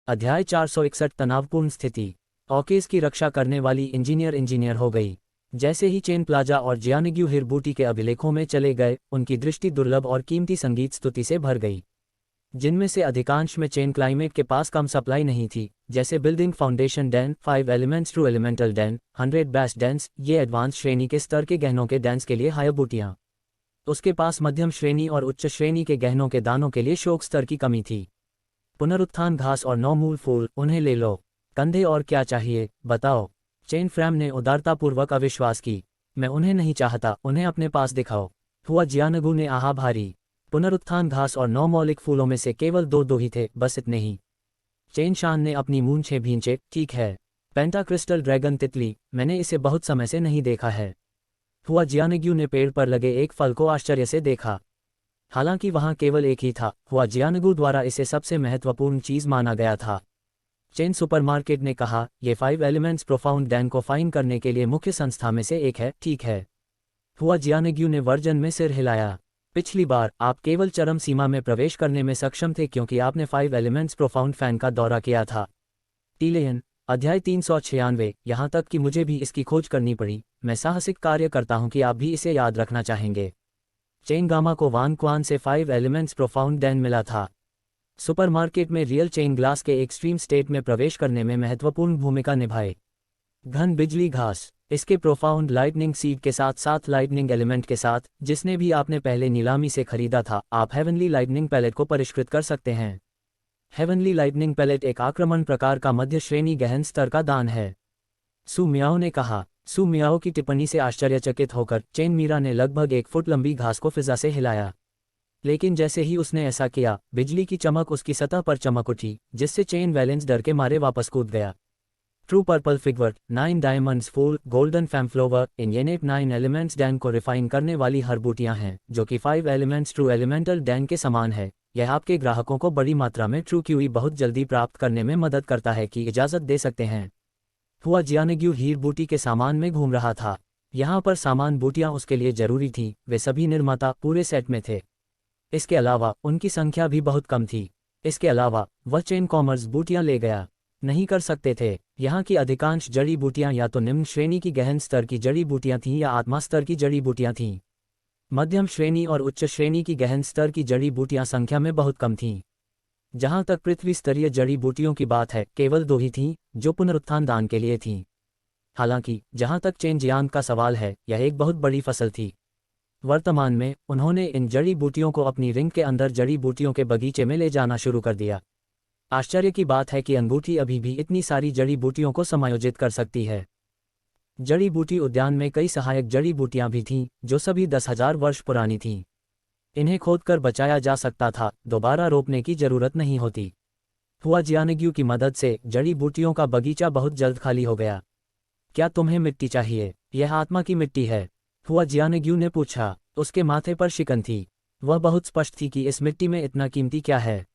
अध्याय 461 तनावपूर्ण स्थिति। ऑकेस की रक्षा करने वाली इंजीनियर हो गई। जैसे ही चेन प्लाजा और जियानग्यू हिरबूटी के अभिलेखों में चले गए, उनकी दृष्टि दुर्लभ और कीमती संगीत स्तुति से भर गई, जिनमें से अधिकांश में चेन क्लाइमेट के पास कम सप्लाई नहीं थी, जैसे building foundation Dan, 5 elements true elemental Dan, 100 बैस डैंस। ये एडवांस श्रेणी के स्तर के गहनों के डैंस के लिए हायर बूटियाँ। उसके पास मध्यम श्रेणी और उच्च श्रेणी के गहनों के दानों के लिए शोक स्तर की कमी थी। पुनरुत्थान घास और 9 मूल फूल, उन्हें ले लो। कंधे और क्या चाहिए, बताओ। चेन फ्रैम ने उदारतापूर्वक अविश्वास की। मैं उन्हें नहीं चाहता, उन्हें अपने पास दिखाओ। हुआ जियानगू ने आहा भारी। पुनरुत्थान घास और 9 मौलिक फूलों में से केवल दो ही थे, बस इतने ही। चेन शान ने अपनी मूंछें भींचे। ठीक है, पेंटा क्रिस्टल ड्रैगन तितली, मैंने इसे बहुत समय से नहीं देखा है। हुआ जियानग्यू ने पेड़ पर लगे एक फल को आश्चर्य से देखा। हालांकि वहां केवल एक ही था, हुआ जियानगू द्वारा इसे सबसे महत्वपूर्ण चीज माना गया था। चेन सुपरमार्केट ने कहा, ये 5 एलिमेंट्स प्रोफाउंड डैन को फाइन करने के लिए मुख्य संस्था में से एक है। ठीक है। हुआ जियानग्यू ने वर्जन में सिर हिलाया। पिछली बार आप केवल चरम सीमा में प्रवेश करने में सक्षम थे क्योंकि आपने 5 एलिमेंट्स प्रोफाउंड फैन का दौरा किया था। टीलेयन, अध्याय 396। यहाँ तक कि मुझे भी इसकी खोज करनी पड़ी। मैं साहसिक कार्य करता हूँ कि आप भी इसे याद रखना चाहेंगे। चेन गामा को वान क्वान से 5 एलिमेंट्स प्रोफाउंड डैन मिला था। सुपरमार्केट में रियल चेन ग्लास के एक्सट्रीम स्टेट में प्रवेश करने में महत्वपूर्ण भूमिका निभाए। घन बिजली घास, इसके प्रोफाउंड लाइटनिंग सीड के साथ साथ लाइटनिंग एलिमेंट के साथ, जिसने भी आपने पहले नीलामी से खरीदा था, आप हेवनली लाइटनिंग पैलेट को परिष्कृत कर सकते हैं। हेवनली लाइटनिंग पैलेट एक आक्रमण प्रकार का मध्य श्रेणी गहन स्तर का दान है, सू मियाओ ने कहा। सू मियाओ की टिप्पणी से आश्चर्यचकित होकर चेन मीरा ने लगभग 1 फुट लंबी घास को फिजा से हिलाया। लेकिन जैसे ही उसने ऐसा किया, बिजली की चमक उसकी सतह पर चमक उठी, जिससे चेन वैलेंस डर के मारे वापस कूद गया। ट्रू पर्पल फिगवर्ट, 9 डायमंड्स फूल, गोल्डन फैमफ्लोवर, इनयनेट 9 एलिमेंट्स डैन को रिफाइन करने वाली हरबूटियां हैं, जो कि 5 एलिमेंट्स ट्रू एलिमेंटल डैन के समान है। यह आपके ग्राहकों को बड़ी मात्रा में ट्रू क्यूई बहुत जल्दी प्राप्त करने में मदद करता है कि इजाज़त दे सकते हैं। हुआ जियानग्यू हीर बूटी के सामान में घूम रहा था। यहाँ पर सामान बूटियाँ उसके लिए जरूरी थीं, वे सभी निर्माता पूरे सेट में थे। इसके अलावा उनकी संख्या भी बहुत कम थी। इसके अलावा वह चेन कॉमर्स बूटियाँ ले गया नहीं कर सकते थे। यहाँ की अधिकांश जड़ी बूटियाँ या तो निम्न श्रेणी की गहन स्तर की जड़ी बूटियाँ थीं या आत्मा स्तर की जड़ी बूटियाँ थीं। मध्यम श्रेणी और उच्च श्रेणी की गहन स्तर की जड़ी बूटियाँ संख्या में बहुत कम थीं। जहाँ तक पृथ्वी स्तरीय जड़ी बूटियों की बात है, केवल 2 ही थीं, जो पुनरुत्थान दान के लिए थीं। हालांकि जहाँ तक चेन जियांग का सवाल है, यह एक बहुत बड़ी फसल थी। वर्तमान में उन्होंने इन जड़ी बूटियों को अपनी रिंग के अंदर जड़ी बूटियों के बगीचे में ले जाना शुरू कर दिया। आश्चर्य की बात है कि अंगूठी अभी भी इतनी सारी जड़ी बूटियों को समायोजित कर सकती है। जड़ी बूटी उद्यान में कई सहायक जड़ी बूटियां भी थीं, जो सभी 10,000 वर्ष पुरानी थीं। इन्हें खोदकर बचाया जा सकता था, दोबारा रोपने की जरूरत नहीं होती। हुआ जियानग्यू की मदद से जड़ी बूटियों का बगीचा बहुत जल्द खाली हो गया। क्या तुम्हें मिट्टी चाहिए? यह आत्मा की मिट्टी है, हुआ जियानग्यू ने पूछा। उसके माथे पर शिकन थी। वह बहुत स्पष्ट थी कि इस मिट्टी में इतना कीमती क्या है।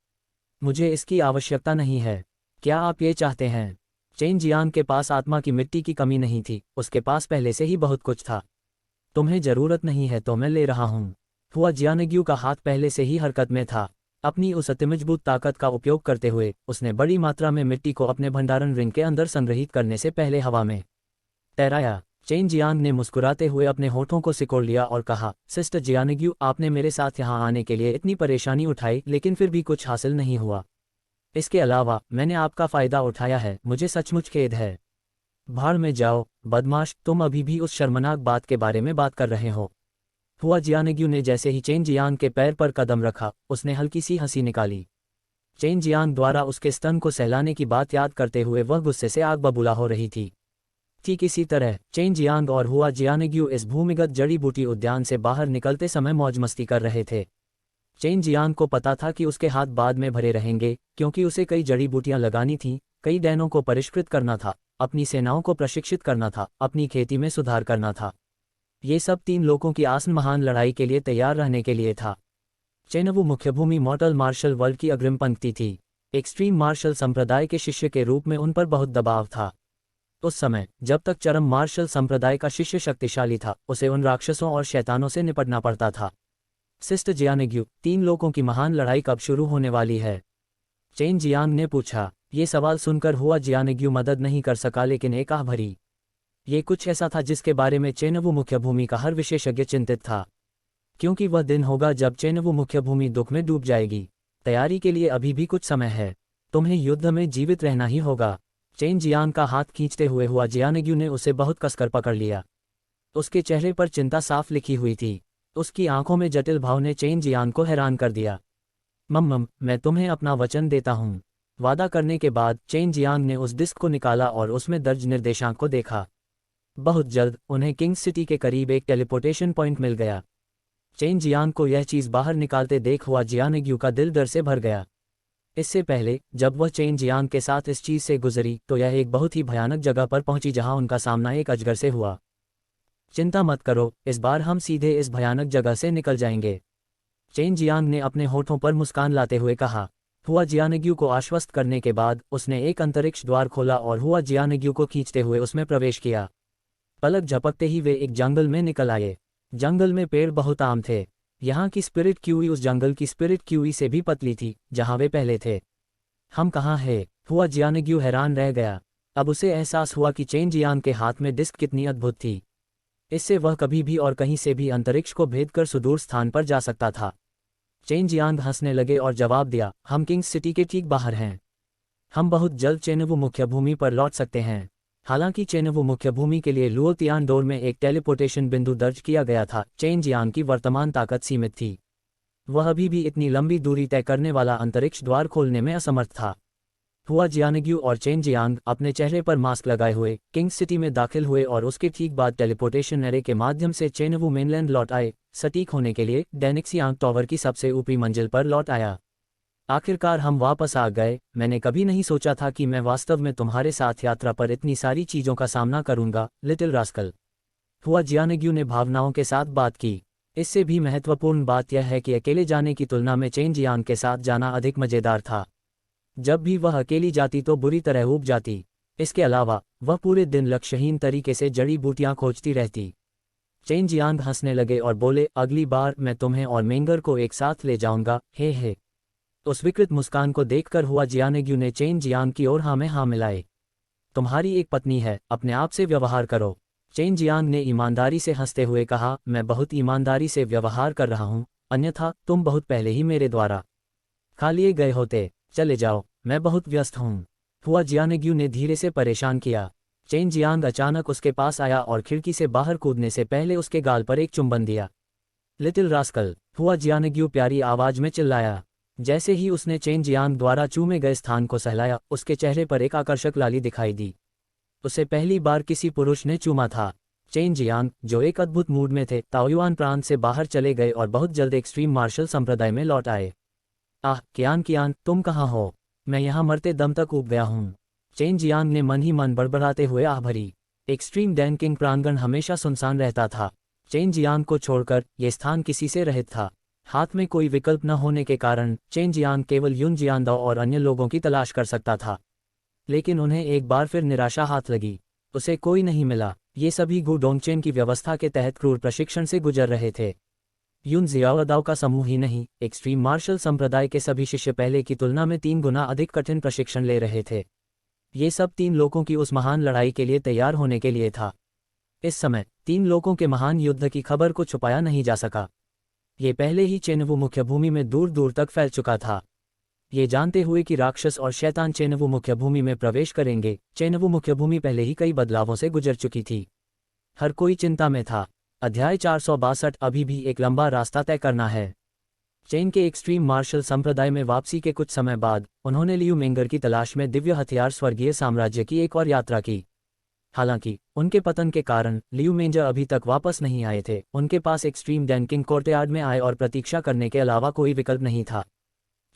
मुझे इसकी आवश्यकता नहीं है। क्या आप ये चाहते हैं? चेन जियांग के पास आत्मा की मिट्टी की कमी नहीं थी, उसके पास पहले से ही बहुत कुछ था। तुम्हें जरूरत नहीं है तो मैं ले रहा हूँ। हुआ जियानग्यू का हाथ पहले से ही हरकत में था। अपनी उस अतिमजबूत ताकत का उपयोग करते हुए उसने बड़ी मात्रा में मिट्टी को अपने भंडारण रिंग के अंदर संग्रहित करने से पहले हवा में तैराया। चेन जियांग ने मुस्कुराते हुए अपने होठों को सिकोड़ लिया और कहा, सिस्टर जियानग्यू, आपने मेरे साथ यहाँ आने के लिए इतनी परेशानी उठाई, लेकिन फिर भी कुछ हासिल नहीं हुआ। इसके अलावा मैंने आपका फ़ायदा उठाया है, मुझे सचमुच खेद है। भाड़ में जाओ, बदमाश, तुम अभी भी उस शर्मनाक बात के बारे में बात कर रहे हो। हुआ जियानग्यू ने जैसे ही चेन जियांग के पैर पर कदम रखा, उसने हल्की सी हंसी निकाली। चेन जियांग द्वारा उसके स्तन को सहलाने की बात याद करते हुए वह गुस्से से आग बबूला हो रही थी। ठीक इसी तरह चेन जियांग और हुआ जियानग्यू इस भूमिगत जड़ी बूटी उद्यान से बाहर निकलते समय मौज मस्ती कर रहे थे। चेन जियांग को पता था कि उसके हाथ बाद में भरे रहेंगे, क्योंकि उसे कई जड़ी बूटियां लगानी थीं, कई डैनों को परिष्कृत करना था, अपनी सेनाओं को प्रशिक्षित करना था, अपनी खेती में सुधार करना था। ये सब 3 लोगों की आसन महान लड़ाई के लिए तैयार रहने के लिए था। चेनवू मुख्यभूमि मॉर्टल मार्शल वर्ल्ड की अग्रिम पंक्ति थी। एक्सट्रीम मार्शल संप्रदाय के शिष्य के रूप में उन पर बहुत दबाव था। उस समय जब तक चरम मार्शल संप्रदाय का शिष्य शक्तिशाली था, उसे उन राक्षसों और शैतानों से निपटना पड़ता था। सिस्टर जियानग्यू, 3 लोगों की महान लड़ाई कब शुरू होने वाली है? चेन जियांग ने पूछा। ये सवाल सुनकर हुआ जियानग्यू मदद नहीं कर सका, लेकिन एक आह भरी। ये कुछ ऐसा था जिसके बारे में चेनवू मुख्य भूमि का हर विशेषज्ञ चिंतित था, क्योंकि वह दिन होगा जब चेनवू मुख्य भूमि दुख में डूब जाएगी। तैयारी के लिए अभी भी कुछ समय है, तुम्हें युद्ध में जीवित रहना ही होगा। चेन जियांग का हाथ खींचते हुए हुआ जियानग्यू ने उसे बहुत कसकर पकड़ लिया। उसके चेहरे पर चिंता साफ लिखी हुई थी, उसकी आंखों में जटिल भाव ने चेन जियांग को हैरान कर दिया। मम्मम, मैं तुम्हें अपना वचन देता हूँ। वादा करने के बाद चेन जियांग ने उस डिस्क को निकाला और उसमें दर्ज निर्देशांक को देखा। बहुत जल्द उन्हें किंग्स सिटी के करीब एक टेलीपोर्टेशन पॉइंट मिल गया। चेन जियांग को यह चीज़ बाहर निकालते देख हुआ जियानग्यू का दिल डर से भर गया। इससे पहले जब वह चेन जियांग के साथ इस चीज़ से गुजरी तो यह एक बहुत ही भयानक जगह पर पहुंची जहां उनका सामना एक अजगर से हुआ। चिंता मत करो, इस बार हम सीधे इस भयानक जगह से निकल जाएंगे। चेन जियांग ने अपने होठों पर मुस्कान लाते हुए कहा। हुआ जियानग्यू को आश्वस्त करने के बाद उसने एक अंतरिक्ष द्वार खोला और हुआ जियानग्यू को खींचते हुए उसमें प्रवेश किया। पलक झपकते ही वे एक जंगल में निकल आए। जंगल में पेड़ बहुत आम थे। यहाँ की स्पिरिट क्यूई उस जंगल की स्पिरिट क्यूई से भी पतली थी जहाँ वे पहले थे। हम कहाँ हैं? हुआ जियानग्यू हैरान रह गया। अब उसे एहसास हुआ कि चेन जियांग के हाथ में डिस्क कितनी अद्भुत थी। इससे वह कभी भी और कहीं से भी अंतरिक्ष को भेद कर सुदूर स्थान पर जा सकता था। चेन जियांग हंसने लगे और जवाब दिया, हम किंग्स सिटी के ठीक बाहर हैं। हम बहुत जल्द चेनवू मुख्य भूमि पर लौट सकते हैं। हालांकि चेनवू मुख्य भूमि के लिए लुओ तियानडोर में एक टेलीपोर्टेशन बिंदु दर्ज किया गया था, चेन जियांग की वर्तमान ताकत सीमित थी। वह अभी भी इतनी लंबी दूरी तय करने वाला अंतरिक्ष द्वार खोलने में असमर्थ था। हुआ जियानग्यू और चेन जियांग अपने चेहरे पर मास्क लगाए हुए किंग्स सिटी में दाखिल हुए और उसके ठीक बाद टेलीपोर्टेशन एरे के माध्यम से चेनवू मेनलैंड लौट आए। सटीक होने के लिए डेनिक्सियांग टावर की सबसे ऊपरी मंजिल पर लौट आया। आखिरकार हम वापस आ गए। मैंने कभी नहीं सोचा था कि मैं वास्तव में तुम्हारे साथ यात्रा पर इतनी सारी चीज़ों का सामना करूंगा, लिटिल रास्कल। हुआ जियानग्यू ने भावनाओं के साथ बात की। इससे भी महत्वपूर्ण बात यह है कि अकेले जाने की तुलना में चेन जियांग के साथ जाना अधिक मज़ेदार था। जब भी वह अकेली जाती तो बुरी तरह ऊब जाती। इसके अलावा वह पूरे दिन लक्ष्यहीन तरीके से जड़ी बूटियां खोजती रहती। चेन जियांग हंसने लगे और बोले, अगली बार मैं तुम्हें और मेंगर को एक साथ ले जाऊंगा, हे। उस विकृत मुस्कान को देखकर हुआ जियानग्यू ने चेन जियांग की ओर हाँ में हाँ मिलाए। तुम्हारी एक पत्नी है, अपने आप से व्यवहार करो। चेन जियांग ने ईमानदारी से हंसते हुए कहा, मैं बहुत ईमानदारी से व्यवहार कर रहा हूँ, अन्यथा तुम बहुत पहले ही मेरे द्वारा खा लिए गए होते। चले जाओ, मैं बहुत व्यस्त हूँ। हुआ जियानग्यू ने धीरे से परेशान किया। चेन जियांग अचानक उसके पास आया और खिड़की से बाहर कूदने से पहले उसके गाल पर एक चुंबन दिया। लिटिल रास्कल, हुआ जियानग्यू प्यारी आवाज में चिल्लाया। जैसे ही उसने चेन जियांग द्वारा चूमे गए स्थान को सहलाया, उसके चेहरे पर एक आकर्षक लाली दिखाई दी। उसे पहली बार किसी पुरुष ने चूमा था। चेन जियांग, जो एक अद्भुत मूड में थे, ताओयुआन प्रांत से बाहर चले गए और बहुत जल्द एक्सट्रीम मार्शल संप्रदाय में लौट आए। आह कियान, तुम कहाँ हो? मैं यहाँ मरते दम तक ऊब गया हूँ। चेन जियांग ने मन ही मन बड़बड़ाते हुए आह भरी। एक्सट्रीम डैंकिंग प्रांगण हमेशा सुनसान रहता था। चेन जियांग को छोड़कर यह स्थान किसी से रहित था। हाथ में कोई विकल्प न होने के कारण चेन जियांग केवल युन जियांदाओ और अन्य लोगों की तलाश कर सकता था। लेकिन उन्हें एक बार फिर निराशा हाथ लगी। उसे कोई नहीं मिला। ये सभी गु डोंगचेन की व्यवस्था के तहत क्रूर प्रशिक्षण से गुजर रहे थे। युन जियाओदाओ का समूह ही नहीं, एक्सट्रीम मार्शल संप्रदाय के सभी शिष्य पहले की तुलना में 3 गुना अधिक कठिन प्रशिक्षण ले रहे थे। ये सब 3 लोगों की उस महान लड़ाई के लिए तैयार होने के लिए था। इस समय 3 लोगों के महान युद्ध की खबर को छुपाया नहीं जा सका। ये पहले ही चेनवू मुख्य भूमि में दूर दूर तक फैल चुका था। ये जानते हुए कि राक्षस और शैतान चेनवू मुख्य भूमि में प्रवेश करेंगे, चेनवू मुख्य भूमि पहले ही कई बदलावों से गुजर चुकी थी। हर कोई चिंता में था। अध्याय 462, अभी भी एक लंबा रास्ता तय करना है। चेन के एक्सट्रीम मार्शल संप्रदाय में वापसी के कुछ समय बाद उन्होंने लियू मेंगर की तलाश में दिव्य हथियार स्वर्गीय साम्राज्य की एक और यात्रा की। हालांकि उनके पतन के कारण लियू मेंजर अभी तक वापस नहीं आए थे। उनके पास एक्सट्रीम डैंकिंग कोर्टयार्ड में आए और प्रतीक्षा करने के अलावा कोई विकल्प नहीं था।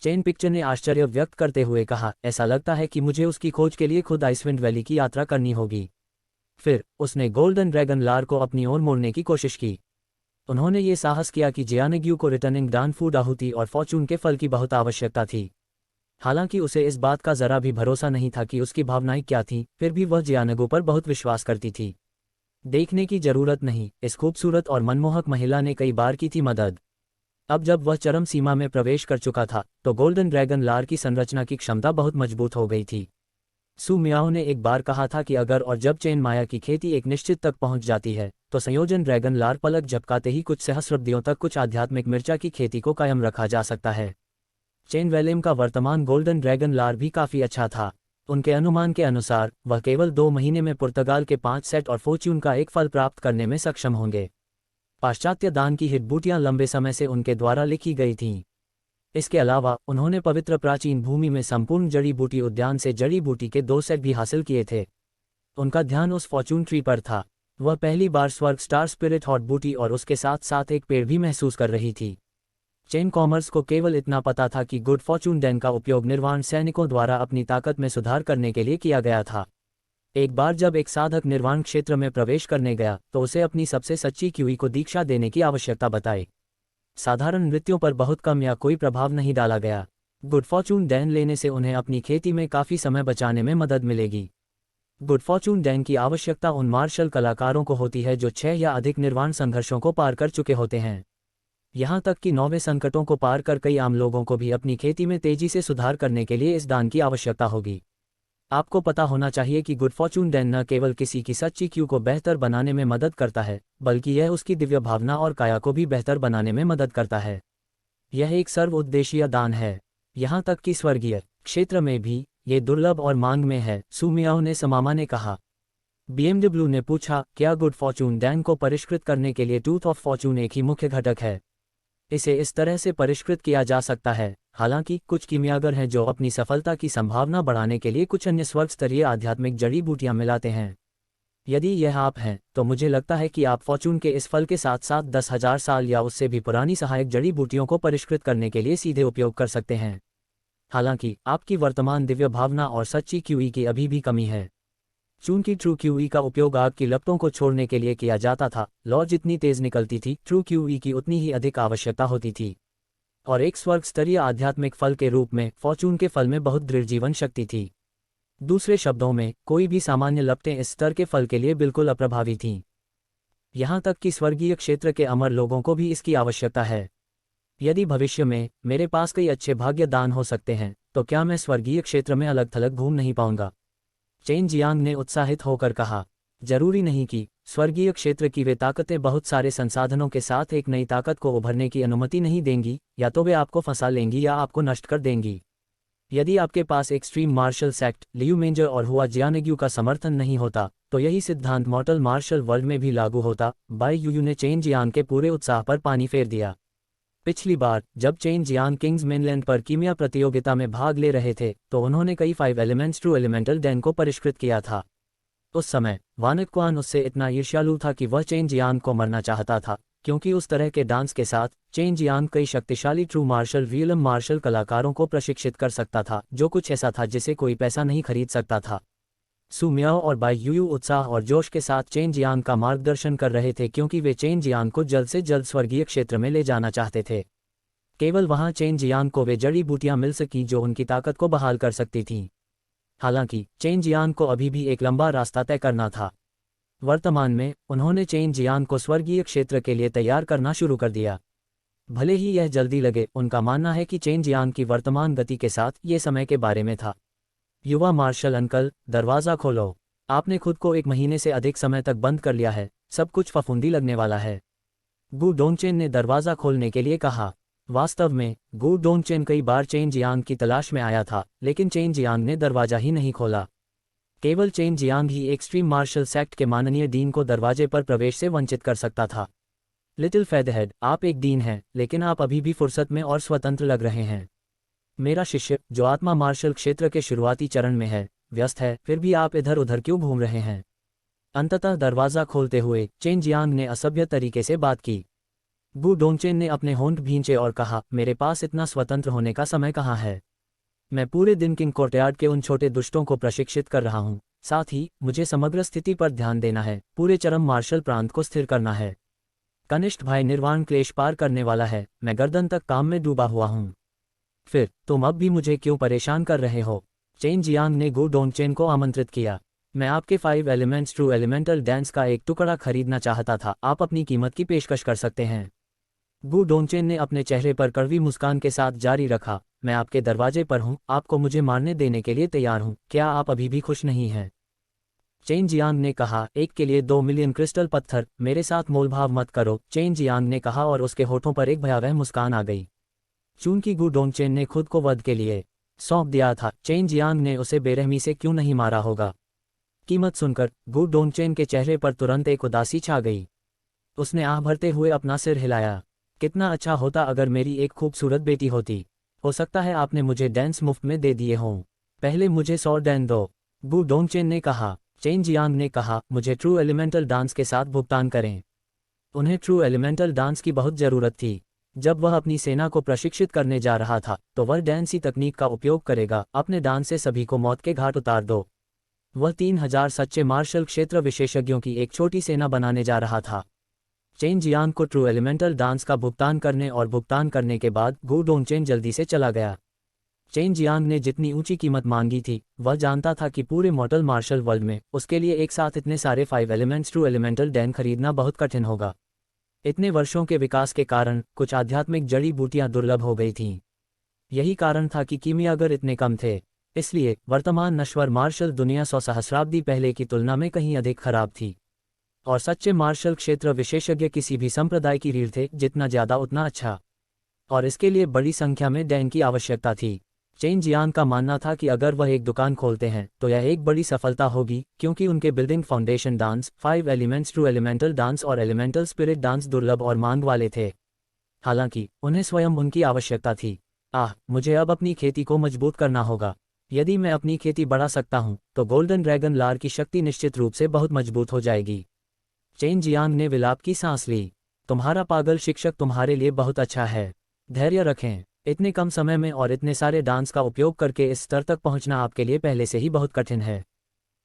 चेन पिक्चर ने आश्चर्य व्यक्त करते हुए कहा, ऐसा लगता है कि मुझे उसकी खोज के लिए खुद आइसविंड वैली की यात्रा करनी होगी। फिर उसने गोल्डन ड्रैगन लार को अपनी ओर मोड़ने की कोशिश की। उन्होंने ये साहस किया कि जियानग्यू को रिटर्निंग डान फूड आहुति और फॉर्चून के फल की बहुत आवश्यकता थी। हालांकि उसे इस बात का जरा भी भरोसा नहीं था कि उसकी भावनाएं क्या थीं, फिर भी वह जियानग्यू पर बहुत विश्वास करती थी। देखने की जरूरत नहीं, इस खूबसूरत और मनमोहक महिला ने कई बार की थी मदद। अब जब वह चरम सीमा में प्रवेश कर चुका था तो गोल्डन ड्रैगन लार की संरचना की क्षमता बहुत मजबूत हो गई थी। सु मियाओ ने एक बार कहा था कि अगर और जब चेन माया की खेती एक निश्चित तक पहुंच जाती है तो संयोजन ड्रैगन लार पलक झपकाते ही कुछ सहस्राब्दियों तक कुछ आध्यात्मिक मिर्चा की खेती को कायम रखा जा सकता है। चेन वेलेम का वर्तमान गोल्डन ड्रैगन लार भी काफ़ी अच्छा था। उनके अनुमान के अनुसार वह केवल 2 महीने में पुर्तगाल के 5 सेट और फॉर्च्यून का एक फल प्राप्त करने में सक्षम होंगे। पाश्चात्य दान की हिटबूटियां लंबे समय से उनके द्वारा लिखी गई थीं। इसके अलावा उन्होंने पवित्र प्राचीन भूमि में संपूर्ण जड़ी बूटी उद्यान से जड़ी बूटी के 2 सेट भी हासिल किए थे। उनका ध्यान उस फॉर्चून ट्री पर था। वह पहली बार स्वर्ग स्टार स्पिरिट हॉट बूटी और उसके साथ साथ एक पेड़ भी महसूस कर रही थी। चेन कॉमर्स को केवल इतना पता था कि गुड फॉर्चून डैन का उपयोग निर्वाण सैनिकों द्वारा अपनी ताकत में सुधार करने के लिए किया गया था। एक बार जब एक साधक निर्वाण क्षेत्र में प्रवेश करने गया तो उसे अपनी सबसे सच्ची क्यूई को दीक्षा देने की आवश्यकता बताई। साधारण नृत्यों पर बहुत कम या कोई प्रभाव नहीं डाला गया। गुड फॉर्चून डैन लेने से उन्हें अपनी खेती में काफ़ी समय बचाने में मदद मिलेगी। गुड फॉर्चून डैन की आवश्यकता उन मार्शल कलाकारों को होती है जो 6 या अधिक निर्वाण संघर्षों को पार कर चुके होते हैं। यहाँ तक कि 9वें संकटों को पार कर कई आम लोगों को भी अपनी खेती में तेजी से सुधार करने के लिए इस दान की आवश्यकता होगी। आपको पता होना चाहिए कि गुड फॉर्चून डैन न केवल किसी की सच्ची क्यू को बेहतर बनाने में मदद करता है बल्कि यह उसकी दिव्य भावना और काया को भी बेहतर बनाने में मदद करता है। यह एक सर्वउद्देशीय दान है। यहाँ तक कि स्वर्गीय क्षेत्र में भी ये दुर्लभ और मांग में है, सु मियाओ ने समामा ने कहा। BMW ने पूछा, क्या गुड फॉर्चून डैन को परिष्कृत करने के लिए टूथ ऑफ फॉर्चून एक ही मुख्य घटक है? इसे इस तरह से परिष्कृत किया जा सकता है। हालांकि कुछ कीमियागर हैं जो अपनी सफलता की संभावना बढ़ाने के लिए कुछ अन्य स्वर्ग स्तरीय आध्यात्मिक जड़ी बूटियां मिलाते हैं। यदि यह आप हैं तो मुझे लगता है कि आप फॉर्चून के इस फल के साथ साथ 10,000 साल या उससे भी पुरानी सहायक जड़ी बूटियों को परिष्कृत करने के लिए सीधे उपयोग कर सकते हैं। हालांकि आपकी वर्तमान दिव्य भावना और सच्ची क्यूई की अभी भी कमी है। चूंकि ट्रू क्यूई का उपयोग आग की लपटों को छोड़ने के लिए किया जाता था, लौ जितनी तेज निकलती थी ट्रू क्यूई की उतनी ही अधिक आवश्यकता होती थी। और एक स्वर्ग स्तरीय आध्यात्मिक फल के रूप में फॉर्चून के फल में बहुत दृढ़ जीवन शक्ति थी। दूसरे शब्दों में कोई भी सामान्य लपटें इस स्तर के फल के लिए बिल्कुल अप्रभावी थीं। यहाँ तक कि स्वर्गीय क्षेत्र के अमर लोगों को भी इसकी आवश्यकता है। यदि भविष्य में मेरे पास कई अच्छे भाग्य दान हो सकते हैं तो क्या मैं स्वर्गीय क्षेत्र में अलग थलग घूम नहीं पाऊंगा? चेन जियांग ने उत्साहित होकर कहा। जरूरी नहीं कि स्वर्गीय क्षेत्र की वे ताकतें बहुत सारे संसाधनों के साथ एक नई ताकत को उभरने की अनुमति नहीं देंगी, या तो वे आपको फंसा लेंगी या आपको नष्ट कर देंगी। यदि आपके पास एक्सट्रीम मार्शल सेक्ट, लियू मेंजर और हुआ जियानग्यू का समर्थन नहीं होता तो यही सिद्धांत मॉर्टल मार्शल वर्ल्ड में भी लागू होता। बाई यूयू ने चेन जियांग के पूरे उत्साह पर पानी फेर दिया। पिछली बार जब चेन जियांग किंग्स मेनलैंड पर कीमिया प्रतियोगिता में भाग ले रहे थे तो उन्होंने कई 5 एलिमेंट्स ट्रू एलिमेंटल डैन को परिष्कृत किया था। उस समय वानक क्वान उससे इतना ईर्ष्यालु था कि वह चेन जियांग को मरना चाहता था, क्योंकि उस तरह के डांस के साथ चेन जियांग कई शक्तिशाली ट्रू मार्शल रियलम मार्शल कलाकारों को प्रशिक्षित कर सकता था, जो कुछ ऐसा था जिसे कोई पैसा नहीं खरीद सकता था। सु मियाओ और बाई यूयू उत्साह और जोश के साथ चेन जियांग का मार्गदर्शन कर रहे थे, क्योंकि वे चेन जियांग को जल्द से जल्द स्वर्गीय क्षेत्र में ले जाना चाहते थे। केवल वहां चेन जियांग को वे जड़ी बूटियां मिल सकीं जो उनकी ताकत को बहाल कर सकती थीं। हालांकि चेन जियांग को अभी भी एक लंबा रास्ता तय करना था। वर्तमान में उन्होंने चेन जियांग को स्वर्गीय क्षेत्र के लिए तैयार करना शुरू कर दिया। भले ही यह जल्दी लगे, उनका मानना है कि चेन जियांग की वर्तमान गति के साथ ये समय के बारे में था। युवा मार्शल अंकल, दरवाज़ा खोलो। आपने खुद को 1 महीने से अधिक समय तक बंद कर लिया है, सब कुछ फफूंदी लगने वाला है। गु डोंगचेन ने दरवाज़ा खोलने के लिए कहा। वास्तव में गु डोंगचेन कई बार चेन जियांग की तलाश में आया था, लेकिन चेन जियांग ने दरवाजा ही नहीं खोला। केवल चेन जियांग ही एक्सट्रीम मार्शल सेक्ट के माननीय डीन को दरवाजे पर प्रवेश से वंचित कर सकता था। लिटिल फेदरहेड, आप एक डीन हैं, लेकिन आप अभी भी फुर्सत में और स्वतंत्र लग रहे हैं। मेरा शिष्य, जो आत्मा मार्शल क्षेत्र के शुरुआती चरण में है, व्यस्त है, फिर भी आप इधर उधर क्यों घूम रहे हैं? अंततः दरवाज़ा खोलते हुए चेन जियांग ने असभ्य तरीके से बात की। गु डोंगचेन ने अपने होंठ भींचे और कहा, मेरे पास इतना स्वतंत्र होने का समय कहाँ है? मैं पूरे दिन किंग कोर्टयार्ड के उन छोटे दुष्टों को प्रशिक्षित कर रहा हूँ। साथ ही मुझे समग्र स्थिति पर ध्यान देना है, पूरे चरम मार्शल प्रांत को स्थिर करना है। कनिष्ठ भाई निर्वाण क्लेश पार करने वाला है, मैं गर्दन तक काम में डूबा हुआ हूँ। फिर तुम अब भी मुझे क्यों परेशान कर रहे हो? चेन जियांग ने गु डोंगचेन को आमंत्रित किया। मैं आपके 5 एलिमेंट्स ट्रू एलिमेंटल डांस का एक टुकड़ा खरीदना चाहता था, आप अपनी कीमत की पेशकश कर सकते हैं। गु डोंगचेन ने अपने चेहरे पर कड़वी मुस्कान के साथ जारी रखा, मैं आपके दरवाजे पर हूँ, आपको मुझे मारने देने के लिए तैयार हूँ, क्या आप अभी भी खुश नहीं हैं? चेन जियांग ने कहा, एक के लिए 2 मिलियन क्रिस्टल पत्थर, मेरे साथ मोलभाव मत करो, चेन जियांग ने कहा और उसके होठों पर एक भयावह मुस्कान आ गई। चूंकि गु डोंगचेन ने खुद को वध के लिए सौंप दिया था, चेन जियांग ने उसे बेरहमी से क्यों नहीं मारा होगा। कीमत सुनकर गु डोंगचेन के चेहरे पर तुरंत एक उदासी छा गई। उसने आह भरते हुए अपना सिर हिलाया। कितना अच्छा होता अगर मेरी एक खूबसूरत बेटी होती। हो सकता है आपने मुझे डांस मुफ्त में दे दिए हों। पहले मुझे 100 डैन दो, गु डोंगचेन ने कहा। चेन जियांग ने कहा, मुझे ट्रू एलिमेंटल डांस के साथ भुगतान करें। उन्हें ट्रू एलिमेंटल डांस की बहुत ज़रूरत थी। जब वह अपनी सेना को प्रशिक्षित करने जा रहा था तो वह डांसी तकनीक का उपयोग करेगा। अपने डांस से सभी को मौत के घाट उतार दो। वह 3000 सच्चे मार्शल क्षेत्र विशेषज्ञों की एक छोटी सेना बनाने जा रहा था। चेन जियांग को ट्रू एलिमेंटल डांस का भुगतान करने के बाद गु डोंगचेन जल्दी से चला गया। चेन जियांग ने जितनी ऊंची कीमत मांगी थी, वह जानता था कि पूरे मॉर्टल मार्शल वर्ल्ड में उसके लिए एक साथ इतने सारे 5 एलिमेंट्स ट्रू एलिमेंटल डैन खरीदना बहुत कठिन होगा। इतने वर्षों के विकास के कारण कुछ आध्यात्मिक जड़ी बूटियां दुर्लभ हो गई थीं। यही कारण था कि कीमियागर इतने कम थे। इसलिए वर्तमान नश्वर मार्शल दुनिया 100 सहस्राब्दी पहले की तुलना में कहीं अधिक खराब थी। और सच्चे मार्शल क्षेत्र विशेषज्ञ किसी भी संप्रदाय की रीढ़ थे, जितना ज़्यादा उतना अच्छा। और इसके लिए बड़ी संख्या में डैन की आवश्यकता थी। चेन जियांग का मानना था कि अगर वह एक दुकान खोलते हैं तो यह एक बड़ी सफलता होगी, क्योंकि उनके building foundation dance, 5 elements true elemental dance और एलिमेंटल स्पिरिट डांस दुर्लभ और मांग वाले थे। हालांकि उन्हें स्वयं उनकी आवश्यकता थी। मुझे अब अपनी खेती को मजबूत करना होगा। यदि मैं अपनी खेती बढ़ा सकता हूं, तो गोल्डन ड्रैगन लार की शक्ति निश्चित रूप से बहुत मजबूत हो जाएगी। चेन जियांग ने विलाप की सांस ली। तुम्हारा पागल शिक्षक तुम्हारे लिए बहुत अच्छा है। धैर्य रखें। इतने कम समय में और इतने सारे डांस का उपयोग करके इस स्तर तक पहुंचना आपके लिए पहले से ही बहुत कठिन है।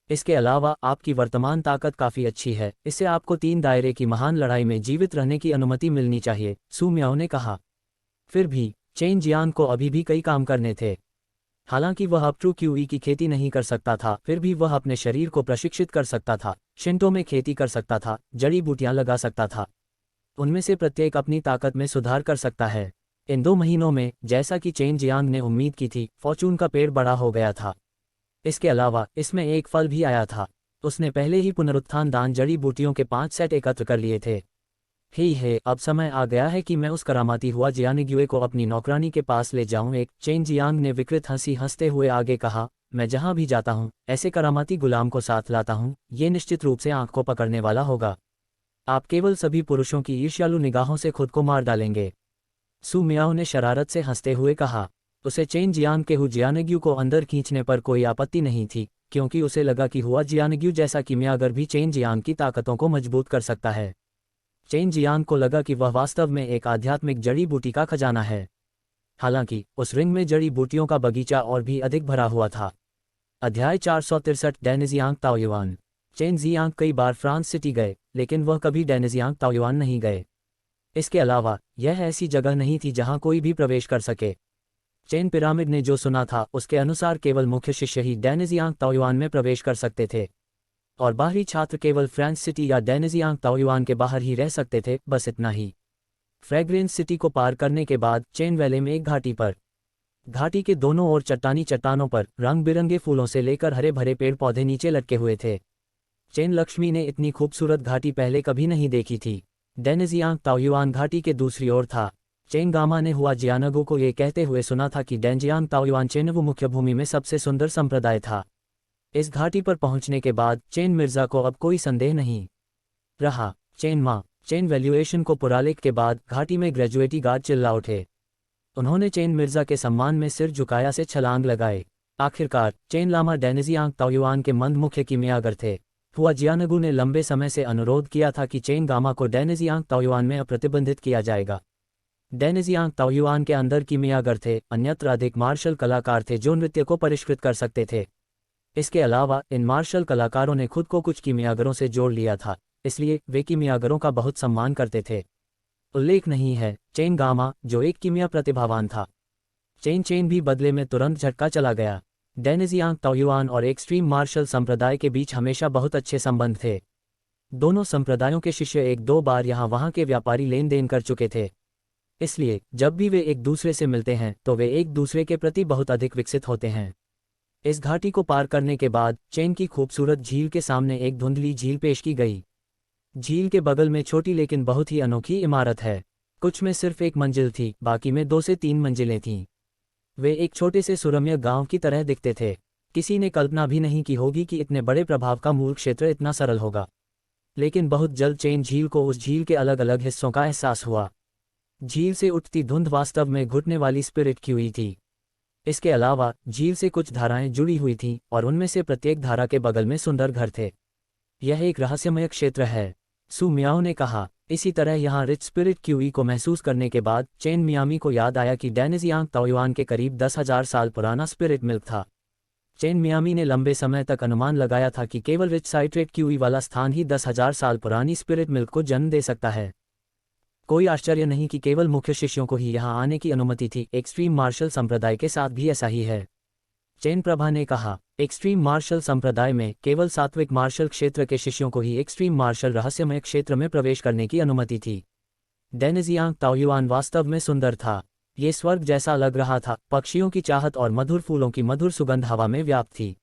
इसके अलावा आपकी वर्तमान ताकत काफ़ी अच्छी है, इससे आपको 3 दायरे की महान लड़ाई में जीवित रहने की अनुमति मिलनी चाहिए, सू म्याओ ने कहा। फिर भी चेन जियांग को अभी भी कई काम करने थे। हालांकि वह अब ट्रू क्यूई की खेती नहीं कर सकता था, फिर भी वह अपने शरीर को प्रशिक्षित कर सकता था, शिंटो में खेती कर सकता था, जड़ी बूटियां लगा सकता था। उनमें से प्रत्येक अपनी ताकत में सुधार कर सकता है। इन 2 महीनों में, जैसा कि चेन जियांग ने उम्मीद की थी, फॉर्चून का पेड़ बड़ा हो गया था। इसके अलावा इसमें एक फल भी आया था। उसने पहले ही पुनरुत्थान दान जड़ी बूटियों के 5 सेट एकत्र कर लिए थे। अब समय आ गया है कि मैं उस करामाती हुआ जियानिग्युए को अपनी नौकरानी के पास ले जाऊं। एक चेन जियांग ने विकृत हंसी हंसते हुए आगे कहा, मैं जहां भी जाता हूं, ऐसे करामाती गुलाम को साथ लाता हूं, ये निश्चित रूप से आंख को पकड़ने वाला होगा। आप केवल सभी पुरुषों की ईर्ष्यालु निगाहों से खुद को मार डालेंगे। सू मियाओ ने शरारत से हंसते हुए कहा। उसे चेन जियांग के हु जियानिग्यू को अंदर खींचने पर कोई आपत्ति नहीं थी, क्योंकि उसे लगा कि हुआ जियानिग्यू जैसा कीमियागर भी चेन जियांग की ताकतों को मजबूत कर सकता है। चेन जियांग को लगा कि वह वास्तव में एक आध्यात्मिक जड़ी बूटी का खजाना है। हालांकि उस रिंग में जड़ी बूटियों का बगीचा और भी अधिक भरा हुआ था। अध्याय 463 डेनिजियांग ताओयुआन। चेन जियांग कई बार फ्रांस सिटी गए, लेकिन वह कभी डेनिजियांग ताओयुआन नहीं गए। इसके अलावा यह ऐसी जगह नहीं थी जहां कोई भी प्रवेश कर सके। चेन पिरामिड ने जो सुना था उसके अनुसार केवल मुख्य शिष्य ही डेनिजियांग ताओयुआन में प्रवेश कर सकते थे, और बाहरी छात्र केवल फ्रांस सिटी या डेनिजियांग ताओयुआन के बाहर ही रह सकते थे, बस इतना ही। फ्रेग्रेंस सिटी को पार करने के बाद चेन वैले में एक घाटी के दोनों ओर चट्टानों पर रंग बिरंगे फूलों से लेकर हरे भरे पेड़ पौधे नीचे लटके हुए थे। चेन लक्ष्मी ने इतनी खूबसूरत घाटी पहले कभी नहीं देखी थी। डेनिजियांग ताओयुआन घाटी के दूसरी ओर था। चेन गामा ने हुआ जियानगो को ये कहते हुए सुना था कि डेनजियांग ताओयुआन चेनवु मुख्य भूमि में सबसे सुंदर संप्रदाय था। इस घाटी पर पहुंचने के बाद चेन मिर्जा को अब कोई संदेह नहीं रहा। चेन वैल्यूएशन को पुरालेख के बाद घाटी में ग्रेजुएटी गार्ड चिल्ला उठे। उन्होंने चेन मिर्जा के सम्मान में सिर झुकाया से छलांग लगाए। आखिरकार चेन लामा डेनिजियांग ताओयुआन के मंद मुख्य कीमियागर थे। हुआ जियानगु ने लंबे समय से अनुरोध किया था कि चेन गामा को डेनिजियांग ताओयुआन में अप्रतिबंधित किया जाएगा। डेनिजियांग ताओयुआन के अंदर कीमियागर थे, अन्यत्र अधिक मार्शल कलाकार थे जो नृत्य को परिष्कृत कर सकते थे। इसके अलावा इन मार्शल कलाकारों ने खुद को कुछ कीमियागरों से जोड़ लिया था, इसलिए वे कीमियागरों का बहुत सम्मान करते थे। उल्लेख नहीं है चेन गामा, जो एक कीमिया प्रतिभावान था। चेन भी बदले में तुरंत झटका चला गया। डेनिजियांग ताओयुआन और एक्सट्रीम मार्शल संप्रदाय के बीच हमेशा बहुत अच्छे संबंध थे। दोनों संप्रदायों के शिष्य 1-2 बार यहाँ वहाँ के व्यापारी लेन देन कर चुके थे। इसलिए जब भी वे एक दूसरे से मिलते हैं तो वे एक दूसरे के प्रति बहुत अधिक विकसित होते हैं। इस घाटी को पार करने के बाद चेन की खूबसूरत झील के सामने एक धुंधली झील पेश की गई। झील के बगल में छोटी लेकिन बहुत ही अनोखी इमारत है। कुछ में सिर्फ एक मंजिल थी, बाकी में 2 से 3 मंजिलें थीं। वे एक छोटे से सुरम्य गांव की तरह दिखते थे। किसी ने कल्पना भी नहीं की होगी कि इतने बड़े प्रभाव का मूल क्षेत्र इतना सरल होगा। लेकिन बहुत जल्द चेन झील को उस झील के अलग अलग हिस्सों का एहसास हुआ। झील से उठती धुंध वास्तव में घुटने वाली स्पिरिट की हुई थी। इसके अलावा झील से कुछ धाराएं जुड़ी हुई थीं और उनमें से प्रत्येक धारा के बगल में सुंदर घर थे। यह एक रहस्यमय क्षेत्र है, सू मियाओ ने कहा। इसी तरह यहाँ रिच स्पिरिट क्यूई को महसूस करने के बाद चेन मियामी को याद आया कि डैनिजियांग ताओयुआन के करीब 10,000 साल पुराना स्पिरिट मिल्क था। चेन मियामी ने लंबे समय तक अनुमान लगाया था कि केवल रिच साइट्रेट क्यूई वाला स्थान ही 10,000 साल पुरानी स्पिरिट मिल्क को जन्म दे सकता है। कोई आश्चर्य नहीं कि केवल मुख्य शिष्यों को ही यहाँ आने की अनुमति थी। एक्सट्रीम मार्शल संप्रदाय के साथ भी ऐसा ही है, चेन प्रभा ने कहा। एक्सट्रीम मार्शल संप्रदाय में केवल सात्विक मार्शल क्षेत्र के शिष्यों को ही एक्सट्रीम मार्शल रहस्यमय क्षेत्र में प्रवेश करने की अनुमति थी। डैनिजियांग ताओयुआन वास्तव में सुंदर था। ये स्वर्ग जैसा लग रहा था। पक्षियों की चाहत और मधुर फूलों की मधुर सुगंध हवा में व्याप्त थी।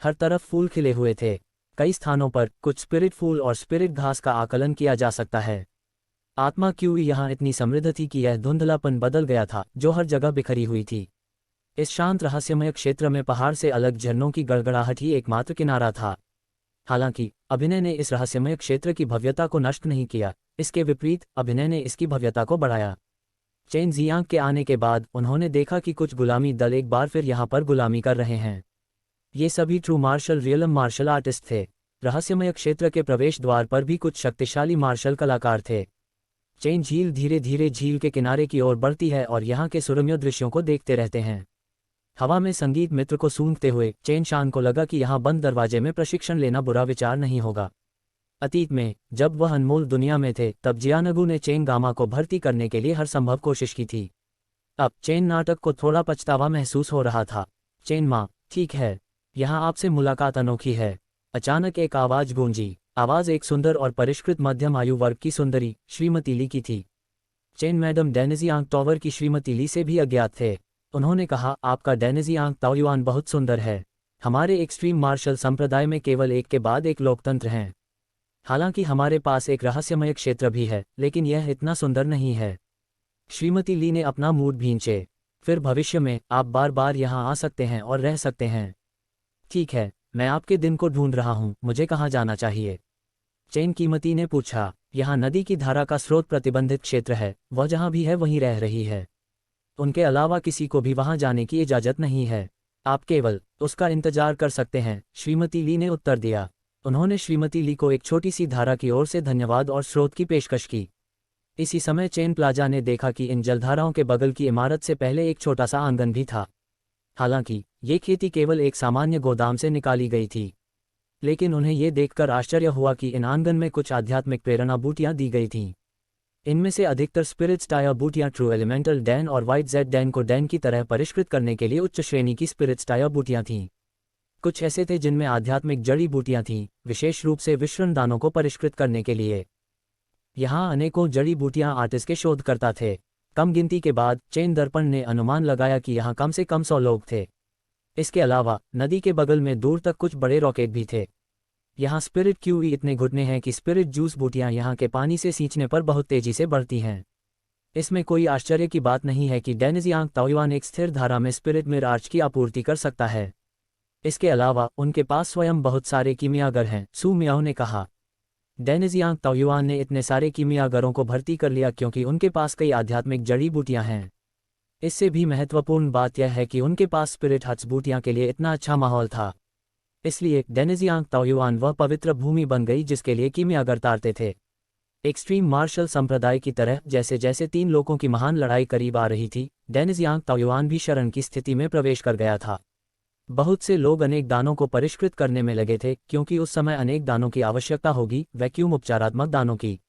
हर तरफ फूल खिले हुए थे। कई स्थानों पर कुछ स्पिरिट फूल और स्पिरिट घास का आकलन किया जा सकता है। आत्मा क्यूई यहाँ इतनी समृद्ध थी कि यह धुंधलापन बदल गया था जो हर जगह बिखरी हुई थी। इस शांत रहस्यमय क्षेत्र में पहाड़ से अलग झरनों की गड़गड़ाहट ही एकमात्र किनारा था। हालांकि अभिनय ने इस रहस्यमय क्षेत्र की भव्यता को नष्ट नहीं किया, इसके विपरीत अभिनय ने इसकी भव्यता को बढ़ाया। चेन जियांग के आने के बाद उन्होंने देखा कि कुछ गुलामी दल एक बार फिर यहाँ पर गुलामी कर रहे हैं। ये सभी true martial realm martial artist थे। रहस्यमय क्षेत्र के प्रवेश द्वार पर भी कुछ शक्तिशाली मार्शल कलाकार थे। चेन झील धीरे धीरे झील के किनारे की ओर बढ़ती है और यहाँ के सुरम्य दृश्यों को देखते रहते हैं। हवा में संगीत मित्र को सूंघते हुए चेन शान को लगा कि यहाँ बंद दरवाजे में प्रशिक्षण लेना बुरा विचार नहीं होगा। अतीत में जब वह अनमोल दुनिया में थे तब जियानगू ने चेन गामा को भर्ती करने के लिए हर संभव कोशिश की थी। अब चेन नाटक को थोड़ा पछतावा महसूस हो रहा था। चेन माँ, ठीक है, यहाँ आपसे मुलाकात अनोखी है। अचानक एक आवाज़ गूंजी। आवाज़ एक सुंदर और परिष्कृत मध्यम आयु वर्ग की सुंदरी श्रीमती ली की थी। चेन मैडम डैनिजियांग टॉवर की श्रीमती ली से भी अज्ञात थे। उन्होंने कहा, आपका डैनिजियांग ताओयुआन बहुत सुंदर है। हमारे एक्सट्रीम मार्शल संप्रदाय में केवल एक के बाद एक लोकतंत्र हैं। हालांकि हमारे पास एक रहस्यमय क्षेत्र भी है, लेकिन यह इतना सुंदर नहीं है। श्रीमती ली ने अपना मूड भींचे। फिर भविष्य में आप बार बार यहाँ आ सकते हैं और रह सकते हैं। ठीक है, मैं आपके दिन को ढूंढ रहा हूँ। मुझे कहाँ जाना चाहिए? चेन कीमती ने पूछा। यहाँ नदी की धारा का स्रोत प्रतिबंधित क्षेत्र है। वह जहाँ भी है वहीं रह रही है। उनके अलावा किसी को भी वहां जाने की इजाजत नहीं है। आप केवल उसका इंतजार कर सकते हैं, श्रीमती ली ने उत्तर दिया। उन्होंने श्रीमती ली को एक छोटी सी धारा की ओर से धन्यवाद और स्रोत की पेशकश की। इसी समय चेन प्लाजा ने देखा कि इन जलधाराओं के बगल की इमारत से पहले एक छोटा सा आंगन भी था। हालांकि ये खेती केवल एक सामान्य गोदाम से निकाली गई थी, लेकिन उन्हें ये देखकर आश्चर्य हुआ कि इन आंगन में कुछ आध्यात्मिक प्रेरणा बूटियां दी गई थीं। इनमें से अधिकतर स्पिरिट स्टायर बूटियां ट्रू एलिमेंटल डैन और वाइट जेड डैन को डैन की तरह परिष्कृत करने के लिए उच्च श्रेणी की स्पिरिट स्टायर बूटियां थीं। कुछ ऐसे थे जिनमें आध्यात्मिक जड़ी बूटियां थीं, विशेष रूप से विश्रण दानों को परिष्कृत करने के लिए। यहाँ अनेकों जड़ी बूटियां आर्टिस्ट के शोधकर्ता थे। कम गिनती के बाद चेन दर्पण ने अनुमान लगाया कि यहाँ कम से कम 100 लोग थे। इसके अलावा नदी के बगल में दूर तक कुछ बड़े रॉकेट भी थे। यहाँ स्पिरिट क्यूई इतने घुटने हैं कि स्पिरिट जूस बूटियां यहाँ के पानी से सींचने पर बहुत तेजी से बढ़ती हैं। इसमें कोई आश्चर्य की बात नहीं है कि डैनिजियांग ताओयुआन एक स्थिर धारा में स्पिरिट मिर आर्च की आपूर्ति कर सकता है। इसके अलावा उनके पास स्वयं बहुत सारे कीमियागर हैं, सू मियाओ ने कहा। डैनिजियांग ताओयुआन ने इतने सारे कीमियागरों को भर्ती कर लिया क्योंकि उनके पास कई आध्यात्मिक जड़ी बूटियां हैं। इससे भी महत्वपूर्ण बात यह है कि उनके पास स्पिरिट हट्स बूटियां के लिए इतना अच्छा माहौल था। इसलिए डैनिजियांग ताओयुआन वह पवित्र भूमि बन गई जिसके लिए कीमियागर तारते थे। एक्सट्रीम मार्शल संप्रदाय की तरह जैसे जैसे 3 लोगों की महान लड़ाई करीब आ रही थी, डैनिजियांग ताओयुआन भी शरण की स्थिति में प्रवेश कर गया था। बहुत से लोग अनेक दानों को परिष्कृत करने में लगे थे क्योंकि उस समय अनेक दानों की आवश्यकता होगी, वैक्यूम उपचारात्मक दानों की।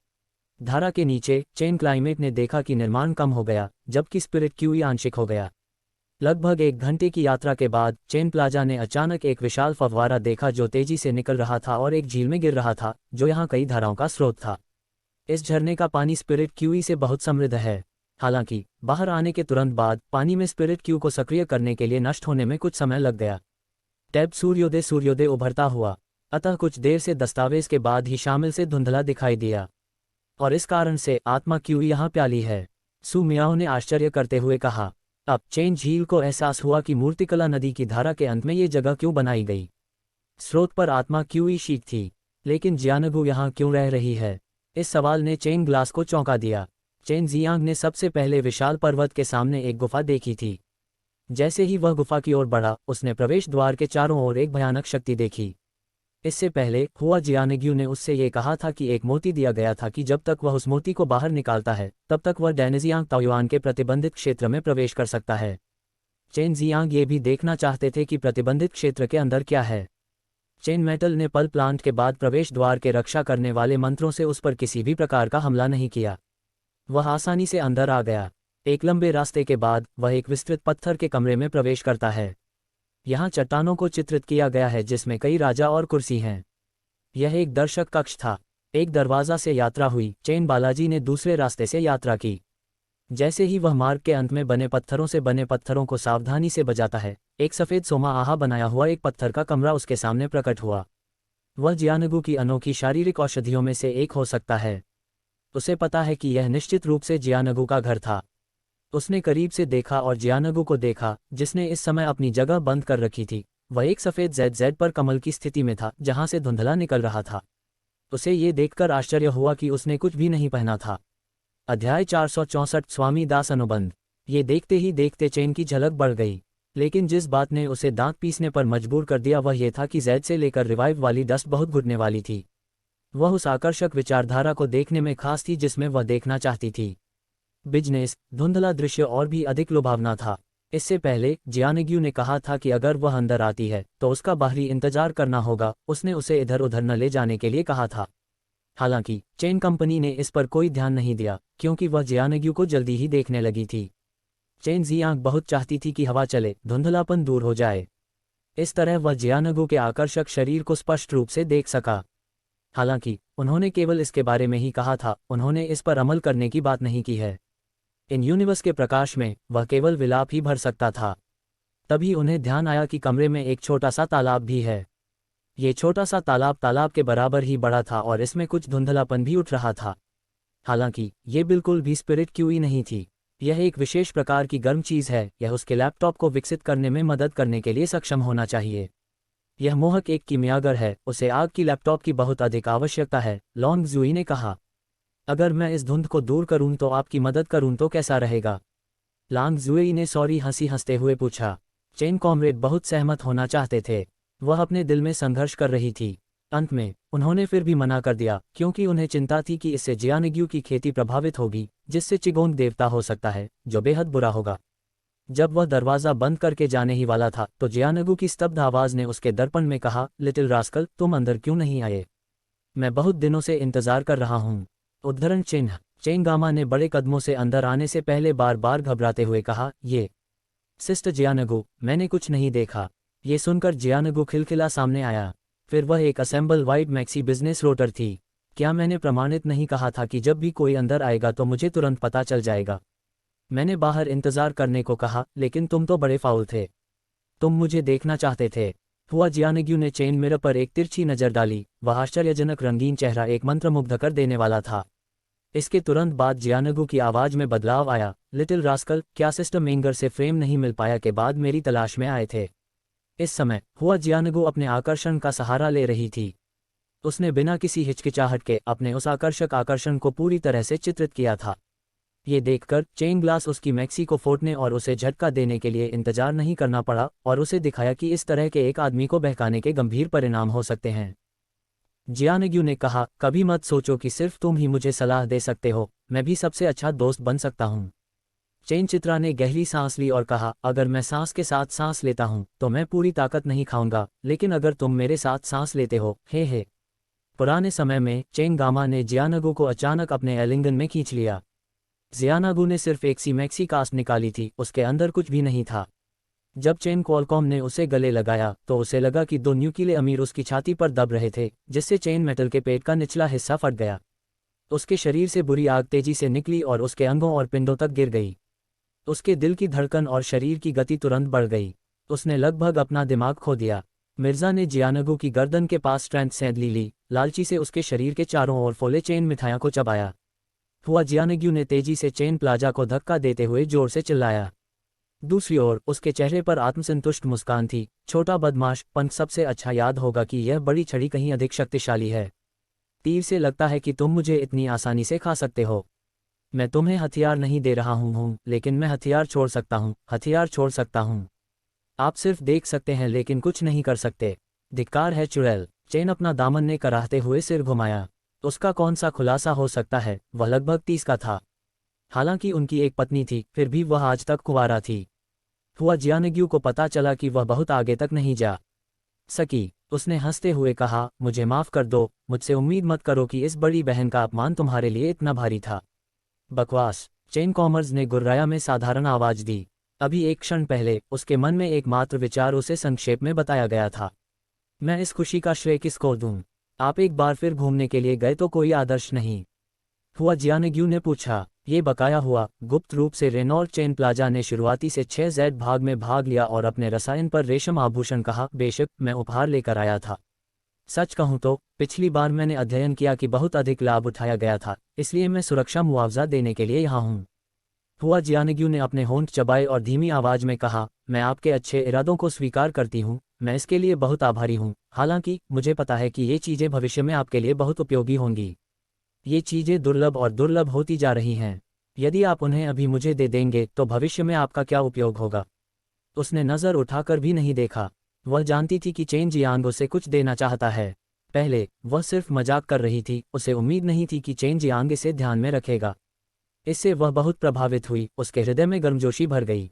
धारा के नीचे चेन क्लाइमेट ने देखा कि निर्माण कम हो गया, जबकि स्पिरिट क्यूई आंशिक हो गया। लगभग 1 घंटे की यात्रा के बाद चेन प्लाजा ने अचानक एक विशाल फव्वारा देखा जो तेजी से निकल रहा था और एक झील में गिर रहा था, जो यहाँ कई धाराओं का स्रोत था। इस झरने का पानी स्पिरिट क्यूई से बहुत समृद्ध है। हालांकि बाहर आने के तुरंत बाद पानी में स्पिरिट क्यू को सक्रिय करने के लिए नष्ट होने में कुछ समय लग गया। टैब सूर्योदय उभरता हुआ, अतः कुछ देर से दस्तावेज के बाद ही शामिल से धुंधला दिखाई दिया, और इस कारण से आत्मा क्यों यहाँ प्याली है। सू मियाओ ने आश्चर्य करते हुए कहा। अब चेन झील को एहसास हुआ कि मूर्तिकला नदी की धारा के अंत में ये जगह क्यों बनाई गई। स्रोत पर आत्मा क्यों ही शीख थी, लेकिन जियानगू यहाँ क्यों रह रही है? इस सवाल ने चेन ग्लास को चौंका दिया। चेन जियांग ने सबसे पहले विशाल पर्वत के सामने एक गुफा देखी थी। जैसे ही वह गुफा की ओर बढ़ा, उसने प्रवेश द्वार के चारों ओर एक भयानक शक्ति देखी। इससे पहले हुआ जियानग्यू ने उससे ये कहा था कि एक मोती दिया गया था कि जब तक वह उस मोती को बाहर निकालता है तब तक वह डैनजियांग ताओयुआन के प्रतिबंधित क्षेत्र में प्रवेश कर सकता है। चेन जियांग ये भी देखना चाहते थे कि प्रतिबंधित क्षेत्र के अंदर क्या है। चेन मेटल ने पल प्लांट के बाद प्रवेश द्वार के रक्षा करने वाले मंत्रों से उस पर किसी भी प्रकार का हमला नहीं किया। वह आसानी से अंदर आ गया। एक लंबे रास्ते के बाद वह एक विस्तृत पत्थर के कमरे में प्रवेश करता है। यहाँ चट्टानों को चित्रित किया गया है जिसमें कई राजा और कुर्सी हैं। यह एक दर्शक कक्ष था। एक दरवाजा से यात्रा हुई। चेन बालाजी ने दूसरे रास्ते से यात्रा की। जैसे ही वह मार्ग के अंत में बने पत्थरों से बने पत्थरों को सावधानी से बजाता है, एक सफ़ेद सोमा आहा बनाया हुआ एक पत्थर का कमरा उसके सामने प्रकट हुआ। वह जियानगू की अनोखी शारीरिक औषधियों में से एक हो सकता है। उसे पता है कि यह निश्चित रूप से जियानगू का घर था। उसने करीब से देखा और जियानगू को देखा, जिसने इस समय अपनी जगह बंद कर रखी थी। वह एक सफ़ेद ZZ पर कमल की स्थिति में था जहां से धुंधला निकल रहा था। उसे ये देखकर आश्चर्य हुआ कि उसने कुछ भी नहीं पहना था। अध्याय 464 स्वामी दास अनुबंध। ये देखते ही देखते चेन की झलक बढ़ गई, लेकिन जिस बात ने उसे दांत पीसने पर मजबूर कर दिया वह ये था कि Z से लेकर रिवाइव वाली डस्ट बहुत घुटने वाली थी। वह उस आकर्षक विचारधारा को देखने में खास थी जिसमें वह देखना चाहती थी। बिजनेस, धुंधला दृश्य और भी अधिक लुभावना था। इससे पहले जियानग्यू ने कहा था कि अगर वह अंदर आती है तो उसका बाहरी इंतजार करना होगा। उसने उसे इधर उधर न ले जाने के लिए कहा था। हालांकि चेन कंपनी ने इस पर कोई ध्यान नहीं दिया क्योंकि वह जियानग्यू को जल्दी ही देखने लगी थी। चेन जियांग बहुत चाहती थी कि हवा चले, धुंधलापन दूर हो जाए। इस तरह वह जियानगू के आकर्षक शरीर को स्पष्ट रूप से देख सका। हालांकि उन्होंने केवल इसके बारे में ही कहा था, उन्होंने इस पर अमल करने की बात नहीं की है। इन यूनिवर्स के प्रकाश में वह केवल विलाप ही भर सकता था। तभी उन्हें ध्यान आया कि कमरे में एक छोटा सा तालाब भी है। ये छोटा सा तालाब के बराबर ही बड़ा था और इसमें कुछ धुंधलापन भी उठ रहा था। हालांकि ये बिल्कुल भी स्पिरिट क्यूई नहीं थी। यह एक विशेष प्रकार की गर्म चीज़ है। यह उसके लैपटॉप को विकसित करने में मदद करने के लिए सक्षम होना चाहिए। यह मोहक एक कीमियागर है, उसे आग की लैपटॉप की बहुत अधिक आवश्यकता है, लॉन्ग जुई ने कहा। अगर मैं इस धुंध को दूर करूं तो आपकी मदद करूं तो कैसा रहेगा? लांग जुई ने सॉरी हंसी हंसते हुए पूछा। चेन कॉमरेड बहुत सहमत होना चाहते थे। वह अपने दिल में संघर्ष कर रही थी। अंत में उन्होंने फिर भी मना कर दिया क्योंकि उन्हें चिंता थी कि इससे जियानग्यू की खेती प्रभावित होगी, जिससे चिगोंग देवता हो सकता है, जो बेहद बुरा होगा। जब वह दरवाज़ा बंद करके जाने ही वाला था तो जियानगू की स्तब्ध आवाज़ ने उसके दर्पण में कहा, लिटिल रास्कल, तुम अंदर क्यों नहीं आए? मैं बहुत दिनों से इंतज़ार कर रहा हूँ। उद्धरण चिन्ह। चेन गामा ने बड़े कदमों से अंदर आने से पहले बार बार घबराते हुए कहा, ये सिस्टर जियानगू, मैंने कुछ नहीं देखा। ये सुनकर जियानगू खिलखिला सामने आया। फिर वह एक assemble wide maxi business rotor थी। क्या मैंने प्रमाणित नहीं कहा था कि जब भी कोई अंदर आएगा तो मुझे तुरंत पता चल जाएगा? मैंने बाहर इंतज़ार करने को कहा, लेकिन तुम तो बड़े फाउल थे। तुम मुझे देखना चाहते थे। हुआ जियानग्यू ने चेन मिरर पर एक तिरछी नज़र डाली। वह आश्चर्यजनक रंगीन चेहरा एक मंत्रमुग्ध कर देने वाला था। इसके तुरंत बाद जियानगू की आवाज़ में बदलाव आया, लिटिल रास्कल, क्या सिस्टर मेंगर से फ्रेम नहीं मिल पाया के बाद मेरी तलाश में आए थे? इस समय हुआ जियानगू अपने आकर्षण का सहारा ले रही थी। उसने बिना किसी हिचकिचाहट के अपने उस आकर्षण को पूरी तरह से चित्रित किया था। ये देखकर चेन ग्लास उसकी मैक्सी को फोड़ने और उसे झटका देने के लिए इंतजार नहीं करना पड़ा और उसे दिखाया कि इस तरह के एक आदमी को बहकाने के गंभीर परिणाम हो सकते हैं। जियानग्यू ने कहा, कभी मत सोचो कि सिर्फ तुम ही मुझे सलाह दे सकते हो, मैं भी सबसे अच्छा दोस्त बन सकता हूँ। चेन चित्रा ने गहरी सांस ली और कहा, अगर मैं सांस के साथ सांस लेता हूँ तो मैं पूरी ताकत नहीं खाऊंगा, लेकिन अगर तुम मेरे साथ सांस लेते हो, हे। पुराने समय में चेन गामा ने जियानगू को अचानक अपने आलिंगन में खींच लिया। जियानगू ने सिर्फ एक सी मैक्सी कास्ट निकाली थी, उसके अंदर कुछ भी नहीं था। जब चेन क्वालकॉम ने उसे गले लगाया तो उसे लगा कि दो न्यूक्लियर अमीर उसकी छाती पर दब रहे थे, जिससे चेन मेटल के पेट का निचला हिस्सा फट गया। उसके शरीर से बुरी आग तेजी से निकली और उसके अंगों और पिंडों तक गिर गई। उसके दिल की धड़कन और शरीर की गति तुरंत बढ़ गई। उसने लगभग अपना दिमाग खो दिया। मिर्जा ने जियानगू की गर्दन के पास स्ट्रेंथ सेंध ली, लालची से उसके शरीर के चारों ओर फूले चेन मिठाइयों को चबाया। हुआ जियानग्यू ने तेजी से चेन प्लाजा को धक्का देते हुए जोर से चिल्लाया। दूसरी ओर उसके चेहरे पर आत्मसंतुष्ट मुस्कान थी। छोटा बदमाश, पंख सबसे अच्छा याद होगा कि यह बड़ी छड़ी कहीं अधिक शक्तिशाली है। तीर से लगता है कि तुम मुझे इतनी आसानी से खा सकते हो। मैं तुम्हें हथियार नहीं दे रहा हूँ, लेकिन मैं हथियार छोड़ सकता हूँ, हथियार छोड़ सकता हूँ। आप सिर्फ देख सकते हैं लेकिन कुछ नहीं कर सकते। धिक्कार है चुड़ैल। चेन अपना दामन ने कराहते हुए सिर घुमाया। उसका कौन सा खुलासा हो सकता है, वह लगभग 30 का था। हालांकि उनकी एक पत्नी थी, फिर भी वह आज तक कुंवारा थी। हुआ जियानग्यू को पता चला कि वह बहुत आगे तक नहीं जा सकी। उसने हंसते हुए कहा, मुझे माफ कर दो, मुझसे उम्मीद मत करो कि इस बड़ी बहन का अपमान तुम्हारे लिए इतना भारी था। बकवास। चेन कॉमर्स ने गुर्राया में साधारण आवाज दी। अभी एक क्षण पहले उसके मन में एकमात्र विचार उसे संक्षेप में बताया गया था। मैं इस खुशी का श्रेय किसको दूं? आप एक बार फिर घूमने के लिए गए तो कोई आदर्श नहीं? हुआ जियानग्यू ने पूछा। ये बकाया हुआ। गुप्त रूप से रेनॉल्ट चेन प्लाजा ने शुरुआती से 6Z भाग में भाग लिया और अपने रसायन पर रेशम आभूषण कहा, बेशक मैं उपहार लेकर आया था। सच कहूं तो पिछली बार मैंने अध्ययन किया कि बहुत अधिक लाभ उठाया गया था, इसलिए मैं सुरक्षा मुआवजा देने के लिए यहाँ हूँ। हुआ जियानग्यू ने अपने होंठ चबाए और धीमी आवाज में कहा, मैं आपके अच्छे इरादों को स्वीकार करती हूँ, मैं इसके लिए बहुत आभारी हूँ। हालांकि मुझे पता है कि ये चीज़ें भविष्य में आपके लिए बहुत उपयोगी होंगी। ये चीज़ें दुर्लभ और दुर्लभ होती जा रही हैं। यदि आप उन्हें अभी मुझे दे देंगे तो भविष्य में आपका क्या उपयोग होगा? उसने नज़र उठाकर भी नहीं देखा। वह जानती थी कि चेन जियांग उसे कुछ देना चाहता है। पहले वह सिर्फ मजाक कर रही थी, उसे उम्मीद नहीं थी कि चेन जियांग इसे ध्यान में रखेगा। इससे वह बहुत प्रभावित हुई, उसके हृदय में गर्मजोशी भर गई।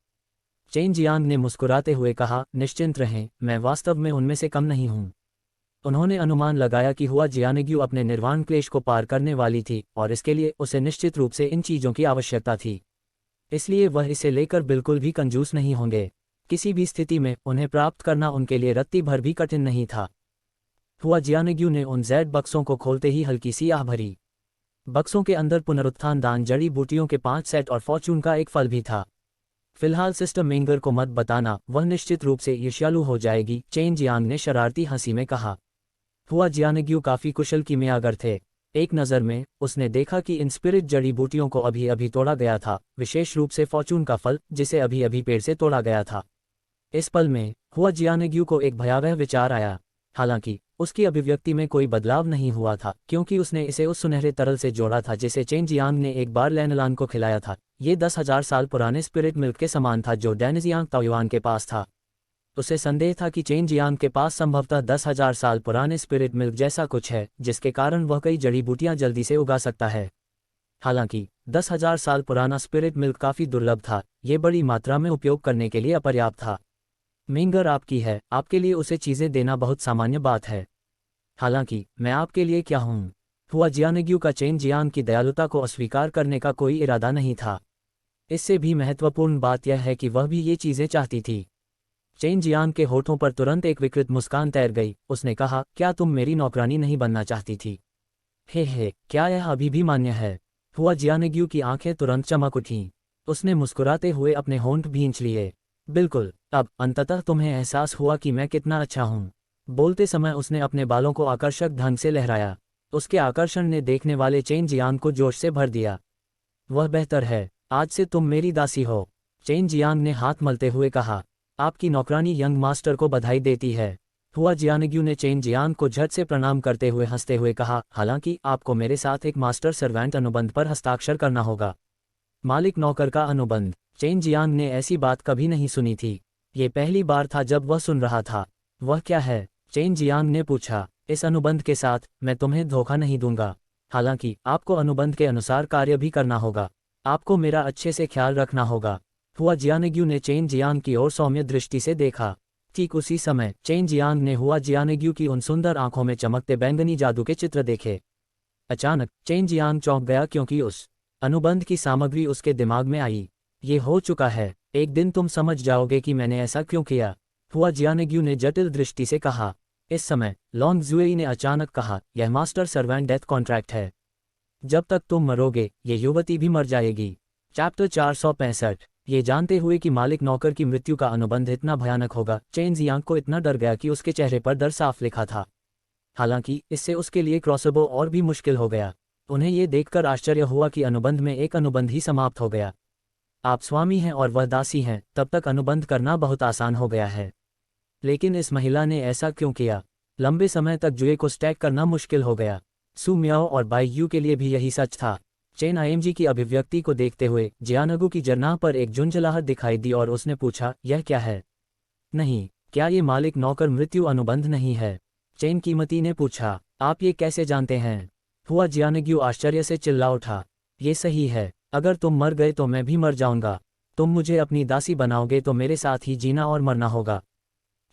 चेन जियांग ने मुस्कुराते हुए कहा, निश्चिंत रहें, मैं वास्तव में उनमें से कम नहीं हूँ। उन्होंने अनुमान लगाया कि हुआ जियानग्यू अपने निर्वाण क्लेश को पार करने वाली थी और इसके लिए उसे निश्चित रूप से इन चीज़ों की आवश्यकता थी। इसलिए वह इसे लेकर बिल्कुल भी कंजूस नहीं होंगे। किसी भी स्थिति में उन्हें प्राप्त करना उनके लिए रत्ती भर भी कठिन नहीं था। हुआ जियानग्यू ने उन Z बक्सों को खोलते ही हल्की सी आह भरी। बक्सों के अंदर पुनरुत्थान दान जड़ी बूटियों के 5 सेट और फॉर्चून का एक फल भी था। फिलहाल सिस्टर मेंगर को मत बताना, वह निश्चित रूप से ईर्ष्यालु हो जाएगी, चेन जियांग ने शरारती हंसी में कहा। हुआ जियानग्यू काफी कुशल कीमियागर थे। एक नज़र में उसने देखा कि इन स्पिरिट जड़ी बूटियों को अभी अभी तोड़ा गया था, विशेष रूप से फॉर्चून का फल जिसे अभी अभी पेड़ से तोड़ा गया था। इस पल में हुआ जियानग्यू को एक भयावह विचार आया। हालांकि उसकी अभिव्यक्ति में कोई बदलाव नहीं हुआ था, क्योंकि उसने इसे उस सुनहरे तरल से जोड़ा था जिसे चेन जियांग ने एक बार लैनलान को खिलाया था। ये 10,000 साल पुराने स्पिरिट मिल्क के समान था जो डैनजियांग ताओयुआन के पास था। उसे संदेह था कि चेन जियांग के पास संभवतः 10,000 साल पुराने स्पिरिट मिल्क जैसा कुछ है, जिसके कारण वह कई जड़ी बूटियां जल्दी से उगा सकता है। हालांकि 10,000 साल पुराना स्पिरिट मिल्क काफी दुर्लभ था, ये बड़ी मात्रा में उपयोग करने के लिए अपर्याप्त था। मेंगर आपकी है, आपके लिए उसे चीजें देना बहुत सामान्य बात है। हालांकि मैं आपके लिए क्या हूँ? हुआ जियानग्यू का चेन जियांग की दयालुता को अस्वीकार करने का कोई इरादा नहीं था। इससे भी महत्वपूर्ण बात यह है कि वह भी ये चीजें चाहती थी। चेन जियांग के होठों पर तुरंत एक विकृत मुस्कान तैर गई। उसने कहा, क्या तुम मेरी नौकरानी नहीं बनना चाहती थी? हे, क्या यह अभी भी मान्य है? हुआ जियानग्यू की आंखें तुरंत चमक उठीं। उसने मुस्कुराते हुए अपने होंठ भींच लिए। बिल्कुल, अब अंततः तुम्हें एहसास हुआ कि मैं कितना अच्छा हूँ। बोलते समय उसने अपने बालों को आकर्षक ढंग से लहराया। उसके आकर्षण ने देखने वाले चेन जियांग को जोश से भर दिया। वह बेहतर है, आज से तुम मेरी दासी हो, चेन जियांग ने हाथ मलते हुए कहा। आपकी नौकरानी यंग मास्टर को बधाई देती है। हुआ जियानग्यू ने चेन जियांग को झट से प्रणाम करते हुए हंसते हुए कहा, हालांकि आपको मेरे साथ एक मास्टर सर्वेंट अनुबंध पर हस्ताक्षर करना होगा। मालिक नौकर का अनुबंध। चेन जियांग ने ऐसी बात कभी नहीं सुनी थी। ये पहली बार था जब वह सुन रहा था। वह क्या है? चेन जियांग ने पूछा। इस अनुबंध के साथ मैं तुम्हें धोखा नहीं दूंगा। हालांकि आपको अनुबंध के अनुसार कार्य भी करना होगा। आपको मेरा अच्छे से ख्याल रखना होगा। हुआ जियानग्यू ने चेन जियांग की ओर सौम्य दृष्टि से देखा। ठीक उसी समय चेन जियांग ने हुआ जियानग्यू की उन सुंदर आंखों में चमकते बैंगनी जादू के चित्र देखे। अचानक चेन जियांग चौंक गया, क्योंकि उस अनुबंध की सामग्री उसके दिमाग में आई। ये हो चुका है, एक दिन तुम समझ जाओगे कि मैंने ऐसा क्यों किया। हुआ जियानग्यू ने जटिल दृष्टि से कहा। इस समय लॉन्ग जुएई ने अचानक कहा, यह मास्टर सर्वेंट डेथ कॉन्ट्रैक्ट है। जब तक तुम मरोगे ये युवती भी मर जाएगी। चैप्टर 465। ये जानते हुए कि मालिक नौकर की मृत्यु का अनुबंध इतना भयानक होगा, चेन जियांग को इतना डर गया कि उसके चेहरे पर डर साफ लिखा था। हालांकि इससे उसके लिए क्रॉसबो और भी मुश्किल हो गया। उन्हें ये देखकर आश्चर्य हुआ कि अनुबंध में एक अनुबंध ही समाप्त हो गया। आप स्वामी हैं और वह दासी हैं, तब तक अनुबंध करना बहुत आसान हो गया है। लेकिन इस महिला ने ऐसा क्यों किया? लंबे समय तक जुए को स्टैक करना मुश्किल हो गया। सु मियाओ और बाई यू के लिए भी यही सच था। चेन आईएमजी की अभिव्यक्ति को देखते हुए जियानगू की जर्नाह पर एक झुंझलाहट दिखाई दी और उसने पूछा, यह क्या है? नहीं, क्या ये मालिक नौकर मृत्यु अनुबंध नहीं है? चेन कीमती ने पूछा। आप ये कैसे जानते हैं? हुआ जियानग्यू आश्चर्य से चिल्ला उठा। ये सही है, अगर तुम मर गए तो मैं भी मर जाऊंगा। तुम मुझे अपनी दासी बनाओगे तो मेरे साथ ही जीना और मरना होगा।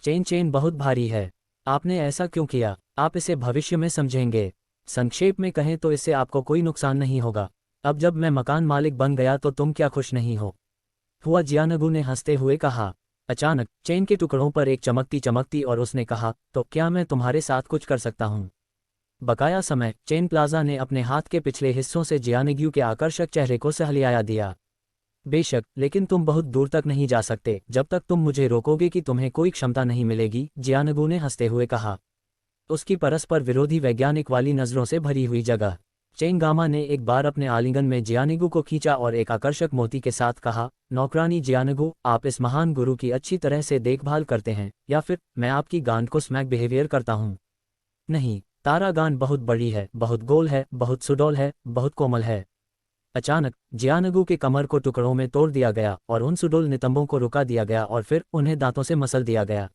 चेन बहुत भारी है। आपने ऐसा क्यों किया? आप इसे भविष्य में समझेंगे। संक्षेप में कहें तो इससे आपको कोई नुकसान नहीं होगा। अब जब मैं मकान मालिक बन गया तो तुम क्या खुश नहीं हो? हुआ जियानगू ने हंसते हुए कहा। अचानक चेन के टुकड़ों पर एक चमकती और उसने कहा, तो क्या मैं तुम्हारे साथ कुछ कर सकता हूँ? बकाया समय चेन प्लाजा ने अपने हाथ के पिछले हिस्सों से जियानग्यू के आकर्षक चेहरे को सहलियाया दिया। बेशक, लेकिन तुम बहुत दूर तक नहीं जा सकते जब तक तुम मुझे रोकोगे कि तुम्हें कोई क्षमता नहीं मिलेगी, जियानगू ने हंसते हुए कहा। उसकी परस्पर विरोधी वैज्ञानिक वाली नज़रों से भरी हुई जगह। चेन गामा ने एक बार अपने आलिंगन में जियानगू को खींचा और एक आकर्षक मोती के साथ कहा, नौकरानी जियानगू, आप इस महान गुरु की अच्छी तरह से देखभाल करते हैं, या फिर मैं आपकी गांड को स्मैक बिहेवियर करता हूँ? नहीं, तारा गांड बहुत बड़ी है, बहुत गोल है, बहुत सुडौल है, बहुत कोमल है। अचानक जियानगू के कमर को टुकड़ों में तोड़ दिया गया और उन सुडौल नितंबों को रुका दिया गया और फिर उन्हें दांतों से मसल दिया गया।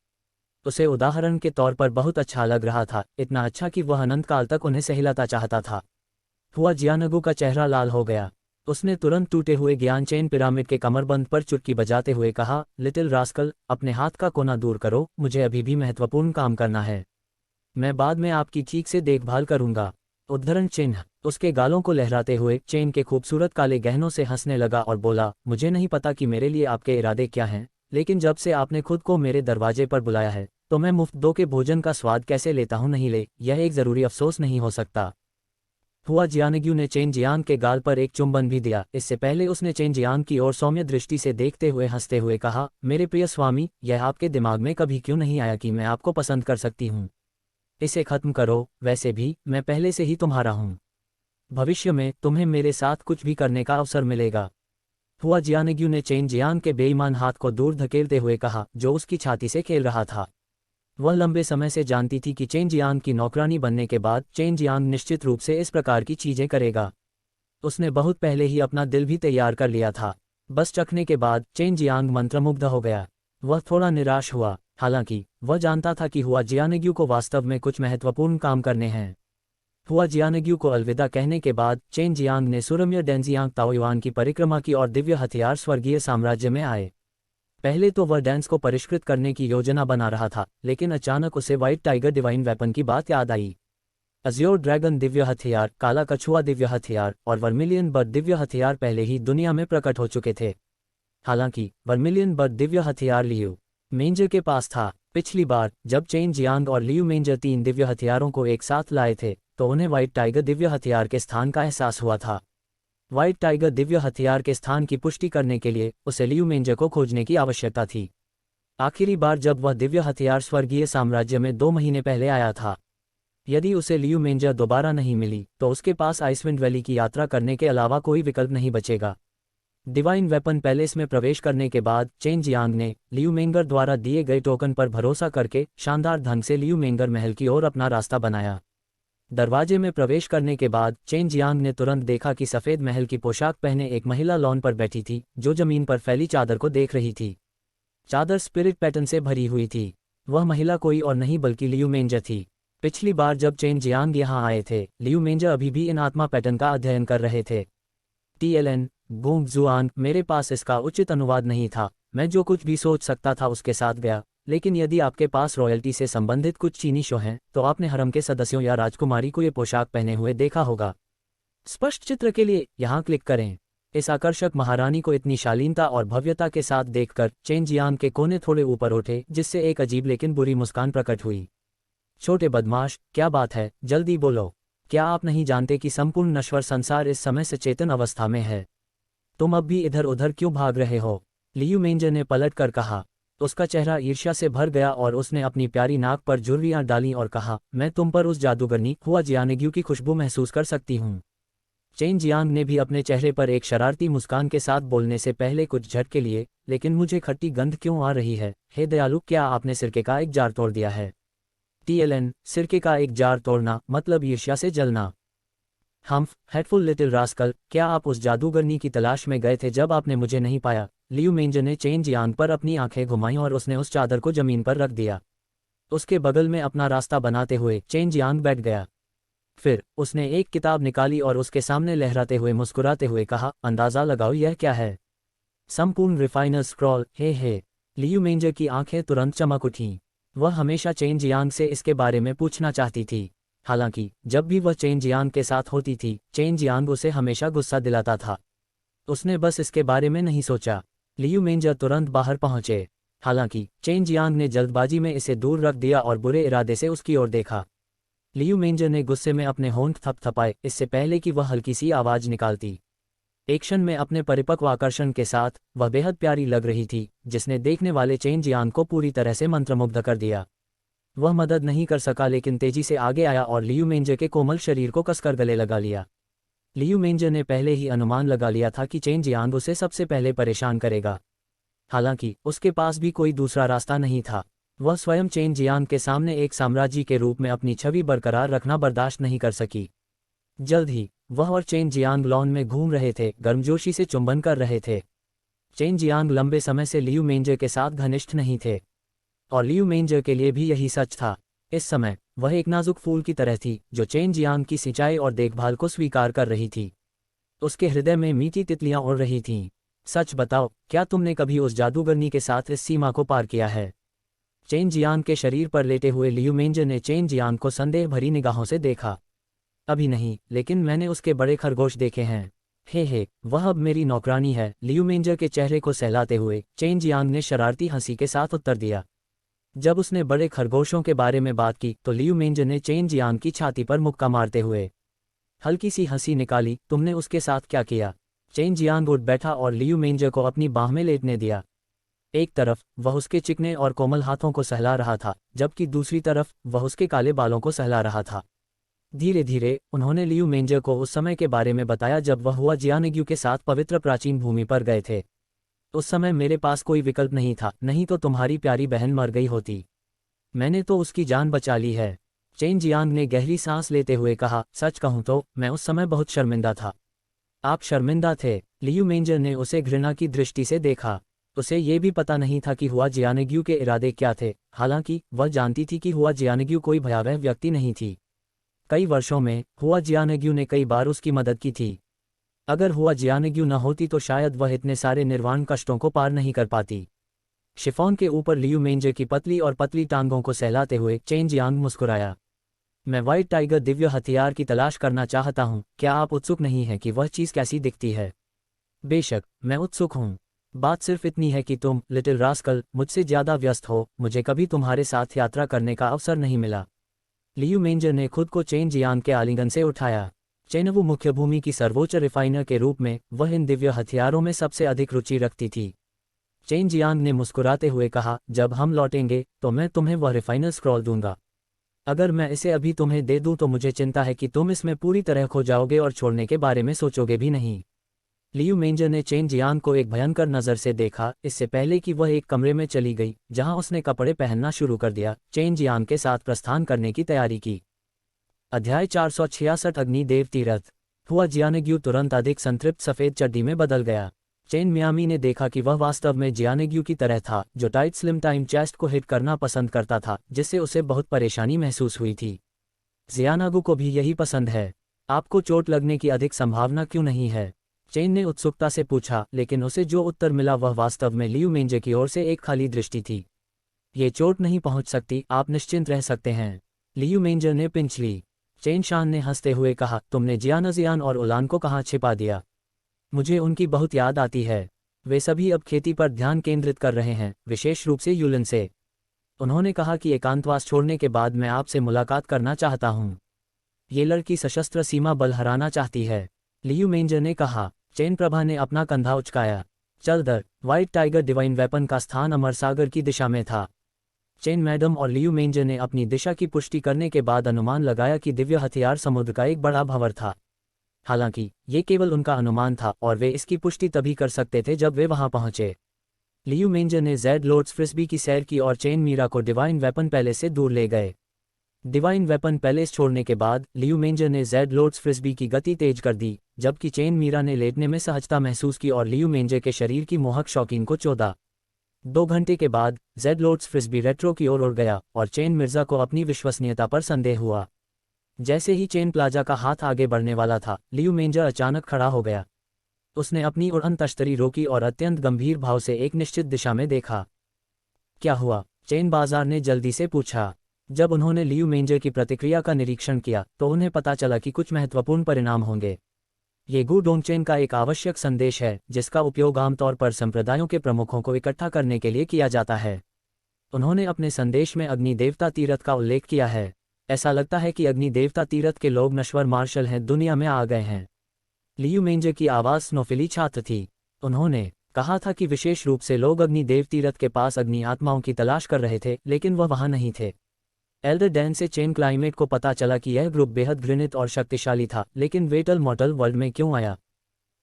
उसे उदाहरण के तौर पर बहुत अच्छा लग रहा था, इतना अच्छा कि वह अनंत काल तक उन्हें सहलाता चाहता था। हुआ जियानगू का चेहरा लाल हो गया। उसने तुरंत टूटे हुए ज्ञान चेन पिरामिड के कमरबंद पर चुटकी बजाते हुए कहा, लिटिल रास्कल, अपने हाथ का कोना दूर करो, मुझे अभी भी महत्वपूर्ण काम करना है। मैं बाद में आपकी ठीक से देखभाल करूंगा। उद्धरण चिन्ह। उसके गालों को लहराते हुए चेन के खूबसूरत काले गहनों से हंसने लगा और बोला, मुझे नहीं पता कि मेरे लिए आपके इरादे क्या हैं, लेकिन जब से आपने खुद को मेरे दरवाजे पर बुलाया है तो मैं मुफ्त दो के भोजन का स्वाद कैसे लेता हूं नहीं ले, यह एक ज़रूरी अफसोस नहीं हो सकता। हुआ जियानग्यू ने चेन जियांग के गाल पर एक चुंबन भी दिया। इससे पहले उसने चेन जियांग की ओर सौम्य दृष्टि से देखते हुए हंसते हुए कहा, मेरे प्रिय स्वामी, यह आपके दिमाग में कभी क्यों नहीं आया कि मैं आपको पसंद कर सकती हूँ? इसे खत्म करो, वैसे भी मैं पहले से ही तुम्हारा हूँ। भविष्य में तुम्हें मेरे साथ कुछ भी करने का अवसर मिलेगा। हुआ जियानग्यू ने चेन जियांग के बेईमान हाथ को दूर धकेलते हुए कहा, जो उसकी छाती से खेल रहा था। वह लंबे समय से जानती थी कि चेन जियांग की नौकरानी बनने के बाद चेन जियांग निश्चित रूप से इस प्रकार की चीजें करेगा। उसने बहुत पहले ही अपना दिल भी तैयार कर लिया था। बस चखने के बाद चेन जियांग मंत्रमुग्ध हो गया। वह थोड़ा निराश हुआ, हालांकि वह जानता था कि हुआ जियानग्यू को वास्तव में कुछ महत्वपूर्ण काम करने हैं। हुआ जियानग्यू को अलविदा कहने के बाद चेन जियांग ने सुरम्य डेंजियांग ताओयुआन की परिक्रमा की और दिव्य हथियार स्वर्गीय साम्राज्य में आए। पहले तो वह डेंस को परिष्कृत करने की योजना बना रहा था, लेकिन अचानक उसे व्हाइट टाइगर डिवाइन वेपन की बात याद आई। अज़्योर ड्रैगन दिव्य हथियार, काला कछुआ दिव्य हथियार और वर्मिलियन बर्ड दिव्य हथियार पहले ही दुनिया में प्रकट हो चुके थे। हालांकि वर्मिलियन बर्ड दिव्य हथियार लियू मेंजर के पास था। पिछली बार जब चेन जियांग और लियू मेंजर 3 दिव्य हथियारों को एक साथ लाए थे तो उन्हें व्हाइट टाइगर दिव्य हथियार के स्थान का एहसास हुआ था। व्हाइट टाइगर दिव्य हथियार के स्थान की पुष्टि करने के लिए उसे लियू मेंजर को खोजने की आवश्यकता थी। आखिरी बार जब वह दिव्य हथियार स्वर्गीय साम्राज्य में 2 महीने पहले आया था। यदि उसे लियू मेंजर दोबारा नहीं मिली तो उसके पास आइसविंड वैली की यात्रा करने के अलावा कोई विकल्प नहीं बचेगा। डिवाइन वेपन पैलेस में प्रवेश करने के बाद चेन जियांग ने लियू मेंगर द्वारा दिए गए टोकन पर भरोसा करके शानदार ढंग से लियू मेंगर महल की ओर अपना रास्ता बनाया। दरवाजे में प्रवेश करने के बाद चेन जियांग ने तुरंत देखा कि सफ़ेद महल की पोशाक पहने एक महिला लॉन पर बैठी थी, जो जमीन पर फैली चादर को देख रही थी। चादर स्पिरिट पैटर्न से भरी हुई थी। वह महिला कोई और नहीं बल्कि लियू मेंजर थी। पिछली बार जब चेन जियांग यहाँ आए थे, लियू मेंजर अभी भी इन आत्मा पैटर्न का अध्ययन कर रहे थे। TLN गोंग जुआन, मेरे पास इसका उचित अनुवाद नहीं था। मैं जो कुछ भी सोच सकता था उसके साथ गया, लेकिन यदि आपके पास रॉयल्टी से संबंधित कुछ चीनी शो हैं तो आपने हरम के सदस्यों या राजकुमारी को ये पोशाक पहने हुए देखा होगा। स्पष्ट चित्र के लिए यहाँ क्लिक करें। इस आकर्षक महारानी को इतनी शालीनता और भव्यता के साथ देखकर चेन जियांग के कोने थोड़े ऊपर उठे, जिससे एक अजीब लेकिन बुरी मुस्कान प्रकट हुई। छोटे बदमाश, क्या बात है, जल्दी बोलो। क्या आप नहीं जानते कि संपूर्ण नश्वर संसार इस समय से चेतन अवस्था में है? तुम अब भी इधर उधर क्यों भाग रहे हो? लियू मेंजर ने पलट कर कहा। उसका चेहरा ईर्ष्या से भर गया और उसने अपनी प्यारी नाक पर झुर्रियां डालीं और कहा, मैं तुम पर उस जादूगरनी हुआ जियानेग्यू की खुशबू महसूस कर सकती हूँ। चेन जियांग ने भी अपने चेहरे पर एक शरारती मुस्कान के साथ बोलने से पहले कुछ झटके लिए, लेकिन मुझे खट्टी गंध क्यों आ रही है? हे दयालु, क्या आपने सिरके का एक जार तोड़ दिया है? TLN, सिरके का एक जार तोड़ना मतलब ईर्ष्या से जलना। हम्फ, हेडफुल लिटिल रास्कल, क्या आप उस जादूगरनी की तलाश में गए थे जब आपने मुझे नहीं पाया? लियू मेंजर ने चेन जियांग पर अपनी आंखें घुमाईं और उसने उस चादर को जमीन पर रख दिया। उसके बगल में अपना रास्ता बनाते हुए चेन जियांग बैठ गया। फिर उसने एक किताब निकाली और उसके सामने लहराते हुए मुस्कुराते हुए कहा, अंदाज़ा लगाओ यह क्या है? संपूर्ण रिफाइनर स्क्रॉल। हे। लियू मेंजर की आंखें तुरंत चमक उठीं। वह हमेशा चेन जियांग से इसके बारे में पूछना चाहती थी। हालांकि जब भी वह चेन जियांग के साथ होती थी, चेन जियांग उसे हमेशा गुस्सा दिलाता था। उसने बस इसके बारे में नहीं सोचा। लियू मेंजर तुरंत बाहर पहुंचे। हालांकि चेन जियांग ने जल्दबाजी में इसे दूर रख दिया और बुरे इरादे से उसकी ओर देखा। लियू मेंजर ने गुस्से में अपने होंठ थपथपाए इससे पहले कि वह हल्की सी आवाज निकालती। एक क्षण में अपने परिपक्व आकर्षण के साथ वह बेहद प्यारी लग रही थी, जिसने देखने वाले चेन जियांग को पूरी तरह से मंत्रमुग्ध कर दिया। वह मदद नहीं कर सका लेकिन तेजी से आगे आया और लियू मेंजर के कोमल शरीर को कसकर गले लगा लिया। लियू मेंजर ने पहले ही अनुमान लगा लिया था कि चेन जियांग उसे सबसे पहले परेशान करेगा। हालांकि उसके पास भी कोई दूसरा रास्ता नहीं था। वह स्वयं चेन जियांग के सामने एक साम्राज्य के रूप में अपनी छवि बरकरार रखना बर्दाश्त नहीं कर सकी। जल्द ही वह और चेन जियांग लॉन में घूम रहे थे, गर्मजोशी से चुंबन कर रहे थे। चेन जियांग लंबे समय से लियू मेंजर के साथ घनिष्ठ नहीं थे, और लियू मेंजर के लिए भी यही सच था। इस समय वह एक नाजुक फूल की तरह थी जो चेन जियांग की सिंचाई और देखभाल को स्वीकार कर रही थी। उसके हृदय में मीठी तितलियां उड़ रही थीं। सच बताओ, क्या तुमने कभी उस जादूगरनी के साथ इस सीमा को पार किया है? चेन जियांग के शरीर पर लेटे हुए लियू मेंजर ने चेन जियांग को संदेह भरी निगाहों से देखा। अभी नहीं, लेकिन मैंने उसके बड़े खरगोश देखे हैं। हे, वह अब मेरी नौकरानी है। लियू मेंजर के चेहरे को सहलाते हुए चेन जियांग ने शरारती हंसी के साथ उत्तर दिया। जब उसने बड़े खरगोशों के बारे में बात की तो लियू मेंजर ने चेन जियांग की छाती पर मुक्का मारते हुए हल्की सी हंसी निकाली। तुमने उसके साथ क्या किया? चेन जियांग उठ बैठा और लियू मेंजर को अपनी बाह में लेटने दिया। एक तरफ वह उसके चिकने और कोमल हाथों को सहला रहा था, जबकि दूसरी तरफ वह उसके काले बालों को सहला रहा था। धीरे धीरे उन्होंने लियू मेंजर को उस समय के बारे में बताया जब वह हुआ जियानेग्यू के साथ पवित्र प्राचीन भूमि पर गए थे। उस समय मेरे पास कोई विकल्प नहीं था, नहीं तो तुम्हारी प्यारी बहन मर गई होती। मैंने तो उसकी जान बचा ली है। चेन जियांग ने गहरी सांस लेते हुए कहा, सच कहूं तो मैं उस समय बहुत शर्मिंदा था। आप शर्मिंदा थे? लियू मेंजर ने उसे घृणा की दृष्टि से देखा। उसे ये भी पता नहीं था कि हुआ जियानेग्यू के इरादे क्या थे। हालांकि वह जानती थी कि हुआ जियानेग्यू कोई भयावह व्यक्ति नहीं थी। कई वर्षों में हुआ जियानेग्यू ने कई बार उसकी मदद की थी। अगर हुआ जियानेग्यू न होती तो शायद वह इतने सारे निर्वाण कष्टों को पार नहीं कर पाती। शिफॉन के ऊपर लियू मेंजर की पतली और पतली टांगों को सहलाते हुए चेन जियांग मुस्कुराया। मैं व्हाइट टाइगर दिव्य हथियार की तलाश करना चाहता हूँ। क्या आप उत्सुक नहीं हैं कि वह चीज़ कैसी दिखती है? बेशक मैं उत्सुक हूँ। बात सिर्फ इतनी है कि तुम, लिटिल रास्कल, मुझसे ज़्यादा व्यस्त हो। मुझे कभी तुम्हारे साथ यात्रा करने का अवसर नहीं मिला। लियू मेंजर ने खुद को चेन जियांग के आलिंगन से उठाया। चेनवू मुख्य भूमि की सर्वोच्च रिफाइनर के रूप में वह इन दिव्य हथियारों में सबसे अधिक रुचि रखती थी। चेन जियांग ने मुस्कुराते हुए कहा, जब हम लौटेंगे तो मैं तुम्हें वह रिफाइनर स्क्रॉल दूंगा। अगर मैं इसे अभी तुम्हें दे दूं तो मुझे चिंता है कि तुम इसमें पूरी तरह खो जाओगे और छोड़ने के बारे में सोचोगे भी नहीं। लियू मेंजर ने चेन जियांग को एक भयंकर नज़र से देखा, इससे पहले कि वह एक कमरे में चली गई जहां उसने कपड़े पहनना शुरू कर दिया। चेन जियांग के साथ प्रस्थान करने की तैयारी की। अध्याय 466 अग्निदेव तीरथ। हुआ जियानेग्यू तुरंत अधिक संतृप्त सफ़ेद चड्डी में बदल गया। चेन मियामी ने देखा कि वह वास्तव में जियानेग्यू की तरह था, जो टाइट स्लिम टाइम चेस्ट को हिट करना पसंद करता था, जिससे उसे बहुत परेशानी महसूस हुई थी। जियानागू को भी यही पसंद है। आपको चोट लगने की अधिक संभावना क्यों नहीं है? चेन ने उत्सुकता से पूछा, लेकिन उसे जो उत्तर मिला वह वास्तव में लियू मेंजर की ओर से एक खाली दृष्टि थी। ये चोट नहीं पहुंच सकती, आप निश्चिंत रह सकते हैं। लियू मेंजर ने पिंच ली। चेन शान ने हंसते हुए कहा, तुमने जियानजियान और उलान को कहाँ छिपा दिया? मुझे उनकी बहुत याद आती है। वे सभी अब खेती पर ध्यान केंद्रित कर रहे हैं, विशेष रूप से यूलन से। उन्होंने कहा कि एकांतवास छोड़ने के बाद मैं आपसे मुलाकात करना चाहता हूँ। ये लड़की सशस्त्र सीमा बल हराना चाहती है, लियू मेंजर ने कहा। चेन प्रभा ने अपना कंधा उचकाया। चल दर व्हाइट टाइगर डिवाइन वेपन का स्थान अमर सागर की दिशा में था। चेन मैडम और लियू मेंजर ने अपनी दिशा की पुष्टि करने के बाद अनुमान लगाया कि दिव्य हथियार समुद्र का एक बड़ा भंवर था। हालांकि ये केवल उनका अनुमान था और वे इसकी पुष्टि तभी कर सकते थे जब वे वहां पहुंचे। लियू मेंजर ने जेड लॉर्ड्स फ्रिस्बी की सैर की और चेन मीरा को डिवाइन वेपन पैलेस से दूर ले गए। डिवाइन वेपन पैलेस छोड़ने के बाद लियू मेंजर ने जेड लॉर्ड्स फ्रिस्बी की गति तेज कर दी, जबकि चेन मीरा ने लेटने में सहजता महसूस की और लियू मेंजर के शरीर की मोहक शौकीन को चौंधा। 2 घंटे के बाद जेड लॉर्ड्स फ्रिस्बी रेट्रो की ओर उड़ गया और चेन मिर्जा को अपनी विश्वसनीयता पर संदेह हुआ। जैसे ही चेन प्लाजा का हाथ आगे बढ़ने वाला था, लियू मेंजर अचानक खड़ा हो गया। उसने अपनी उड़न तश्तरी रोकी और अत्यंत गंभीर भाव से एक निश्चित दिशा में देखा। क्या हुआ? चेन बाजार ने जल्दी से पूछा। जब उन्होंने लियू मेंजर की प्रतिक्रिया का निरीक्षण किया तो उन्हें पता चला कि कुछ महत्वपूर्ण परिणाम होंगे। ये गु डोंगचेन का एक आवश्यक संदेश है जिसका उपयोग आमतौर पर संप्रदायों के प्रमुखों को इकट्ठा करने के लिए किया जाता है। उन्होंने अपने संदेश में अग्नि देवता तीरथ का उल्लेख किया है। ऐसा लगता है कि अग्नि देवता तीरथ के लोग नश्वर मार्शल हैं, दुनिया में आ गए हैं। लियू मेंजर की आवाज़ स्नोफिली छात्र थी। उन्होंने कहा था कि विशेष रूप से लोग अग्नि देव तीरथ के पास अग्नि आत्माओं की तलाश कर रहे थे, लेकिन वह वहां नहीं थे। एल्डर डैन से चेन क्लाइमेट को पता चला कि यह ग्रुप बेहद घृणित और शक्तिशाली था, लेकिन वेटल मॉडल वर्ल्ड में क्यों आया?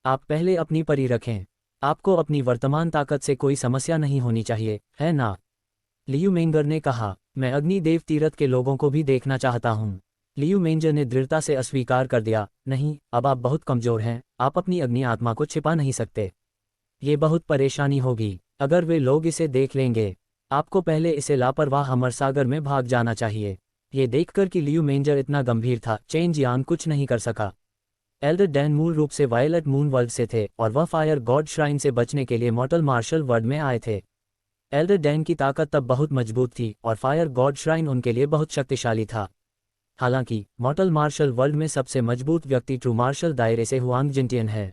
आप पहले अपनी परी रखें। आपको अपनी वर्तमान ताकत से कोई समस्या नहीं होनी चाहिए, है ना? लियू मेंजर ने कहा। मैं अग्नि देव तीरथ के लोगों को भी देखना चाहता हूँ। लियू मेंजर ने दृढ़ता से अस्वीकार कर दिया। नहीं, अब आप बहुत कमजोर हैं, आप अपनी अग्नि आत्मा को छिपा नहीं सकते। ये बहुत परेशानी होगी अगर वे लोग इसे देख लेंगे। आपको पहले इसे लापरवाह अमर सागर में भाग जाना चाहिए। ये देखकर कि लियू मेंजर इतना गंभीर था, चेन जियान कुछ नहीं कर सका। एल्डर डैन मूल रूप से वायलेट मून वर्ल्ड से थे और वह फायर गॉड श्राइन से बचने के लिए मॉर्टल मार्शल वर्ल्ड में आए थे। एल्डर डैन की ताकत तब बहुत मजबूत थी और फायर गॉड श्राइन उनके लिए बहुत शक्तिशाली था। हालांकि मॉर्टल मार्शल वर्ल्ड में सबसे मजबूत व्यक्ति ट्रू मार्शल दायरे से हुआंग जिंटियन है।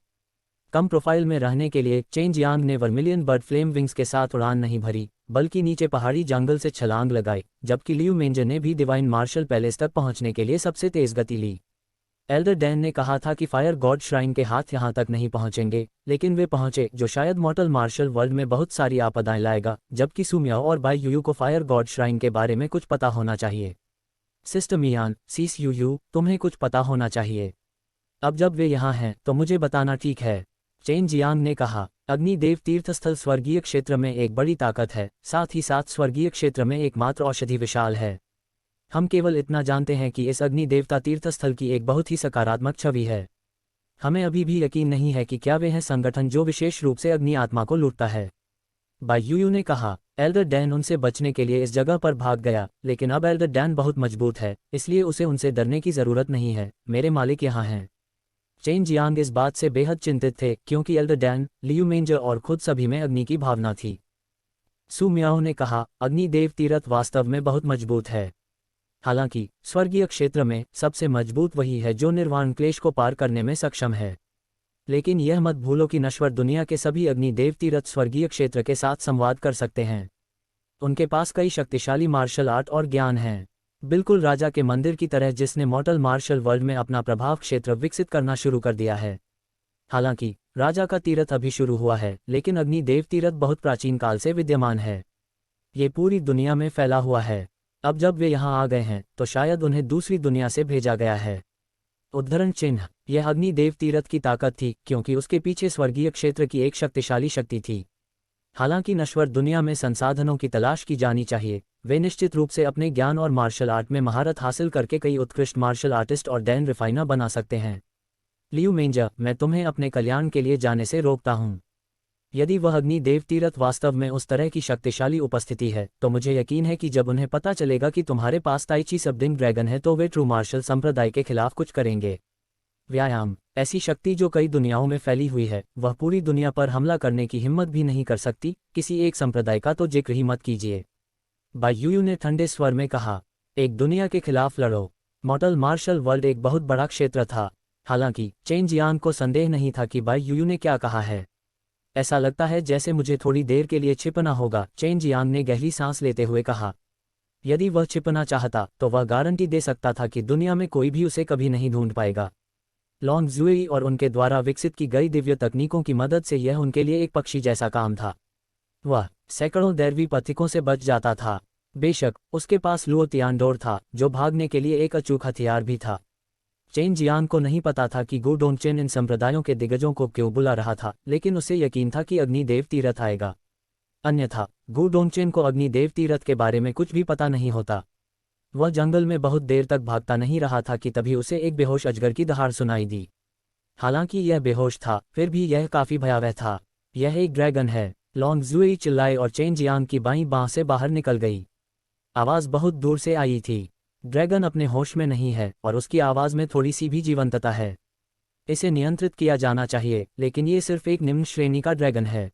कम प्रोफाइल में रहने के लिए चेन जियांग ने वर्मिलियन बर्ड फ्लेम विंग्स के साथ उड़ान नहीं भरी, बल्कि नीचे पहाड़ी जंगल से छलांग लगाई, जबकि लियू मेंजर ने भी डिवाइन मार्शल पैलेस तक पहुंचने के लिए सबसे तेज गति ली। एल्डर डैन ने कहा था कि फायर गॉड श्राइन के हाथ यहां तक नहीं पहुंचेंगे, लेकिन वे पहुंचे, जो शायद मॉर्टल मार्शल वर्ल्ड में बहुत सारी आपदाएं लाएगा, जबकि सुमियाओ और बाई यूयू को फायर गॉड श्राइन के बारे में कुछ पता होना चाहिए। सिस्टर मियान, सीस यूयू, तुम्हें कुछ पता होना चाहिए। अब जब वे यहाँ हैं तो मुझे बताना ठीक है, चेन जियांग ने कहा। अग्नि देव तीर्थस्थल स्वर्गीय क्षेत्र में एक बड़ी ताकत है, साथ ही साथ स्वर्गीय क्षेत्र में एकमात्र औषधि विशाल है। हम केवल इतना जानते हैं कि इस अग्नि देवता तीर्थस्थल की एक बहुत ही सकारात्मक छवि है। हमें अभी भी यकीन नहीं है कि क्या वे हैं संगठन जो विशेष रूप से अग्नि आत्मा को लूटता है, बाई यूयू ने कहा। एल्डर डैन उनसे बचने के लिए इस जगह पर भाग गया, लेकिन अब एल्डर डैन बहुत मजबूत है, इसलिए उसे उनसे डरने की जरूरत नहीं है। मेरे मालिक यहाँ हैं। चेन जियांग इस बात से बेहद चिंतित थे क्योंकि एल्डर डैन, लियू मेंजर और खुद सभी में अग्नि की भावना थी। सु मियाओ ने कहा, अग्नि देव तीरथ वास्तव में बहुत मजबूत है। हालांकि स्वर्गीय क्षेत्र में सबसे मजबूत वही है जो निर्वाण क्लेश को पार करने में सक्षम है। लेकिन यह मत भूलो कि नश्वर दुनिया के सभी अग्नि देव तीरथ स्वर्गीय क्षेत्र के साथ संवाद कर सकते हैं। उनके पास कई शक्तिशाली मार्शल आर्ट और ज्ञान हैं, बिल्कुल राजा के मंदिर की तरह जिसने मॉर्टल मार्शल वर्ल्ड में अपना प्रभाव क्षेत्र विकसित करना शुरू कर दिया है। हालांकि राजा का तीरथ अभी शुरू हुआ है, लेकिन अग्नि देव तीरथ बहुत प्राचीन काल से विद्यमान है। ये पूरी दुनिया में फैला हुआ है। अब जब वे यहाँ आ गए हैं तो शायद उन्हें दूसरी दुनिया से भेजा गया है। उद्धरण चिन्ह, यह अग्नि देव तीरथ की ताकत थी क्योंकि उसके पीछे स्वर्गीय क्षेत्र की एक शक्तिशाली शक्ति थी। हालांकि नश्वर दुनिया में संसाधनों की तलाश की जानी चाहिए। वे निश्चित रूप से अपने ज्ञान और मार्शल आर्ट में महारत हासिल करके कई उत्कृष्ट मार्शल आर्टिस्ट और डैन रिफाइनर बना सकते हैं। लियू मेंजर, मैं तुम्हें अपने कल्याण के लिए जाने से रोकता हूँ। यदि वह अग्नि देव तीरथ वास्तव में उस तरह की शक्तिशाली उपस्थिति है तो मुझे यकीन है कि जब उन्हें पता चलेगा कि तुम्हारे पास ताइची सबडिंग ड्रैगन है तो वे ट्रू मार्शल संप्रदाय के खिलाफ कुछ करेंगे। व्यायाम, ऐसी शक्ति जो कई दुनियाओं में फैली हुई है, वह पूरी दुनिया पर हमला करने की हिम्मत भी नहीं कर सकती, किसी एक संप्रदाय का तो जिक्र ही मत कीजिए। बाई यूयू ने ठंडे स्वर में कहा, एक दुनिया के खिलाफ लड़ो। मॉर्टल मार्शल वर्ल्ड एक बहुत बड़ा क्षेत्र था। हालांकि चेन जियांग को संदेह नहीं था कि बाई यूयू ने क्या कहा है। ऐसा लगता है जैसे मुझे थोड़ी देर के लिए छिपना होगा, चेन जियांग ने गहरी सांस लेते हुए कहा। यदि वह छिपना चाहता तो वह गारंटी दे सकता था कि दुनिया में कोई भी उसे कभी नहीं ढूंढ पाएगा। लॉन्ग ज़ुई और उनके द्वारा विकसित की गई दिव्य तकनीकों की मदद से यह उनके लिए एक पक्षी जैसा काम था। वह सैकड़ों दैरवी पथिकों से बच जाता था। बेशक उसके पास लुओ तियानडोर था, जो भागने के लिए एक अचूक हथियार भी था। चेन जियांग को नहीं पता था कि गु डोंगचेन इन संप्रदायों के दिग्गजों को क्यों बुला रहा था, लेकिन उसे यकीन था कि अग्निदेव तीरथ आएगा। अन्यथा गु डोंगचेन को अग्निदेव तीरथ के बारे में कुछ भी पता नहीं होता। वह जंगल में बहुत देर तक भागता नहीं रहा था कि तभी उसे एक बेहोश अजगर की दहाड़ सुनाई दी। हालांकि यह बेहोश था, फिर भी यह काफी भयावह था। यह एक ड्रैगन है। लॉन्ग ज़ुई चिल्लाए और चेन जियांग की बाईं बांह से बाहर निकल गई। आवाज बहुत दूर से आई थी। ड्रैगन अपने होश में नहीं है और उसकी आवाज में थोड़ी सी भी जीवंतता है। इसे नियंत्रित किया जाना चाहिए, लेकिन ये सिर्फ एक निम्न श्रेणी का ड्रैगन है।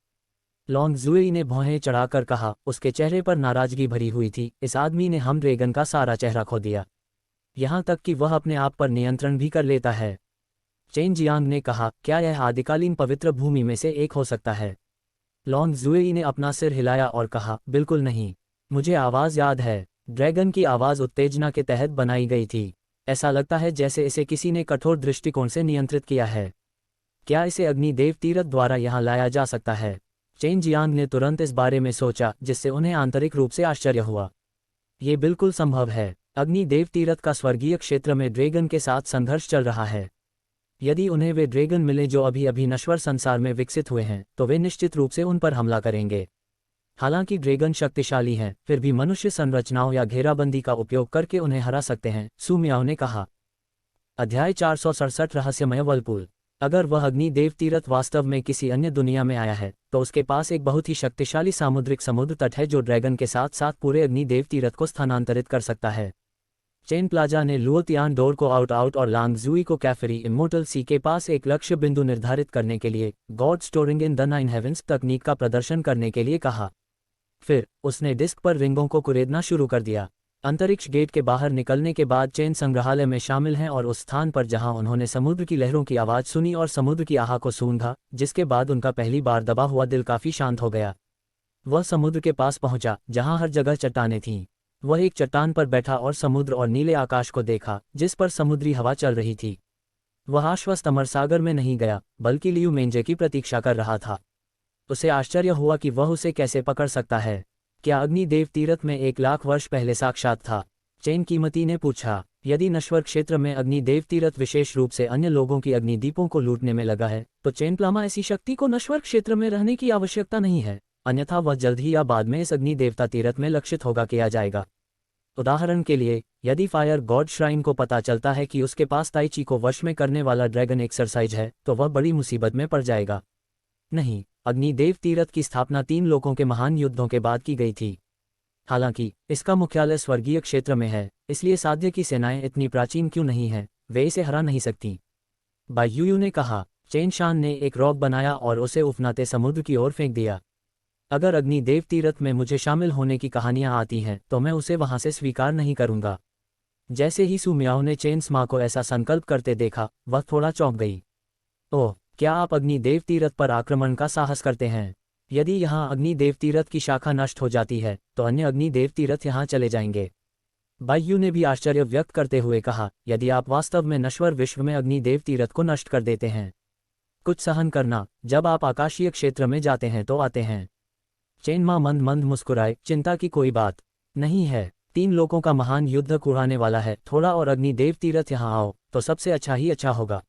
लॉन्ग ज़ुई ने भौहें चढ़ाकर कहा, उसके चेहरे पर नाराजगी भरी हुई थी। इस आदमी ने हम ड्रैगन का सारा चेहरा खो दिया, यहाँ तक कि वह अपने आप पर नियंत्रण भी कर लेता है। चेन जियांग ने कहा, क्या यह आदिकालीन पवित्र भूमि में से एक हो सकता है? लॉन्ग ज़ुई ने अपना सिर हिलाया और कहा, बिल्कुल नहीं। मुझे आवाज़ याद है। ड्रैगन की आवाज़ उत्तेजना के तहत बनाई गई थी। ऐसा लगता है जैसे इसे किसी ने कठोर दृष्टिकोण से नियंत्रित किया है। क्या इसे अग्निदेव तीरथ द्वारा यहाँ लाया जा सकता है? चेन जियांग ने तुरंत इस बारे में सोचा, जिससे उन्हें आंतरिक रूप से आश्चर्य हुआ। ये बिल्कुल संभव है। अग्निदेव तीरथ का स्वर्गीय क्षेत्र में ड्रैगन के साथ संघर्ष चल रहा है। यदि उन्हें वे ड्रैगन मिले जो अभी अभी नश्वर संसार में विकसित हुए हैं, तो वे निश्चित रूप से उन पर हमला करेंगे। हालांकि ड्रैगन शक्तिशाली हैं, फिर भी मनुष्य संरचनाओं या घेराबंदी का उपयोग करके उन्हें हरा सकते हैं, सु मियाओ ने कहा। अध्याय 467 रहस्यमय वर्लपूल। अगर वह अग्निदेव तीरथ वास्तव में किसी अन्य दुनिया में आया है, तो उसके पास एक बहुत ही शक्तिशाली सामुद्रिक समुद्र तट है जो ड्रैगन के साथ साथ पूरे अग्निदेव तीरथ को स्थानांतरित कर सकता है। चेन प्लाजा ने लुओ तियानडोर को आउट और लॉन्ग ज़ुई को कैफरी इमोर्टल सी के पास एक लक्ष्य बिंदु निर्धारित करने के लिए god storing in the nine heavens तकनीक का प्रदर्शन करने के लिए कहा। फिर उसने डिस्क पर रिंगों को कुरेदना शुरू कर दिया। अंतरिक्ष गेट के बाहर निकलने के बाद चेन संग्रहालय में शामिल हैं और उस स्थान पर जहां उन्होंने समुद्र की लहरों की आवाज़ सुनी और समुद्र की आह को सूंघा, जिसके बाद उनका पहली बार दबा हुआ दिल काफ़ी शांत हो गया। वह समुद्र के पास पहुंचा, जहां हर जगह चट्टानें थीं। वह एक चट्टान पर बैठा और समुद्र और नीले आकाश को देखा, जिस पर समुद्री हवा चल रही थी। वह आश्वस्त अमर सागर में नहीं गया, बल्कि लियू मेंजे की प्रतीक्षा कर रहा था। उसे आश्चर्य हुआ कि वह उसे कैसे पकड़ सकता है। क्या अग्निदेव तीरथ में 1,00,000 वर्ष पहले साक्षात था? चेन कीमती ने पूछा। यदि नश्वर क्षेत्र में अग्निदेव तीरथ विशेष रूप से अन्य लोगों की अग्निदीपों को लूटने में लगा है, तो चेन प्लामा ऐसी शक्ति को नश्वर क्षेत्र में रहने की आवश्यकता नहीं है, अन्यथा वह जल्द ही या बाद में इस अग्निदेवता तीरथ में लक्षित होगा किया जाएगा। उदाहरण के लिए, यदि फायर गॉड श्राइन को पता चलता है कि उसके पास ताइची को वश में करने वाला ड्रैगन एक्सरसाइज है, तो वह बड़ी मुसीबत में पड़ जाएगा। नहीं, अग्निदेव तीरथ की स्थापना 3 लोगों के महान युद्धों के बाद की गई थी। हालांकि इसका मुख्यालय स्वर्गीय क्षेत्र में है, इसलिए साध्य की सेनाएं इतनी प्राचीन क्यों नहीं हैं, वे इसे हरा नहीं सकती। बाई यूयू ने कहा। चेन शान ने एक रॉक बनाया और उसे उफनाते समुद्र की ओर फेंक दिया। अगर अग्निदेव तीरथ में मुझे शामिल होने की कहानियां आती हैं, तो मैं उसे वहां से स्वीकार नहीं करूंगा। जैसे ही सु मियाओ ने चेन स्मा को ऐसा संकल्प करते देखा, वह थोड़ा चौंक गई। ओह, क्या आप अग्निदेव तीरथ पर आक्रमण का साहस करते हैं? यदि यहाँ अग्निदेव तीरथ की शाखा नष्ट हो जाती है, तो अन्य अग्निदेव तीरथ यहाँ चले जाएंगे। बाईयू ने भी आश्चर्य व्यक्त करते हुए कहा, यदि आप वास्तव में नश्वर विश्व में अग्निदेव तीरथ को नष्ट कर देते हैं। कुछ सहन करना, जब आप आकाशीय क्षेत्र में जाते हैं तो आते हैं। चेन मा मंद मंद मुस्कुराए, चिंता की कोई बात नहीं है। 3 लोगों का महान युद्ध कुराने वाला है, थोड़ा और अग्निदेव तीरथ यहाँ आओ, तो सबसे अच्छा ही अच्छा होगा।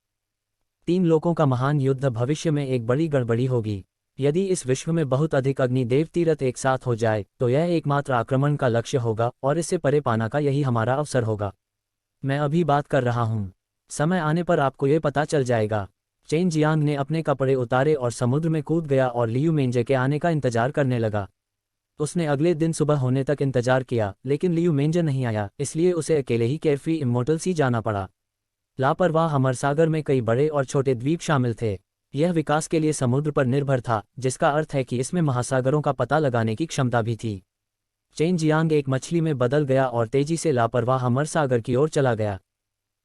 3 लोगों का महान युद्ध भविष्य में एक बड़ी गड़बड़ी होगी। यदि इस विश्व में बहुत अधिक अग्निदेव तीरथ एक साथ हो जाए, तो यह एकमात्र आक्रमण का लक्ष्य होगा और इससे परे पाना का यही हमारा अवसर होगा। मैं अभी बात कर रहा हूँ, समय आने पर आपको ये पता चल जाएगा। चेन जियांग ने अपने कपड़े उतारे और समुद्र में कूद गया और लियू मेंजे के आने का इंतजार करने लगा। उसने अगले दिन सुबह होने तक इंतजार किया, लेकिन लियू मेंजे नहीं आया, इसलिए उसे अकेले ही कैरफ्री इमोर्टल सी जाना पड़ा। लापरवाह अमर सागर में कई बड़े और छोटे द्वीप शामिल थे। यह विकास के लिए समुद्र पर निर्भर था, जिसका अर्थ है कि इसमें महासागरों का पता लगाने की क्षमता भी थी। चेन जियांग एक मछली में बदल गया और तेजी से लापरवाह अमर सागर की ओर चला गया।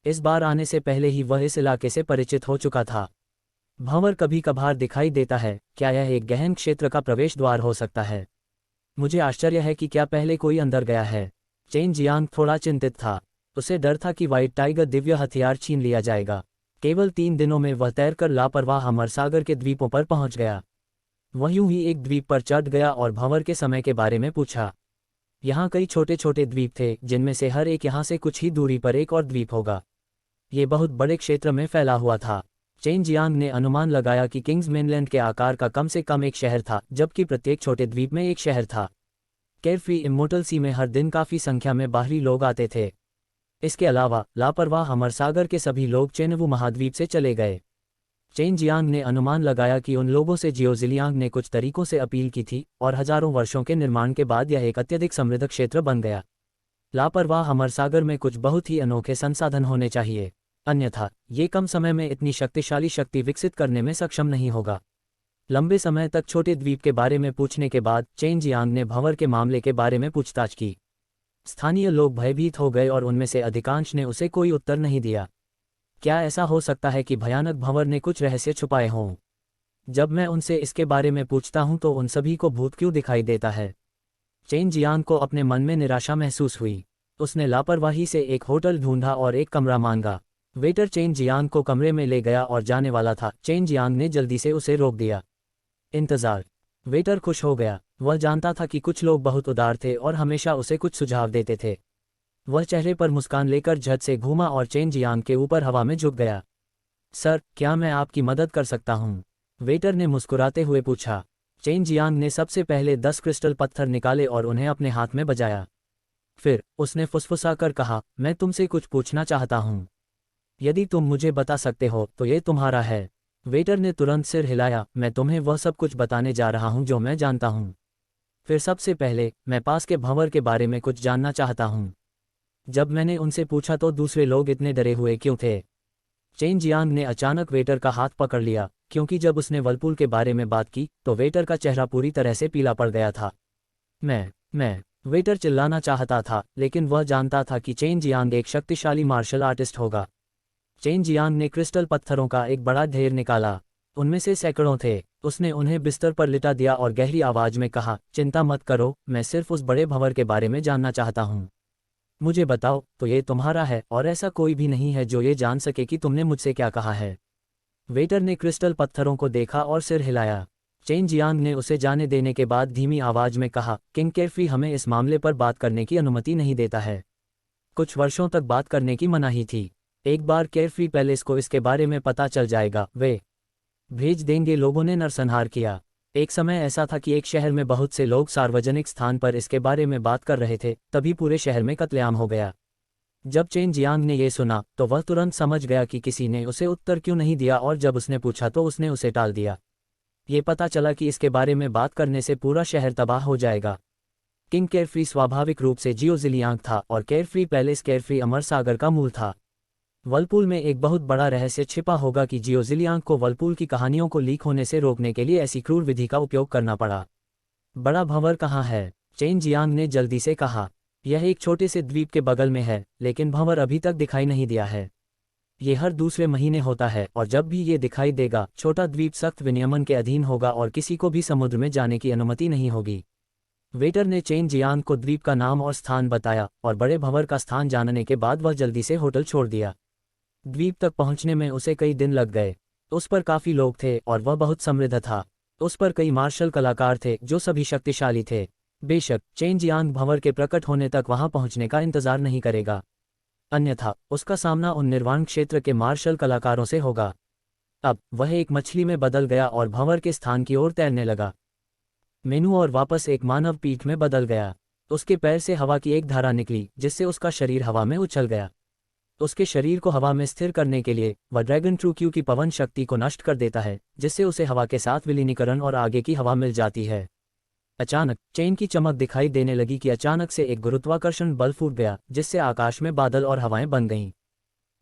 इस बार आने से पहले ही वह इस इलाके से परिचित हो चुका था। भंवर कभी कभार दिखाई देता है, क्या यह एक गहन क्षेत्र का प्रवेश द्वार हो सकता है? मुझे आश्चर्य है कि क्या पहले कोई अंदर गया है। चेन जियांग थोड़ा चिंतित था। उसे डर था कि व्हाइट टाइगर दिव्य हथियार छीन लिया जाएगा। केवल 3 दिनों में वह तैरकर लापरवाह अमर सागर के द्वीपों पर पहुंच गया। वह यूं ही एक द्वीप पर चढ़ गया और भंवर के समय के बारे में पूछा। यहाँ कई छोटे छोटे द्वीप थे, जिनमें से हर एक यहाँ से कुछ ही दूरी पर एक और द्वीप होगा। ये बहुत बड़े क्षेत्र में फैला हुआ था। चेन जियांग ने अनुमान लगाया कि किंग्स मेनलैंड के आकार का कम से कम एक शहर था, जबकि प्रत्येक छोटे द्वीप में एक शहर था। केयरफ्री इमोर्टल सी में हर दिन काफ़ी संख्या में बाहरी लोग आते थे। इसके अलावा लापरवाह अमर सागर के सभी लोग चेनवू महाद्वीप से चले गए। चेन जियांग ने अनुमान लगाया कि उन लोगों से जियो जिलियांग ने कुछ तरीकों से अपील की थी और हजारों वर्षों के निर्माण के बाद यह एक अत्यधिक समृद्ध क्षेत्र बन गया। लापरवाह अमर सागर में कुछ बहुत ही अनोखे संसाधन होने चाहिए, अन्यथा ये कम समय में इतनी शक्तिशाली शक्ति विकसित करने में सक्षम नहीं होगा। लंबे समय तक छोटे द्वीप के बारे में पूछने के बाद चेन जियांग ने भंवर के मामले के बारे में पूछताछ की। स्थानीय लोग भयभीत हो गए और उनमें से अधिकांश ने उसे कोई उत्तर नहीं दिया। क्या ऐसा हो सकता है कि भयानक भंवर ने कुछ रहस्य छुपाए हों? जब मैं उनसे इसके बारे में पूछता हूं तो उन सभी को भूत क्यों दिखाई देता है? चेन जियांग को अपने मन में निराशा महसूस हुई। उसने लापरवाही से एक होटल ढूंढा और एक कमरा मांगा। वेटर चेन जियांग को कमरे में ले गया और जाने वाला था। चेन जियांग ने जल्दी से उसे रोक दिया। इंतज़ार। वेटर खुश हो गया। वह जानता था कि कुछ लोग बहुत उदार थे और हमेशा उसे कुछ सुझाव देते थे। वह चेहरे पर मुस्कान लेकर झट से घूमा और चेन जियांग के ऊपर हवा में झुक गया। सर, क्या मैं आपकी मदद कर सकता हूँ? वेटर ने मुस्कुराते हुए पूछा। चेन जियांग ने सबसे पहले 10 क्रिस्टल पत्थर निकाले और उन्हें अपने हाथ में बजाया। फिर उसने फुसफुसाकर कहा, मैं तुमसे कुछ पूछना चाहता हूँ। यदि तुम मुझे बता सकते हो तो ये तुम्हारा है। वेटर ने तुरंत सिर हिलाया। मैं तुम्हें वह सब कुछ बताने जा रहा हूँ जो मैं जानता हूँ। फिर सबसे पहले मैं पास के भंवर के बारे में कुछ जानना चाहता हूँ। जब मैंने उनसे पूछा तो दूसरे लोग इतने डरे हुए क्यों थे? चेन जियांग ने अचानक वेटर का हाथ पकड़ लिया, क्योंकि जब उसने वर्लपूल के बारे में बात की तो वेटर का चेहरा पूरी तरह से पीला पड़ गया था। मैं वेटर चिल्लाना चाहता था, लेकिन वह जानता था कि चेन जियांग एक शक्तिशाली मार्शल आर्टिस्ट होगा। चेन जियांग ने क्रिस्टल पत्थरों का एक बड़ा ढेर निकाला। उनमें से सैकड़ों थे। उसने उन्हें बिस्तर पर लिटा दिया और गहरी आवाज में कहा, चिंता मत करो, मैं सिर्फ उस बड़े भंवर के बारे में जानना चाहता हूँ। मुझे बताओ तो ये तुम्हारा है और ऐसा कोई भी नहीं है जो ये जान सके कि तुमने मुझसे क्या कहा है। वेटर ने क्रिस्टल पत्थरों को देखा और सिर हिलाया। चेन जियांग ने उसे जाने देने के बाद धीमी आवाज में कहा, किंग केयरफ्री हमें इस मामले पर बात करने की अनुमति नहीं देता है। कुछ वर्षों तक बात करने की मनाही थी। एक बार केयरफ्री पैलेस को इसके बारे में पता चल जाएगा, वे भेज देंगे। लोगों ने नरसंहार किया। एक समय ऐसा था कि एक शहर में बहुत से लोग सार्वजनिक स्थान पर इसके बारे में बात कर रहे थे, तभी पूरे शहर में कत्लेआम हो गया। जब चेन जियांग ने यह सुना तो वह तुरंत समझ गया कि किसी ने उसे उत्तर क्यों नहीं दिया, और जब उसने पूछा तो उसने उसे टाल दिया। ये पता चला कि इसके बारे में बात करने से पूरा शहर तबाह हो जाएगा। किंग केयरफ्री स्वाभाविक रूप से जियो जिलियांग था और केयरफ्री पैलेस केयरफ्री अमर सागर का मूल था। वर्लपूल में एक बहुत बड़ा रहस्य छिपा होगा कि जियो जिलियांग को वर्लपूल की कहानियों को लीक होने से रोकने के लिए ऐसी क्रूर विधि का उपयोग करना पड़ा। बड़ा भंवर कहाँ है? चेन जियांग ने जल्दी से कहा। यह एक छोटे से द्वीप के बगल में है, लेकिन भंवर अभी तक दिखाई नहीं दिया है। ये हर दूसरे महीने होता है और जब भी ये दिखाई देगा, छोटा द्वीप सख्त विनियमन के अधीन होगा और किसी को भी समुद्र में जाने की अनुमति नहीं होगी। वेटर ने चेन जियांग को द्वीप का नाम और स्थान बताया और बड़े भंवर का स्थान जानने के बाद वह जल्दी से होटल छोड़ दिया। द्वीप तक पहुंचने में उसे कई दिन लग गए। उस पर काफी लोग थे और वह बहुत समृद्ध था। उस पर कई मार्शल कलाकार थे जो सभी शक्तिशाली थे। बेशक चेन जियांग भंवर के प्रकट होने तक वहां पहुंचने का इंतजार नहीं करेगा, अन्यथा उसका सामना उन निर्वाण क्षेत्र के मार्शल कलाकारों से होगा। अब वह एक मछली में बदल गया और भंवर के स्थान की ओर तैरने लगा। मेनू और वापस एक मानव पीठ में बदल गया। उसके पैर से हवा की एक धारा निकली जिससे उसका शरीर हवा में उछल गया। उसके शरीर को हवा में स्थिर करने के लिए वह ड्रैगन ट्रू क्यू की पवन शक्ति को नष्ट कर देता है, जिससे उसे हवा के साथ विलीनीकरण और आगे की हवा मिल जाती है। अचानक चेन की चमक दिखाई देने लगी कि अचानक से एक गुरुत्वाकर्षण बल फूट गया, जिससे आकाश में बादल और हवाएं बन गईं।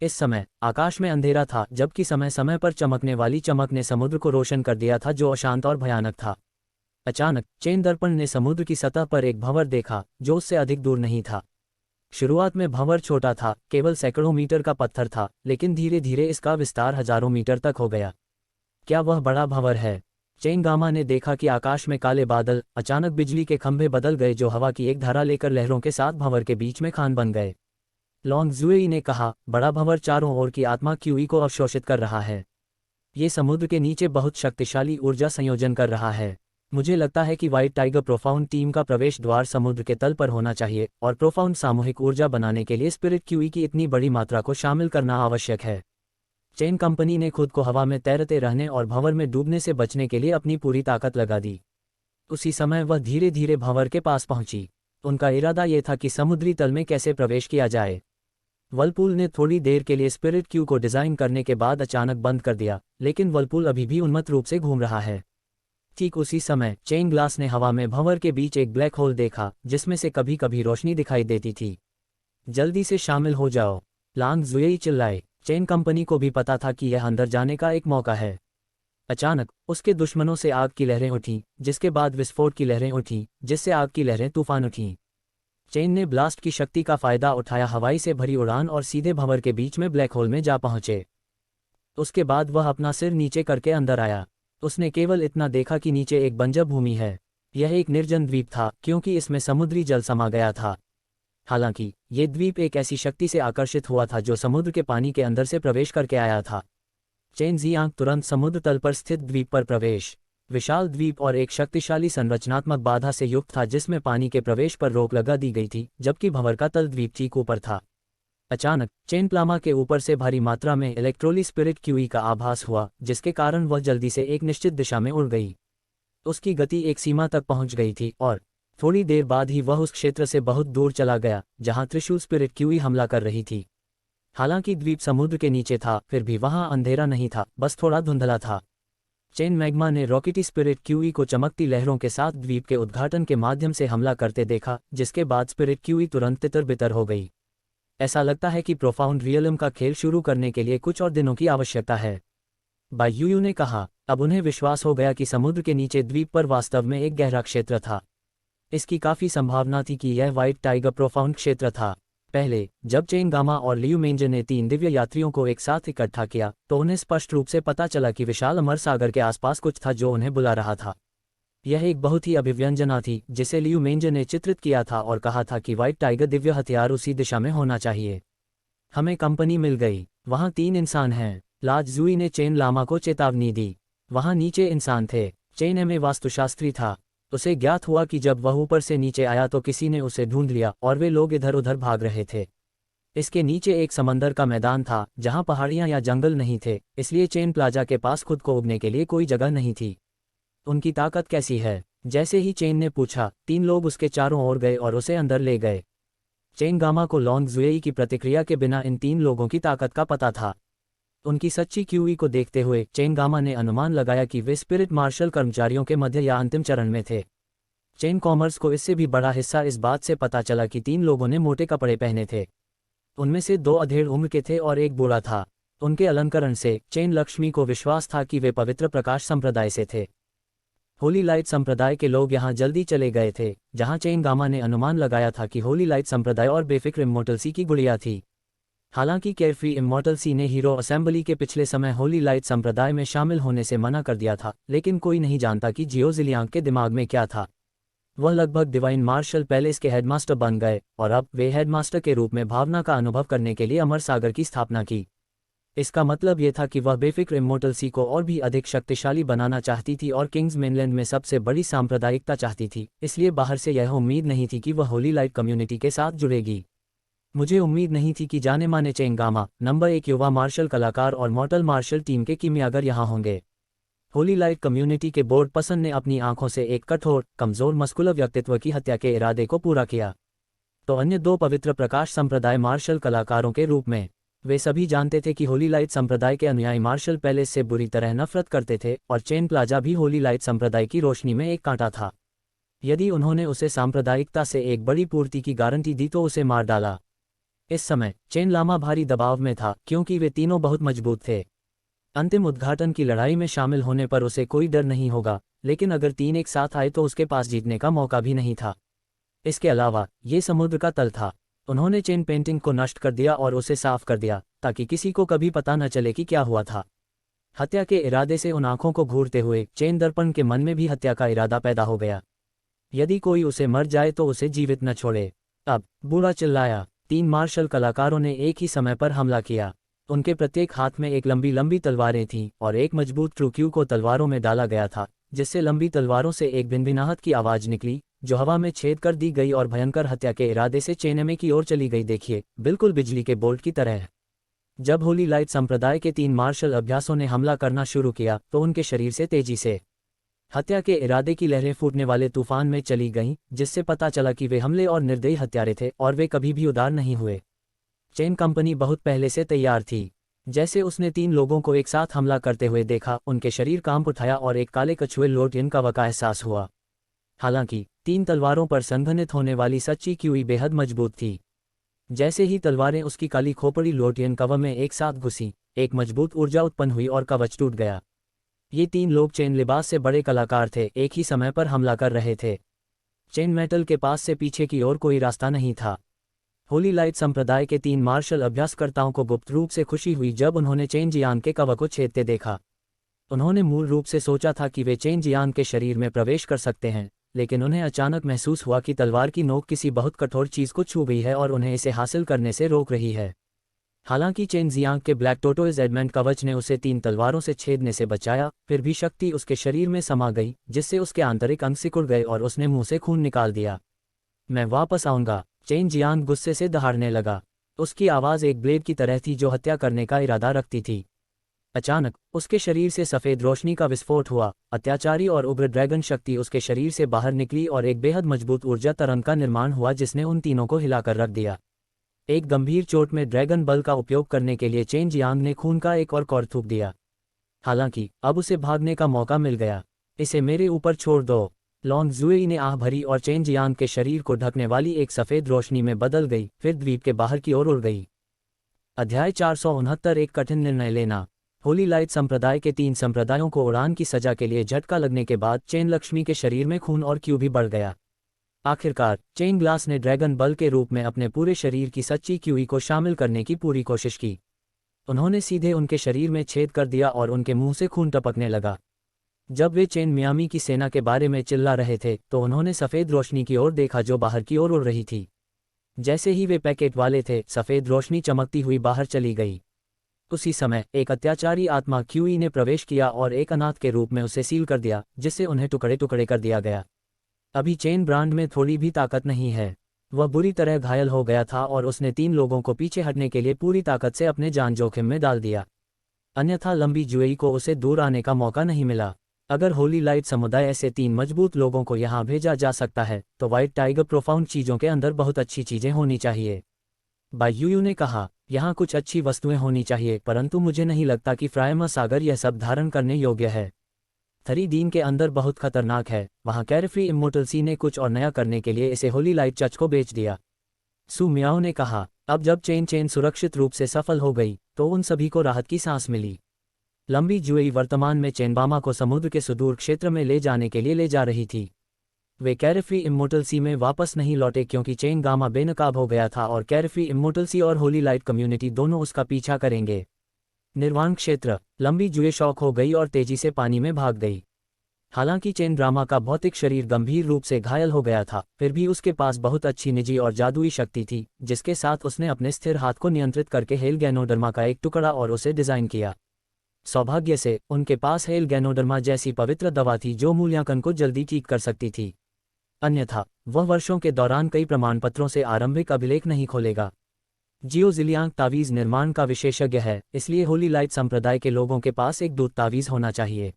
इस समय आकाश में अंधेरा था, जबकि समय समय पर चमकने वाली चमक ने समुद्र को रोशन कर दिया था, जो अशांत और भयानक था। अचानक चेन दर्पण ने समुद्र की सतह पर एक भंवर देखा जो उससे अधिक दूर नहीं था। शुरुआत में भंवर छोटा था, केवल सैकड़ों मीटर का पत्थर था, लेकिन धीरे धीरे इसका विस्तार हजारों मीटर तक हो गया। क्या वह बड़ा भंवर है? चेन गामा ने देखा कि आकाश में काले बादल, अचानक बिजली के खंभे बदल गए जो हवा की एक धारा लेकर लहरों के साथ भंवर के बीच में खान बन गए। लॉन्ग जुएई ने कहा, बड़ा भंवर चारों ओर की आत्मा क्यूई को अवशोषित कर रहा है। ये समुद्र के नीचे बहुत शक्तिशाली ऊर्जा संयोजन कर रहा है। मुझे लगता है कि व्हाइट टाइगर प्रोफाउंड टीम का प्रवेश द्वार समुद्र के तल पर होना चाहिए और प्रोफाउंड सामूहिक ऊर्जा बनाने के लिए स्पिरिट क्यूई की इतनी बड़ी मात्रा को शामिल करना आवश्यक है। चेन कंपनी ने खुद को हवा में तैरते रहने और भंवर में डूबने से बचने के लिए अपनी पूरी ताकत लगा दी। उसी समय वह धीरे धीरे भंवर के पास पहुंची। उनका इरादा यह था कि समुद्री तल में कैसे प्रवेश किया जाए। वर्लपूल ने थोड़ी देर के लिए स्पिरिट क्यू को डिज़ाइन करने के बाद अचानक बंद कर दिया, लेकिन वर्लपूल अभी भी उन्मत्त रूप से घूम रहा है। ठीक उसी समय चेन ग्लास ने हवा में भंवर के बीच एक ब्लैक होल देखा जिसमें से कभी कभी रोशनी दिखाई देती थी। जल्दी से शामिल हो जाओ, लांग जुएई चिल्लाए। चेन कंपनी को भी पता था कि यह अंदर जाने का एक मौका है। अचानक उसके दुश्मनों से आग की लहरें उठीं, जिसके बाद विस्फोट की लहरें उठीं, जिससे आग की लहरें तूफान उठीं। चेन ने ब्लास्ट की शक्ति का फायदा उठाया, हवाई से भरी उड़ान और सीधे भंवर के बीच में ब्लैक होल में जा पहुंचे। उसके बाद वह अपना सिर नीचे करके अंदर आया। उसने केवल इतना देखा कि नीचे एक बंजर भूमि है। यह एक निर्जन द्वीप था क्योंकि इसमें समुद्री जल समा गया था। हालांकि ये द्वीप एक ऐसी शक्ति से आकर्षित हुआ था जो समुद्र के पानी के अंदर से प्रवेश करके आया था। चेन जियांग तुरंत समुद्र तल पर स्थित द्वीप पर प्रवेश। विशाल द्वीप और एक शक्तिशाली संरचनात्मक बाधा से युक्त था जिसमें पानी के प्रवेश पर रोक लगा दी गई थी, जबकि भंवर का तल द्वीप ठीक ऊपर था। अचानक चेन प्लामा के ऊपर से भारी मात्रा में इलेक्ट्रोली स्पिरिट क्यूई का आभास हुआ, जिसके कारण वह जल्दी से एक निश्चित दिशा में उड़ गई। उसकी गति एक सीमा तक पहुंच गई थी और थोड़ी देर बाद ही वह उस क्षेत्र से बहुत दूर चला गया जहां त्रिशूल स्पिरिट क्यूई हमला कर रही थी। हालांकि द्वीप समुद्र के नीचे था, फिर भी वहां अंधेरा नहीं था, बस थोड़ा धुंधला था। चेन मैग्मा ने रॉकेटी स्पिरिट क्यूई को चमकती लहरों के साथ द्वीप के उद्घाटन के माध्यम से हमला करते देखा, जिसके बाद स्पिरिट क्यूई तुरंत तितर-बितर हो गई। ऐसा लगता है कि प्रोफाउंड रियलम का खेल शुरू करने के लिए कुछ और दिनों की आवश्यकता है, बाई यूयू ने कहा। अब उन्हें विश्वास हो गया कि समुद्र के नीचे द्वीप पर वास्तव में एक गहरा क्षेत्र था। इसकी काफी संभावना थी कि यह व्हाइट टाइगर प्रोफाउंड क्षेत्र था। पहले जब चेन गामा और लियू मेंजर ने 3 दिव्य यात्रियों को एक साथ इकट्ठा किया तो उन्हें स्पष्ट रूप से पता चला कि विशाल अमर सागर के आसपास कुछ था जो उन्हें बुला रहा था। यह एक बहुत ही अभिव्यंजना थी जिसे लियू मेंजर ने चित्रित किया था और कहा था कि व्हाइट टाइगर दिव्य हथियार उसी दिशा में होना चाहिए। हमें कंपनी मिल गई। वहां 3 इंसान हैं। लाज जुई ने चेन लामा को चेतावनी दी। वहां नीचे इंसान थे। चेन एमए वास्तुशास्त्री था। उसे ज्ञात हुआ कि जब वह ऊपर से नीचे आया तो किसी ने उसे ढूंढ लिया और वे लोग इधर उधर भाग रहे थे। इसके नीचे एक समंदर का मैदान था जहां पहाड़ियां या जंगल नहीं थे, इसलिए चेन प्लाजा के पास खुद को उगने के लिए कोई जगह नहीं थी। उनकी ताकत कैसी है? जैसे ही चेन ने पूछा, 3 लोग उसके चारों ओर गए और उसे अंदर ले गए। चेन गामा को लॉन्ग जुएई की प्रतिक्रिया के बिना इन 3 लोगों की ताकत का पता था। उनकी सच्ची क्यूई को देखते हुए चेन गामा ने अनुमान लगाया कि वे स्पिरिट मार्शल कर्मचारियों के मध्य या अंतिम चरण में थे। चेन कॉमर्स को इससे भी बड़ा हिस्सा इस बात से पता चला कि 3 लोगों ने मोटे कपड़े पहने थे। उनमें से 2 अधेड़ उम्र के थे और एक बूढ़ा था। उनके अलंकरण से चेन लक्ष्मी को विश्वास था कि वे पवित्र प्रकाश संप्रदाय से थे। होली लाइट संप्रदाय के लोग यहाँ जल्दी चले गए थे, जहाँ चेन गामा ने अनुमान लगाया था कि होली लाइट संप्रदाय और बेफिक्र इमोर्टल सी की गुड़िया थी। हालांकि केयरफ्री इमोर्टल सी ने हीरो असेंबली के पिछले समय होली लाइट संप्रदाय में शामिल होने से मना कर दिया था, लेकिन कोई नहीं जानता कि जियो जिलियांग के दिमाग में क्या था। वह लगभग डिवाइन मार्शल पैलेस के हेडमास्टर बन गए और अब वे हेडमास्टर के रूप में भावना का अनुभव करने के लिए अमर सागर की स्थापना की। इसका मतलब यह था कि वह बेफिक्र इमोर्टल सी को और भी अधिक शक्तिशाली बनाना चाहती थी और किंग्स मेनलैंड में सबसे बड़ी सांप्रदायिकता चाहती थी, इसलिए बाहर से यह उम्मीद नहीं थी कि वह होली लाइट कम्युनिटी के साथ जुड़ेगी। मुझे उम्मीद नहीं थी कि जाने माने चेन गामा, नंबर 1 युवा मार्शल कलाकार और मॉर्टल मार्शल टीम के किमियागर यहाँ होंगे। होली लाइट कम्युनिटी के बोर्ड पर्सन ने अपनी आंखों से एक कठोर, कमजोर मस्कुलर व्यक्तित्व की हत्या के इरादे को पूरा किया। तो अन्य 2 पवित्र प्रकाश संप्रदाय मार्शल कलाकारों के रूप में। वे सभी जानते थे कि होली लाइट संप्रदाय के अनुयायी मार्शल पैलेस से बुरी तरह नफरत करते थे और चेन प्लाजा भी होली लाइट संप्रदाय की रोशनी में एक कांटा था। यदि उन्होंने उसे सांप्रदायिकता से एक बड़ी पूर्ति की गारंटी दी तो उसे मार डाला। इस समय चेन लामा भारी दबाव में था क्योंकि वे तीनों बहुत मजबूत थे। अंतिम उद्घाटन की लड़ाई में शामिल होने पर उसे कोई डर नहीं होगा, लेकिन अगर 3 एक साथ आए तो उसके पास जीतने का मौका भी नहीं था। इसके अलावा ये समुद्र का तल था। उन्होंने चेन पेंटिंग को नष्ट कर दिया और उसे साफ कर दिया ताकि किसी को कभी पता न चले कि क्या हुआ था। हत्या के इरादे से उन आंखों को घूरते हुए चेन दर्पण के मन में भी हत्या का इरादा पैदा हो गया। यदि कोई उसे मर जाए तो उसे जीवित न छोड़े। अब बूढ़ा चिल्लाया। 3 मार्शल कलाकारों ने एक ही समय पर हमला किया। उनके प्रत्येक हाथ में एक लंबी लंबी तलवारें थीं और एक मजबूत ट्रुक्यू को तलवारों में डाला गया था, जिससे लंबी तलवारों से एक भिनभिनाहट की आवाज निकली जो हवा में छेद कर दी गई और भयंकर हत्या के इरादे से चेनेमे की ओर चली गई। देखिए, बिल्कुल बिजली के बोल्ट की तरह। जब होली लाइट संप्रदाय के 3 मार्शल अभ्यासों ने हमला करना शुरू किया तो उनके शरीर से तेजी से हत्या के इरादे की लहरें फूटने वाले तूफान में चली गईं, जिससे पता चला कि वे हमले और निर्दयी हत्यारे थे और वे कभी भी उदार नहीं हुए। चेन कंपनी बहुत पहले से तैयार थी। जैसे उसने 3 लोगों को एक साथ हमला करते हुए देखा, उनके शरीर कांप उठाया और एक काले कछुए लोटियन का का एहसास हुआ। हालांकि 3 तलवारों पर संघनित होने वाली सच्ची क्यूई बेहद मजबूत थी। जैसे ही तलवारें उसकी काली खोपड़ी लोटियन कवच में एक साथ घुसीं, एक मजबूत ऊर्जा उत्पन्न हुई और कवच टूट गया। ये 3 लोग चेन लिबास से बड़े कलाकार थे, एक ही समय पर हमला कर रहे थे। चेन मेटल के पास से पीछे की ओर कोई रास्ता नहीं था। होली लाइट संप्रदाय के 3 मार्शल अभ्यासकर्ताओं को गुप्त रूप से खुशी हुई जब उन्होंने चेन जियांग के कवच को छेदते देखा। उन्होंने मूल रूप से सोचा था कि वे चेन जियांग के शरीर में प्रवेश कर सकते हैं, लेकिन उन्हें अचानक महसूस हुआ कि तलवार की नोक किसी बहुत कठोर चीज को छू गई है और उन्हें इसे हासिल करने से रोक रही है। हालांकि चेन जियांग के ब्लैक टोटोइज एडमेंट कवच ने उसे 3 तलवारों से छेदने से बचाया, फिर भी शक्ति उसके शरीर में समा गई, जिससे उसके आंतरिक अंग सिकुड़ गए और उसने मुंह से खून निकाल दिया। मैं वापस आऊंगा, चेन जियांग गुस्से से दहाड़ने लगा। उसकी आवाज़ एक ब्लेड की तरह थी जो हत्या करने का इरादा रखती थी। अचानक उसके शरीर से सफ़ेद रोशनी का विस्फोट हुआ, अत्याचारी और उग्र ड्रैगन शक्ति उसके शरीर से बाहर निकली और एक बेहद मजबूत ऊर्जा तरंग का निर्माण हुआ जिसने उन तीनों को हिलाकर रख दिया। एक गंभीर चोट में ड्रैगन बल का उपयोग करने के लिए चेन जियांग ने खून का एक और कौर थूक दिया। हालांकि अब उसे भागने का मौका मिल गया। इसे मेरे ऊपर छोड़ दो, लॉन्ग जुएई ने आह भरी और चेन जियांग के शरीर को ढकने वाली एक सफ़ेद रोशनी में बदल गई, फिर द्वीप के बाहर की ओर उड़ गई। अध्याय 469 एक कठिन निर्णय लेना। होली लाइट संप्रदाय के 3 संप्रदायों को उड़ान की सजा के लिए झटका लगने के बाद चेन लक्ष्मी के शरीर में खून और क्यू भी बढ़ गया। आखिरकार चेन ग्लास ने ड्रैगन बल के रूप में अपने पूरे शरीर की सच्ची क्यूई को शामिल करने की पूरी कोशिश की। उन्होंने सीधे उनके शरीर में छेद कर दिया और उनके मुंह से खून टपकने लगा। जब वे चेन मियामी की सेना के बारे में चिल्ला रहे थे तो उन्होंने सफ़ेद रोशनी की ओर देखा जो बाहर की ओर उड़ रही थी। जैसे ही वे पैकेट वाले थे, सफ़ेद रोशनी चमकती हुई बाहर चली गई। उसी समय एक अत्याचारी आत्मा क्यूई ने प्रवेश किया और एक अनाथ के रूप में उसे सील कर दिया, जिससे उन्हें टुकड़े टुकड़े कर दिया गया। अभी चेन ब्रांड में थोड़ी भी ताकत नहीं है। वह बुरी तरह घायल हो गया था और उसने 3 लोगों को पीछे हटने के लिए पूरी ताकत से अपने जान जोखिम में डाल दिया। अन्यथा लंबी जुएई को उसे दूर आने का मौका नहीं मिला। अगर होली लाइट समुदाय ऐसे 3 मजबूत लोगों को यहाँ भेजा जा सकता है तो व्हाइट टाइगर प्रोफाउंड चीज़ों के अंदर बहुत अच्छी चीज़ें होनी चाहिए। बायूयू ने कहा, यहाँ कुछ अच्छी वस्तुएं होनी चाहिए, परंतु मुझे नहीं लगता कि फ्रायमा सागर यह सब धारण करने योग्य है। थरी दीन के अंदर बहुत खतरनाक है। वहाँ कैरफ्री इमोर्टल सी ने कुछ और नया करने के लिए इसे होली लाइट चर्च को बेच दिया। सू मियाओ ने कहा, अब जब चेन सुरक्षित रूप से सफल हो गई तो उन सभी को राहत की सांस मिली। लंबी जुएई वर्तमान में चेनबामा को समुद्र के सुदूर क्षेत्र में ले जाने के लिए ले जा रही थी। वे कैरफ्री इमोर्टल सी में वापस नहीं लौटे क्योंकि चेन गामा बेनकाब हो गया था और कैरफ्री इमोर्टल सी और होली लाइट कम्युनिटी दोनों उसका पीछा करेंगे। निर्वाण क्षेत्र। लंबी जुए शौक हो गई और तेजी से पानी में भाग गई। हालांकि चेन ड्रामा का भौतिक शरीर गंभीर रूप से घायल हो गया था, फिर भी उसके पास बहुत अच्छी निजी और जादुई शक्ति थी, जिसके साथ उसने अपने स्थिर हाथ को नियंत्रित करके हेल गैनोडर्मा का एक टुकड़ा और उसे डिजाइन किया। सौभाग्य से उनके पास हेल गैनोडर्मा जैसी पवित्र दवा थी जो मूल्यांकन को जल्दी ठीक कर सकती थी। अन्यथा वह वर्षों के दौरान कई प्रमाणपत्रों से आरंभिक अभिलेख नहीं खोलेगा। जियो जिलियांग तावीज़ निर्माण का विशेषज्ञ है, इसलिए होली लाइट संप्रदाय के लोगों के पास एक दूत तावीज़ होना चाहिए।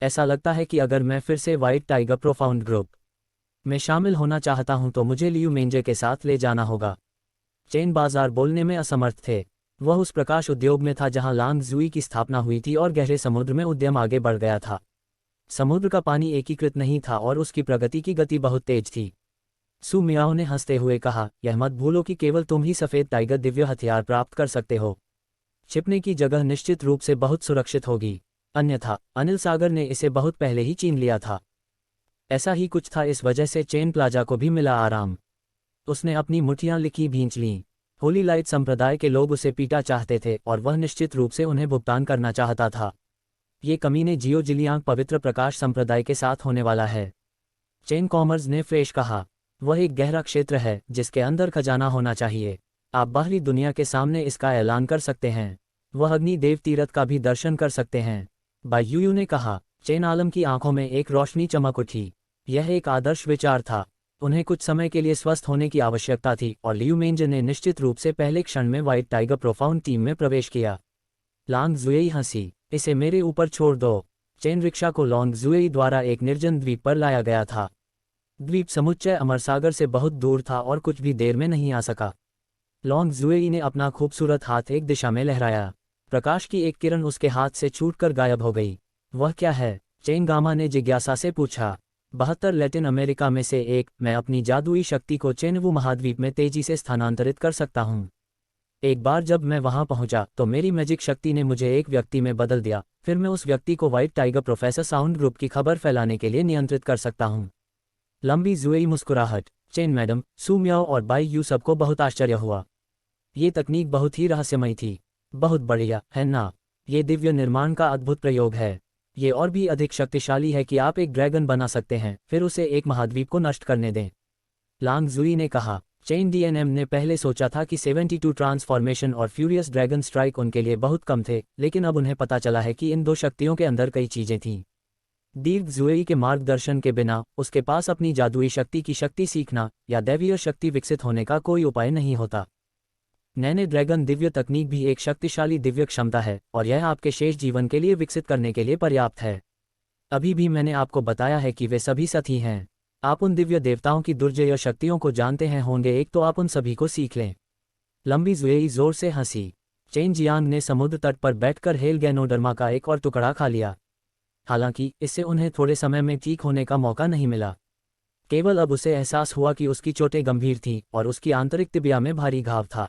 ऐसा लगता है कि अगर मैं फिर से व्हाइट टाइगर प्रोफाउंड ग्रुप में शामिल होना चाहता हूं तो मुझे लियू मेंजे के साथ ले जाना होगा। चेन बाजार बोलने में असमर्थ थे। वह उस प्रकाश उद्योग में था जहां लांग जुई की स्थापना हुई थी और गहरे समुद्र में उद्यम आगे बढ़ गया था। समुद्र का पानी एकीकृत नहीं था और उसकी प्रगति की गति बहुत तेज थी। सू मियाओ ने हंसते हुए कहा, यह मत भूलो कि केवल तुम ही सफ़ेद टाइगर दिव्य हथियार प्राप्त कर सकते हो। छिपने की जगह निश्चित रूप से बहुत सुरक्षित होगी, अन्यथा अनिल सागर ने इसे बहुत पहले ही छीन लिया था। ऐसा ही कुछ था, इस वजह से चेन प्लाजा को भी मिला आराम। उसने अपनी मुठियां लिखी भींच लीं। होली लाइट संप्रदाय के लोग उसे पीटा चाहते थे और वह निश्चित रूप से उन्हें भुगतान करना चाहता था। ये कमीने जियो जिलियांग पवित्र प्रकाश संप्रदाय के साथ होने वाला है। चेन कॉमर्स ने फ्रेश कहा। वह एक गहरा क्षेत्र है जिसके अंदर खजाना होना चाहिए। आप बाहरी दुनिया के सामने इसका ऐलान कर सकते हैं। वह अग्नि देव तीरथ का भी दर्शन कर सकते हैं। बाई यूयू ने कहा। चेन आलम की आंखों में एक रोशनी चमक उठी। यह एक आदर्श विचार था। उन्हें कुछ समय के लिए स्वस्थ होने की आवश्यकता थी और लियू मेंज ने निश्चित रूप से पहले क्षण में व्हाइट टाइगर प्रोफाउंड टीम में प्रवेश किया। लांग जुएई हंसी। इसे मेरे ऊपर छोड़ दो। चेन रिक्शा को लॉन्ग जुएई द्वारा एक निर्जन द्वीप पर लाया गया था। द्वीप समुच्चय अमरसागर से बहुत दूर था और कुछ भी देर में नहीं आ सका। लॉन्ग जुएई ने अपना खूबसूरत हाथ एक दिशा में लहराया। प्रकाश की एक किरण उसके हाथ से छूटकर गायब हो गई। वह क्या है? चेन गामा ने जिज्ञासा से पूछा। 72 लैटिन अमेरिका में से एक। मैं अपनी जादुई शक्ति को चेनवू महाद्वीप में तेजी से स्थानांतरित कर सकता हूँ। एक बार जब मैं वहां पहुंचा तो मेरी मैजिक शक्ति ने मुझे एक व्यक्ति में बदल दिया। फिर मैं उस व्यक्ति को white tiger professor sound group की खबर फैलाने के लिए नियंत्रित कर सकता हूं। लंबी जुएई मुस्कुराहट। चेन मैडम, सू म्याओ और बाई यू सबको बहुत आश्चर्य हुआ। ये तकनीक बहुत ही रहस्यमयी थी। बहुत बढ़िया, है ना? ये दिव्य निर्माण का अद्भुत प्रयोग है। ये और भी अधिक शक्तिशाली है कि आप एक ड्रैगन बना सकते हैं फिर उसे एक महाद्वीप को नष्ट करने दें। लांग जुई ने कहा। चेन डीएनएम ने पहले सोचा था कि 72 ट्रांसफॉर्मेशन और फ्यूरियस ड्रैगन स्ट्राइक उनके लिए बहुत कम थे, लेकिन अब उन्हें पता चला है कि इन दो शक्तियों के अंदर कई चीजें थीं। दीर्घ जुएई के मार्गदर्शन के बिना उसके पास अपनी जादुई शक्ति की शक्ति सीखना या दैवीय शक्ति विकसित होने का कोई उपाय नहीं होता। नैने ड्रैगन दिव्य तकनीक भी एक शक्तिशाली दिव्य क्षमता है और यह आपके शेष जीवन के लिए विकसित करने के लिए पर्याप्त है। अभी भी मैंने आपको बताया है कि वे सभी सती हैं। आप उन दिव्य देवताओं की दुर्जय शक्तियों को जानते हैं होंगे, एक तो आप उन सभी को सीख लें। लंबी जुएई जोर से हंसी। चेन जियांग ने समुद्र तट पर बैठकर हेल गैनोडर्मा का एक और टुकड़ा खा लिया। हालांकि इससे उन्हें थोड़े समय में ठीक होने का मौका नहीं मिला। केवल अब उसे एहसास हुआ कि उसकी चोटें गंभीर थीं और उसकी आंतरिक तिबिया में भारी घाव था।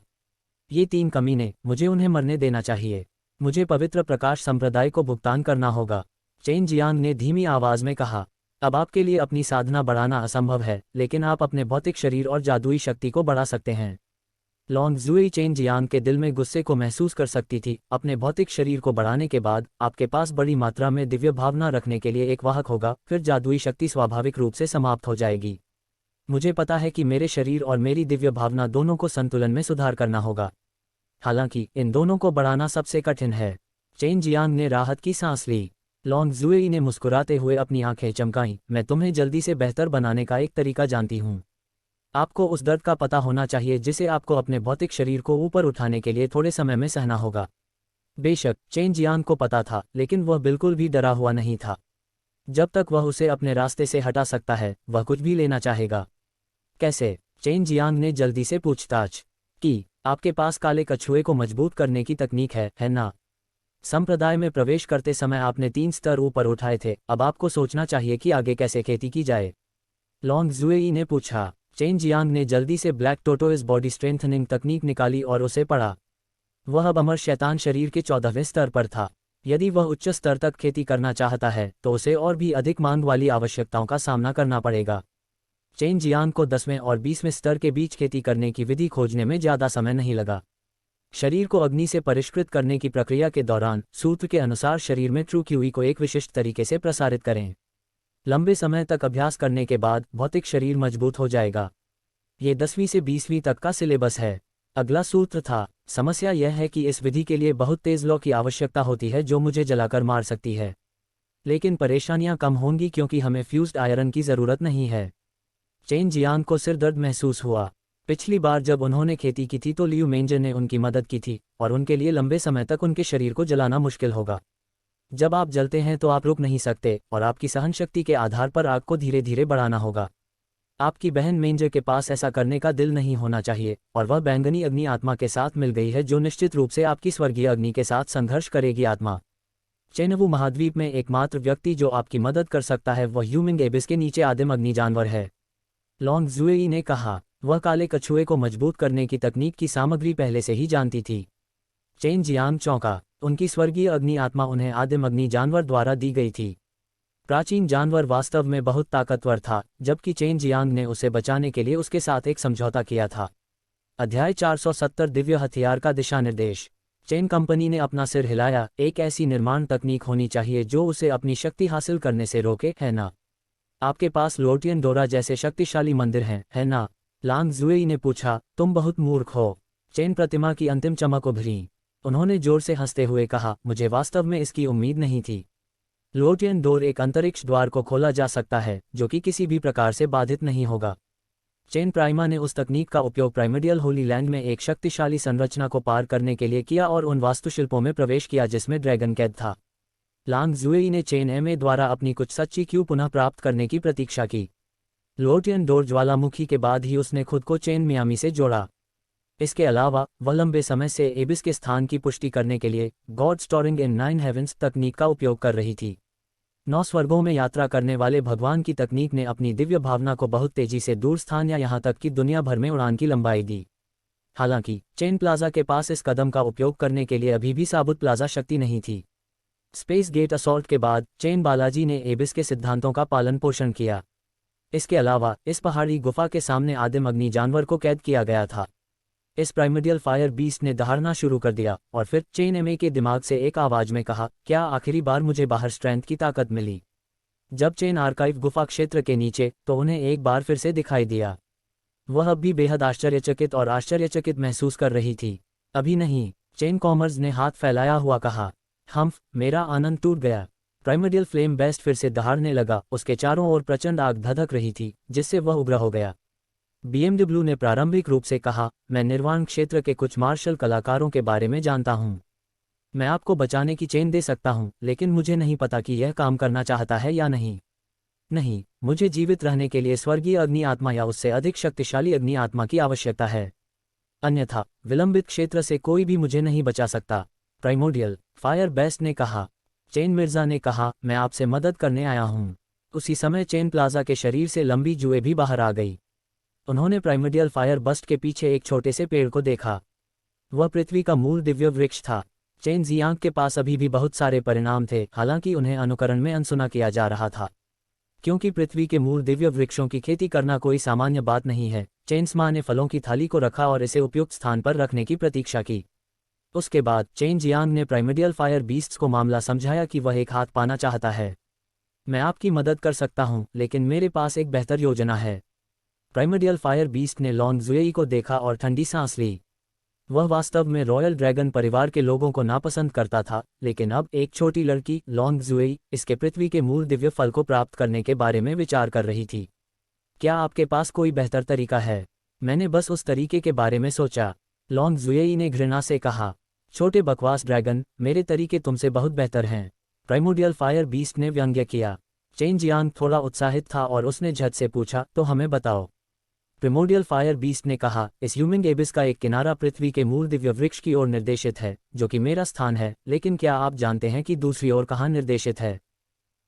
ये 3 कमीने, मुझे उन्हें मरने देना चाहिए। मुझे पवित्र प्रकाश संप्रदाय को भुगतान करना होगा। चेन जियांग ने धीमी आवाज में कहा। अब आपके लिए अपनी साधना बढ़ाना असंभव है, लेकिन आप अपने भौतिक शरीर और जादुई शक्ति को बढ़ा सकते हैं। लॉन्ग जुई चेन जियांग के दिल में गुस्से को महसूस कर सकती थी। अपने भौतिक शरीर को बढ़ाने के बाद आपके पास बड़ी मात्रा में दिव्य भावना रखने के लिए एक वाहक होगा, फिर जादुई शक्ति स्वाभाविक रूप से समाप्त हो जाएगी। मुझे पता है कि मेरे शरीर और मेरी दिव्य भावना दोनों को संतुलन में सुधार करना होगा। हालांकि इन दोनों को बढ़ाना सबसे कठिन है। चेन जियांग ने राहत की सांस ली। लॉन्ग जुएई ने मुस्कुराते हुए अपनी आंखें चमकाईं। मैं तुम्हें जल्दी से बेहतर बनाने का एक तरीका जानती हूँ। आपको उस दर्द का पता होना चाहिए जिसे आपको अपने भौतिक शरीर को ऊपर उठाने के लिए थोड़े समय में सहना होगा। बेशक चेन जियांग को पता था, लेकिन वह बिल्कुल भी डरा हुआ नहीं था। जब तक वह उसे अपने रास्ते से हटा सकता है, वह कुछ भी लेना चाहेगा। कैसे? चेन जियांग ने जल्दी से पूछताछ की। आपके पास काले कछुए को मजबूत करने की तकनीक है ना? संप्रदाय में प्रवेश करते समय आपने 3 स्तर ऊपर उठाए थे। अब आपको सोचना चाहिए कि आगे कैसे खेती की जाए। लॉन्ग जुएई ने पूछा। चेन जियांग ने जल्दी से ब्लैक टोटोइस बॉडी स्ट्रेंथनिंग तकनीक निकाली और उसे पढ़ा। वह अब अमर शैतान शरीर के 14वें स्तर पर था। यदि वह उच्च स्तर तक खेती करना चाहता है तो उसे और भी अधिक मांग वाली आवश्यकताओं का सामना करना पड़ेगा। चेन जियांग को 10वें और 20वें स्तर के बीच खेती करने की विधि खोजने में ज़्यादा समय नहीं लगा। शरीर को अग्नि से परिष्कृत करने की प्रक्रिया के दौरान सूत्र के अनुसार शरीर में ट्रू क्यूई को एक विशिष्ट तरीके से प्रसारित करें। लंबे समय तक अभ्यास करने के बाद भौतिक शरीर मजबूत हो जाएगा। ये 10वीं से 20वीं तक का सिलेबस है। अगला सूत्र था। समस्या यह है कि इस विधि के लिए बहुत तेज लौ की आवश्यकता होती है जो मुझे जलाकर मार सकती है। लेकिन परेशानियां कम होंगी क्योंकि हमें फ्यूज्ड आयरन की ज़रूरत नहीं है। चेन जियांग को सिरदर्द महसूस हुआ। पिछली बार जब उन्होंने खेती की थी तो लियू मेंजर ने उनकी मदद की थी और उनके लिए लंबे समय तक उनके शरीर को जलाना मुश्किल होगा। जब आप जलते हैं तो आप रुक नहीं सकते और आपकी सहनशक्ति के आधार पर आग को धीरे धीरे बढ़ाना होगा। आपकी बहन मेंजर के पास ऐसा करने का दिल नहीं होना चाहिए और वह बैंगनी अग्नि आत्मा के साथ मिल गई है जो निश्चित रूप से आपकी स्वर्गीय अग्नि के साथ संघर्ष करेगी। आत्मा चेनवू महाद्वीप में एकमात्र व्यक्ति जो आपकी मदद कर सकता है वह ह्यूमिंग एबिस के नीचे आदिम अग्नि जानवर है। लॉन्ग जुएई ने कहा। वह काले कछुए को मजबूत करने की तकनीक की सामग्री पहले से ही जानती थी। चेन जियांग चौंका। उनकी स्वर्गीय अग्नि आत्मा उन्हें आदिम अग्नि जानवर द्वारा दी गई थी। प्राचीन जानवर वास्तव में बहुत ताकतवर था, जबकि चेन जियांग ने उसे बचाने के लिए उसके साथ एक समझौता किया था। अध्याय 470 दिव्य हथियार का दिशा निर्देश। चेन कंपनी ने अपना सिर हिलाया। एक ऐसी निर्माण तकनीक होनी चाहिए जो उसे अपनी शक्ति हासिल करने से रोके, है ना? आपके पास लोटियन डोरा जैसे शक्तिशाली मंदिर हैं, है ना? लांग जुएई ने पूछा। तुम बहुत मूर्ख हो। चेन प्रतिमा की अंतिम चमक उभरी। उन्होंने जोर से हंसते हुए कहा, मुझे वास्तव में इसकी उम्मीद नहीं थी। लोटियन डोर एक अंतरिक्ष द्वार को खोला जा सकता है जो कि किसी भी प्रकार से बाधित नहीं होगा। चेन प्राइमा ने उस तकनीक का उपयोग प्राइमर्डियल होली लैंड में एक शक्तिशाली संरचना को पार करने के लिए किया और उन वास्तुशिल्पों में प्रवेश किया जिसमें ड्रैगन कैद था। लांग जुएई ने चेन एमए द्वारा अपनी कुछ सच्ची क्यू पुनः प्राप्त करने की प्रतीक्षा की। लोटियन डोर ज्वालामुखी के बाद ही उसने खुद को चेन मियामी से जोड़ा। इसके अलावा वह लंबे समय से एबिस के स्थान की पुष्टि करने के लिए गॉड स्टोरिंग इन 9 हेवेंस तकनीक का उपयोग कर रही थी। 9 स्वर्गों में यात्रा करने वाले भगवान की तकनीक ने अपनी दिव्य भावना को बहुत तेजी से दूर स्थान या यहाँ तक कि दुनिया भर में उड़ान की लंबाई दी। हालांकि चेन प्लाजा के पास इस कदम का उपयोग करने के लिए अभी भी साबुत प्लाजा शक्ति नहीं थी। स्पेस गेट असॉल्ट के बाद चेन बालाजी ने एबिस के सिद्धांतों का पालन पोषण किया। इसके अलावा इस पहाड़ी गुफा के सामने आदिम अग्नि जानवर को कैद किया गया था। इस प्राइमर्डियल फायर बीस्ट ने दहाड़ना शुरू कर दिया और फिर चेन एमए के दिमाग से एक आवाज में कहा, क्या आखिरी बार मुझे बाहर स्ट्रेंथ की ताकत मिली? जब चेन आर्काइव गुफा क्षेत्र के नीचे तो उन्हें एक बार फिर से दिखाई दिया। वह अब भी बेहद आश्चर्यचकित और आश्चर्यचकित महसूस कर रही थी। अभी नहीं, चेन कॉमर्स ने हाथ फैलाया हुआ कहा। हम्फ, मेरा आनंद टूट गया। प्राइमर्डियल फ्लेम बेस्ट फिर से दहाड़ने लगा। उसके चारों ओर प्रचंड आग धधक रही थी जिससे वह उग्र हो गया। बीएमडब्ल्यू ने प्रारंभिक रूप से कहा, मैं निर्वाण क्षेत्र के कुछ मार्शल कलाकारों के बारे में जानता हूं। मैं आपको बचाने की चेन दे सकता हूं, लेकिन मुझे नहीं पता कि यह काम करना चाहता है या नहीं। नहीं, मुझे जीवित रहने के लिए स्वर्गीय अग्नि आत्मा या उससे अधिक शक्तिशाली अग्नि आत्मा की आवश्यकता है। अन्यथा विलंबित क्षेत्र से कोई भी मुझे नहीं बचा सकता। प्राइमोर्डियल फायर बेस्ट ने कहा। चेन मिर्जा ने कहा, मैं आपसे मदद करने आया हूं। उसी समय चेन प्लाजा के शरीर से लंबी जुए भी बाहर आ गई। उन्होंने प्राइमर्डियल फायर बस्ट के पीछे एक छोटे से पेड़ को देखा। वह पृथ्वी का मूल दिव्य वृक्ष था। चेन जियांग के पास अभी भी बहुत सारे परिणाम थे, हालांकि उन्हें अनुकरण में अनसुना किया जा रहा था। क्योंकि पृथ्वी के मूल दिव्य वृक्षों की खेती करना कोई सामान्य बात नहीं है, चेन्समा ने फलों की थाली को रखा और इसे उपयुक्त स्थान पर रखने की प्रतीक्षा की। उसके बाद चेन जियांग ने प्राइमर्डियल फायर बीस्ट्स को मामला समझाया कि वह एक हाथ पाना चाहता है। मैं आपकी मदद कर सकता हूं, लेकिन मेरे पास एक बेहतर योजना है। प्राइमर्डियल फायर बीस्ट ने लॉन्ग जुएई को देखा और ठंडी सांस ली। वह वास्तव में रॉयल ड्रैगन परिवार के लोगों को नापसंद करता था, लेकिन अब एक छोटी लड़की लॉन्ग जुएई इसके पृथ्वी के मूल दिव्य फल को प्राप्त करने के बारे में विचार कर रही थी। क्या आपके पास कोई बेहतर तरीका है? मैंने बस उस तरीके के बारे में सोचा, लॉन्ग जुएई ने घृणा से कहा। छोटे बकवास ड्रैगन, मेरे तरीके तुमसे बहुत बेहतर हैं, प्राइमोर्डियल फायर बीस्ट ने व्यंग्य किया। चेन जियांग थोड़ा उत्साहित था और उसने झट से पूछा, तो हमें बताओ। प्राइमोर्डियल फायर बीस्ट ने कहा, इस ह्यूमिंग एबिस का एक किनारा पृथ्वी के मूल दिव्य वृक्ष की ओर निर्देशित है, जो कि मेरा स्थान है, लेकिन क्या आप जानते हैं कि दूसरी ओर कहाँ निर्देशित है?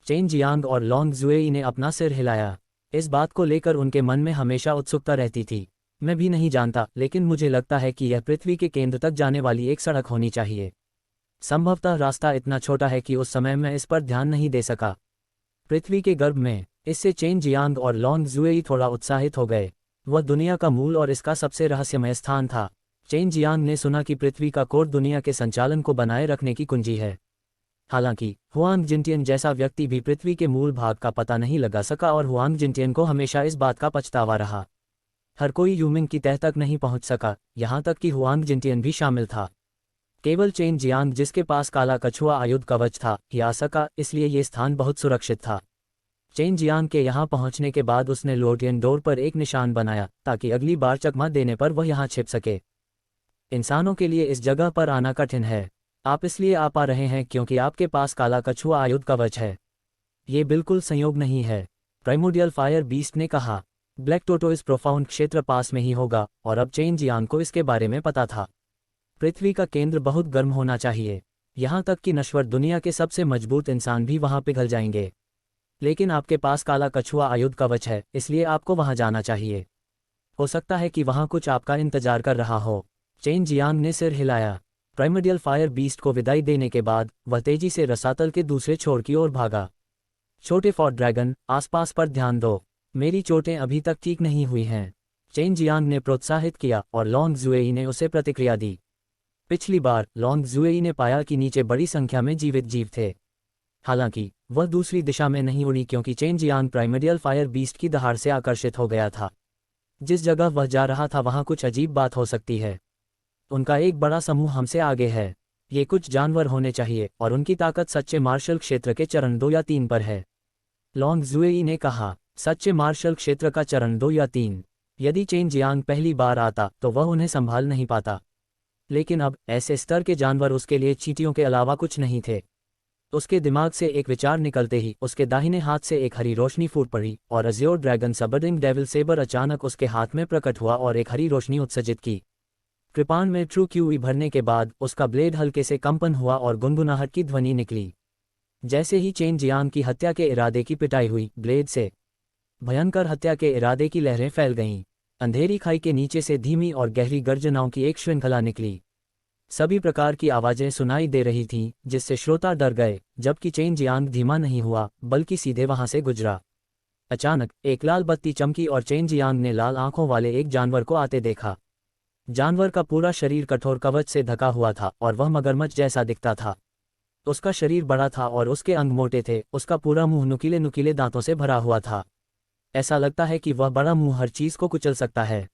चेन जियांग और लॉन्ग जुएई ने अपना सिर हिलाया। इस बात को लेकर उनके मन में हमेशा उत्सुकता रहती थी। मैं भी नहीं जानता, लेकिन मुझे लगता है कि यह पृथ्वी के केंद्र तक जाने वाली एक सड़क होनी चाहिए। संभवतः रास्ता इतना छोटा है कि उस समय मैं इस पर ध्यान नहीं दे सका। पृथ्वी के गर्भ में। इससे चेन जियांग और लॉन्ग जुएई थोड़ा उत्साहित हो गए। वह दुनिया का मूल और इसका सबसे रहस्यमय स्थान था। चेन जियांग ने सुना कि पृथ्वी का कोर दुनिया के संचालन को बनाए रखने की कुंजी है। हालांकि हुआंग जिनटियन जैसा व्यक्ति भी पृथ्वी के मूल भाग का पता नहीं लगा सका और हुआंग जिनटियन को हमेशा इस बात का पछतावा रहा। हर कोई ह्यूमिंग की तह तक नहीं पहुंच सका, यहां तक कि हुआंग जिनटियन भी शामिल था। केवल चेन जियांग, जिसके पास काला कछुआ आयुध कवच था, ही आ सका, इसलिए ये स्थान बहुत सुरक्षित था। चेन जियांग के यहाँ पहुंचने के बाद उसने लोटियन डोर पर एक निशान बनाया ताकि अगली बार चकमा देने पर वह यहाँ छिप सके। इंसानों के लिए इस जगह पर आना कठिन है। आप इसलिए आ पा रहे हैं क्योंकि आपके पास काला कछुआ आयुध कवच है। ये बिल्कुल संयोग नहीं है, प्राइमोर्डियल फायर बीस्ट ने कहा। ब्लैक टोटो इस प्रोफाउंड क्षेत्र पास में ही होगा, और अब चेन जियांग को इसके बारे में पता था। पृथ्वी का केंद्र बहुत गर्म होना चाहिए, यहाँ तक कि नश्वर दुनिया के सबसे मजबूत इंसान भी वहाँ पिघल जाएंगे। लेकिन आपके पास काला कछुआ आयुध कवच है, इसलिए आपको वहाँ जाना चाहिए। हो सकता है कि वहाँ कुछ आपका इंतजार कर रहा हो। चेन जियांग ने सिर हिलाया। प्राइमर्डियल फायर बीस्ट को विदाई देने के बाद वह तेजी से रसातल के दूसरे छोर की ओर भागा। छोटे फॉर ड्रैगन, आसपास पर ध्यान दो, मेरी चोटें अभी तक ठीक नहीं हुई हैं, चेन जियांग ने प्रोत्साहित किया और लॉन्ग जुएई ने उसे प्रतिक्रिया दी। पिछली बार लॉन्ग जुएई ने पाया कि नीचे बड़ी संख्या में जीवित जीव थे। हालांकि वह दूसरी दिशा में नहीं उड़ी क्योंकि chain Jiang primordial fire beast की दहाड़ से आकर्षित हो गया था। जिस जगह वह जा रहा था वहां कुछ अजीब बात हो सकती है। उनका एक बड़ा समूह हमसे आगे है। ये कुछ जानवर होने चाहिए और उनकी ताकत सच्चे मार्शल क्षेत्र के चरण 2 या 3 पर है। लॉन्ग जुएई ने कहा, सच्चे मार्शल क्षेत्र का चरण 2 या 3। यदि चेन जियांग पहली बार आता तो वह उन्हें संभाल नहीं पाता। लेकिन अब ऐसे स्तर के जानवर उसके लिए चींटियों के अलावा कुछ नहीं थे। उसके दिमाग से एक विचार निकलते ही उसके दाहिने हाथ से एक हरी रोशनी फूट पड़ी और अज़्योर ड्रैगन सबर्डिंग डेविल सेबर अचानक उसके हाथ में प्रकट हुआ और एक हरी रोशनी उत्सर्जित की। कृपाण में ट्रू क्यूई भरने के बाद उसका ब्लेड हल्के से कंपन हुआ और गुनगुनाहट की ध्वनि निकली। जैसे ही चेन जियांग की हत्या के इरादे की पिटाई हुई, ब्लेड से भयंकर हत्या के इरादे की लहरें फैल गईं। अंधेरी खाई के नीचे से धीमी और गहरी गर्जनाओं की एक श्रृंखला निकली। सभी प्रकार की आवाजें सुनाई दे रही थीं, जिससे श्रोता डर गए, जबकि चेन जियांग धीमा नहीं हुआ बल्कि सीधे वहां से गुजरा। अचानक एक लाल बत्ती चमकी और चेन जियांग ने लाल आंखों वाले एक जानवर को आते देखा। जानवर का पूरा शरीर कठोर कवच से ढका हुआ था और वह मगरमच्छ जैसा दिखता था। उसका शरीर बड़ा था और उसके अंग मोटे थे। उसका पूरा मुंह नुकीले नुकीले दांतों से भरा हुआ था। ऐसा लगता है कि वह बड़ा मुंह हर चीज को कुचल सकता है।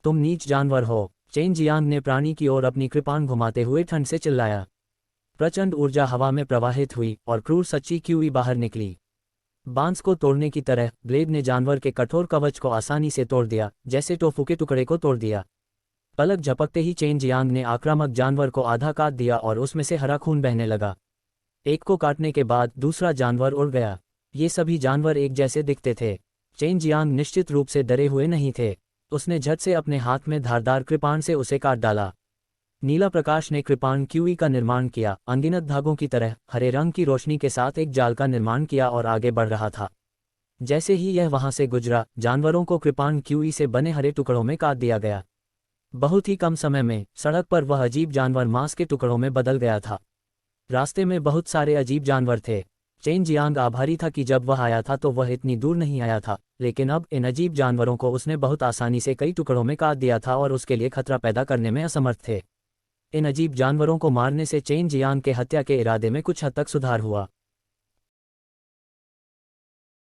तुम नीच जानवर हो, चेन जियांग ने प्राणी की ओर अपनी कृपाण घुमाते हुए ठंड से चिल्लाया। प्रचंड ऊर्जा हवा में प्रवाहित हुई और क्रूर सच्ची क्यूई बाहर निकली। बांस को तोड़ने की तरह ब्लेड ने जानवर के कठोर कवच को आसानी से तोड़ दिया, जैसे टोफू के टुकड़े को तोड़ दिया। पलक झपकते ही चेन जियांग ने आक्रामक जानवर को आधा काट दिया और उसमें से हरा खून बहने लगा। एक को काटने के बाद दूसरा जानवर उड़ गया। ये सभी जानवर एक जैसे दिखते थे। चेन जियांग निश्चित रूप से डरे हुए नहीं थे। उसने झट से अपने हाथ में धारदार कृपाण से उसे काट डाला। नीला प्रकाश ने कृपाण क्यूई का निर्माण किया, अनगिनत धागों की तरह हरे रंग की रोशनी के साथ एक जाल का निर्माण किया और आगे बढ़ रहा था। जैसे ही यह वहां से गुजरा, जानवरों को कृपाण क्यूई से बने हरे टुकड़ों में काट दिया गया। बहुत ही कम समय में सड़क पर वह अजीब जानवर मांस के टुकड़ों में बदल गया था। रास्ते में बहुत सारे अजीब जानवर थे। चेन जियांग आभारी था कि जब वह आया था तो वह इतनी दूर नहीं आया था, लेकिन अब इन अजीब जानवरों को उसने बहुत आसानी से कई टुकड़ों में काट दिया था और उसके लिए खतरा पैदा करने में असमर्थ थे। इन अजीब जानवरों को मारने से चेन जियांग के हत्या के इरादे में कुछ हद तक सुधार हुआ।